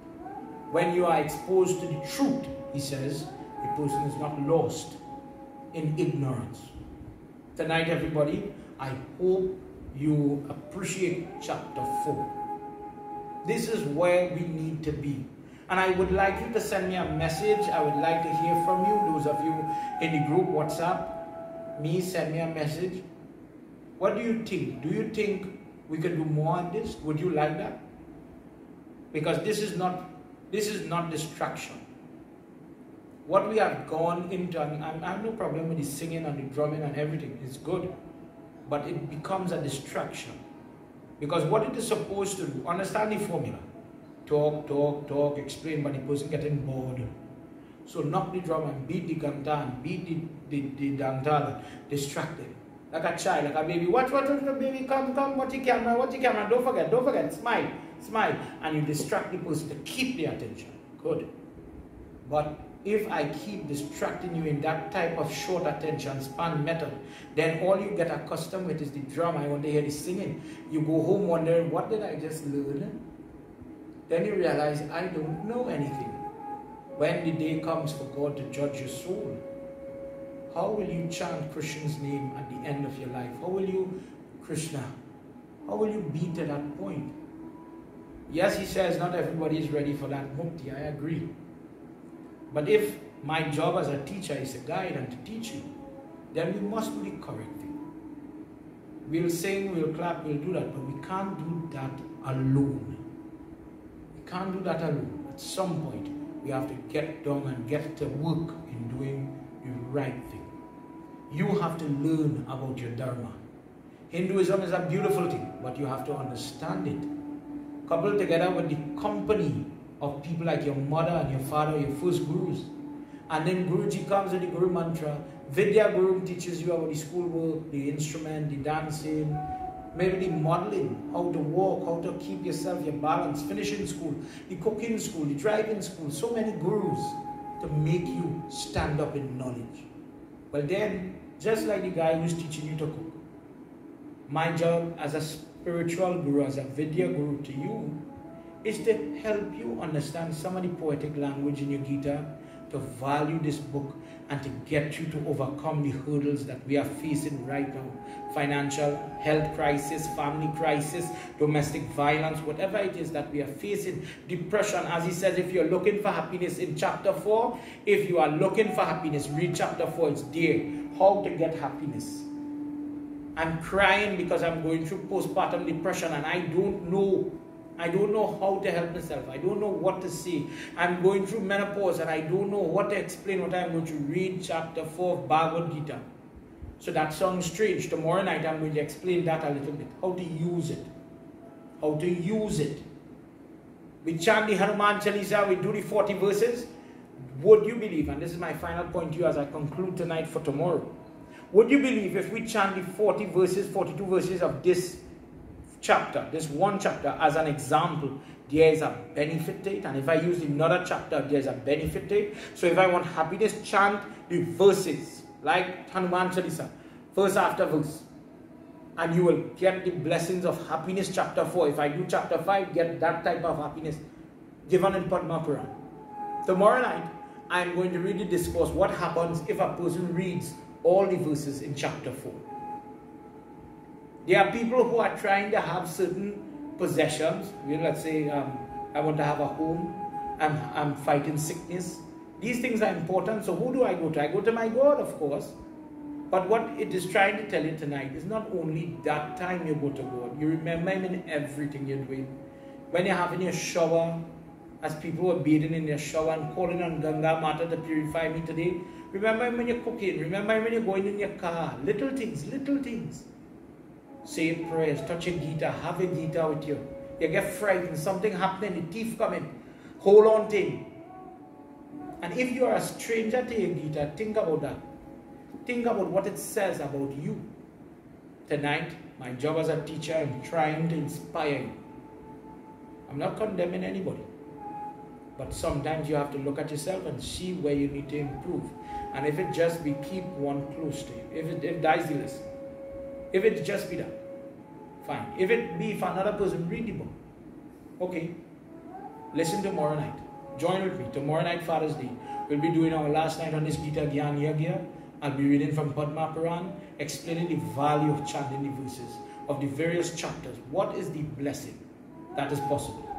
When you are exposed to the truth, he says, the person is not lost in ignorance. Tonight, everybody, I hope you appreciate chapter 4. This is where we need to be. And I would like you to send me a message. I would like to hear from you. Those of you in the group, WhatsApp, send me a message. What do you think? Do you think we could do more on this? Would you like that? Because this is not distraction. What we have gone into, and I have no problem with the singing and the drumming and everything. It's good. But it becomes a distraction. Because what it is supposed to do, understand the formula. Talk, talk, talk, explain, but the person getting bored. So knock the drum and beat the gantan, beat the dantala, distracted. Like a child, like a baby. What, baby, come, what you camera, don't forget, smile. And you distract the person to keep the attention. Good. But if I keep distracting you in that type of short attention span method, then all you get accustomed with is the drum. I want to hear the singing. You go home wondering, what did I just learn? Then you realize, I don't know anything. When the day comes for God to judge your soul, how will you chant Krishna's name at the end of your life? How will you, Krishna, how will you be to that point? Yes, he says not everybody is ready for that mukti, I agree. But if my job as a teacher is to guide and to teach you, then we must do the correct thing. We'll sing, we'll clap, we'll do that, but we can't do that alone. We can't do that alone. At some point, we have to get down and get to work in doing the right thing. You have to learn about your dharma. Hinduism is a beautiful thing, but you have to understand it. Coupled together with the company of people like your mother and your father, your first gurus. And then Guruji comes with the Guru Mantra. Vidya Guru teaches you about the schoolwork, the instrument, the dancing, maybe the modeling, how to walk, how to keep yourself, your balance, finishing school, the cooking school, the driving school, so many gurus to make you stand up in knowledge. Well then, just like the guy who's teaching you to cook, my job as a spiritual guru, as a Vidya Guru to you, is to help you understand some of the poetic language in your Geeta, to value this book, and to get you to overcome the hurdles that we are facing right now. Financial, health crisis, family crisis, domestic violence, whatever it is that we are facing. Depression, as he says, if you're looking for happiness in chapter 4, if you are looking for happiness, read chapter 4, it's there. How to get happiness. I'm crying because I'm going through postpartum depression and I don't know I don't know how to help myself. I don't know what to say. I'm going through menopause and I don't know what to explain what I'm going to read chapter 4 of Bhagwat Gita. So that sounds strange. Tomorrow night I'm going to explain that a little bit. How to use it. How to use it. We chant the Hanuman Chalisa, we do the 40 verses. Would you believe, and this is my final point to you as I conclude tonight for tomorrow. Would you believe if we chant the 40 verses, 42 verses of this chapter, this one chapter as an example, there is a benefit to it. And if I use another chapter, there is a benefit to it. So if I want happiness, chant the verses like Hanuman Chalisa, verse after verse. And you will get the blessings of happiness chapter 4. If I do chapter 5, get that type of happiness given in Padma Puran. Tomorrow night, I am going to read the discourse. What happens if a person reads all the verses in chapter 4? There are people who are trying to have certain possessions. Let's say, I want to have a home. I'm fighting sickness. These things are important. So who do I go to? I go to my God, of course. But what it is trying to tell you tonight is not only that time you go to God. You remember Him in everything you're doing. When you're having your shower, as people were bathing in their shower and calling on Ganga Mata to purify me today. Remember Him when you're cooking. Remember Him when you're going in your car. Little things, little things. Say prayers, touch a Geeta, have a Geeta with you. You get frightened, something happening, the thief coming. Hold on to Him. And if you are a stranger to your Geeta, think about that. Think about what it says about you. Tonight, my job as a teacher, I'm trying to inspire you. I'm not condemning anybody. But sometimes you have to look at yourself and see where you need to improve. And if it just be keep one close to you. If that's the list. If it just be that, fine. If it be for another person, read the book. Okay. Listen tomorrow night. Join with me. Tomorrow night, Father's Day. We'll be doing our last night on this Gita Gyan Yagna. I'll be reading from Padma Puran, explaining the value of chanting the verses of the various chapters. What is the blessing that is possible?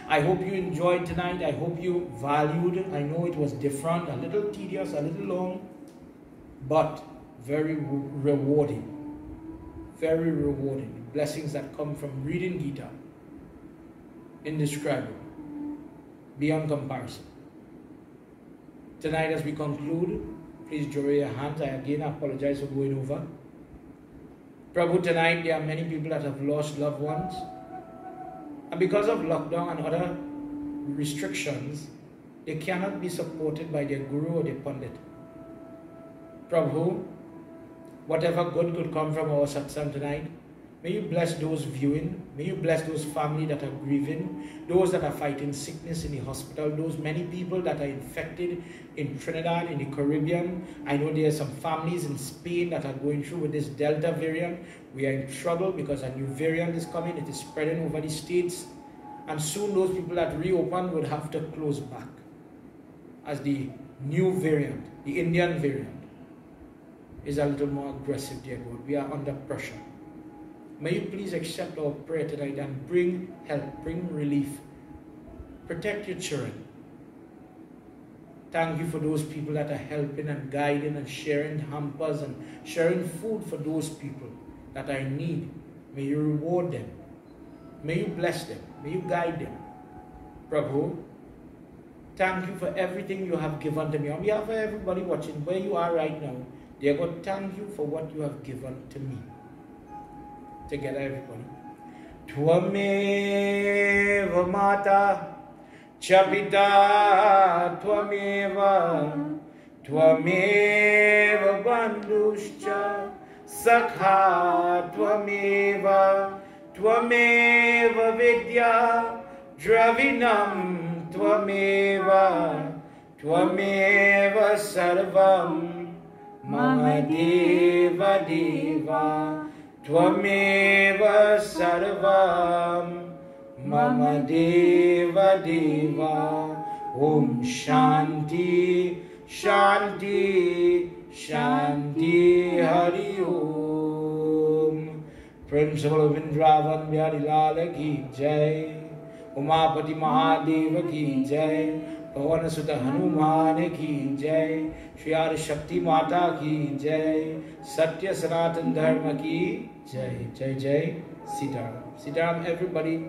I hope you enjoyed tonight. I hope you valued. I know it was different, a little tedious, a little long, but very rewarding. Very rewarding. The blessings that come from reading Gita, indescribable, beyond comparison. Tonight, as we conclude, please draw your hands. I again apologize for going over. Prabhu, tonight there are many people that have lost loved ones. And because of lockdown and other restrictions, they cannot be supported by their guru or their pandit. Prabhu, whatever good could come from our satsang tonight, may you bless those viewing, may you bless those families that are grieving, those that are fighting sickness in the hospital, those many people that are infected in Trinidad, in the Caribbean. I know there are some families in Spain that are going through with this Delta variant. We are in trouble because a new variant is coming. It is spreading over the states. And soon those people that reopen would have to close back as the new variant, the Indian variant, is a little more aggressive, dear God. We are under pressure. May you please accept our prayer tonight and bring help, bring relief. Protect your children. Thank you for those people that are helping and guiding and sharing hampers and sharing food for those people that are in need. May you reward them. May you bless them. May you guide them. Prabhu, thank you for everything you have given to me. On behalf of everybody watching, where you are right now, dear God, thank you for what you have given to me. Together, everybody. Tvameva mata chapita tvameva tvameva bandhuscha sakha tvameva tvameva vidya dravinam tvameva tvameva sarvam mama deva deva Tvameva sarvam mama deva deva. Om shanti shanti shanti hari om. Principal Vrindavan Bihari Lal ki jai. Umapati Mahadeva ki jai. Bhavan Sutta Hanuman ki jai. Shri Adi Shakti Mata ki jai. Satya Sanatan Dharma ki jai. Jai Jai Sitaram. Sitaram, everybody.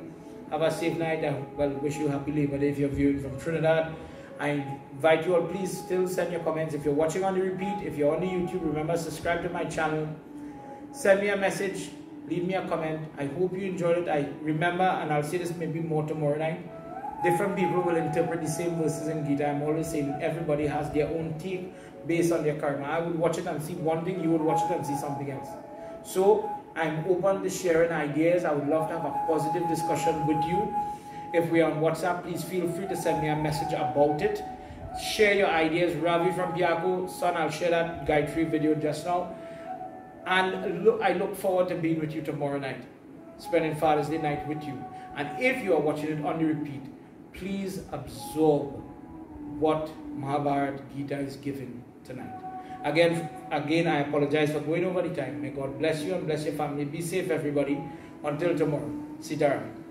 Have a safe night. I wish you happy Labor Day if you're viewing from Trinidad. I invite you all, please still send your comments. If you're watching on the repeat, if you're on the YouTube, remember, subscribe to my channel. Send me a message, leave me a comment. I hope you enjoyed it. I remember, and I'll say this maybe more tomorrow night, different people will interpret the same verses in Geeta. I'm always saying everybody has their own take based on their karma. I would watch it and see one thing, you would watch it and see something else. So I'm open to sharing ideas. I would love to have a positive discussion with you. If we are on WhatsApp, please feel free to send me a message about it. Share your ideas. Ravi from Piako, son, I'll share that Gayatri video just now. And I look forward to being with you tomorrow night, spending Father's Day night with you. And if you are watching it on the repeat, please absorb what Mahabharata Geeta is giving tonight. Again, I apologize for going over the time. May God bless you and bless your family. Be safe, everybody. Until tomorrow. Sitaram.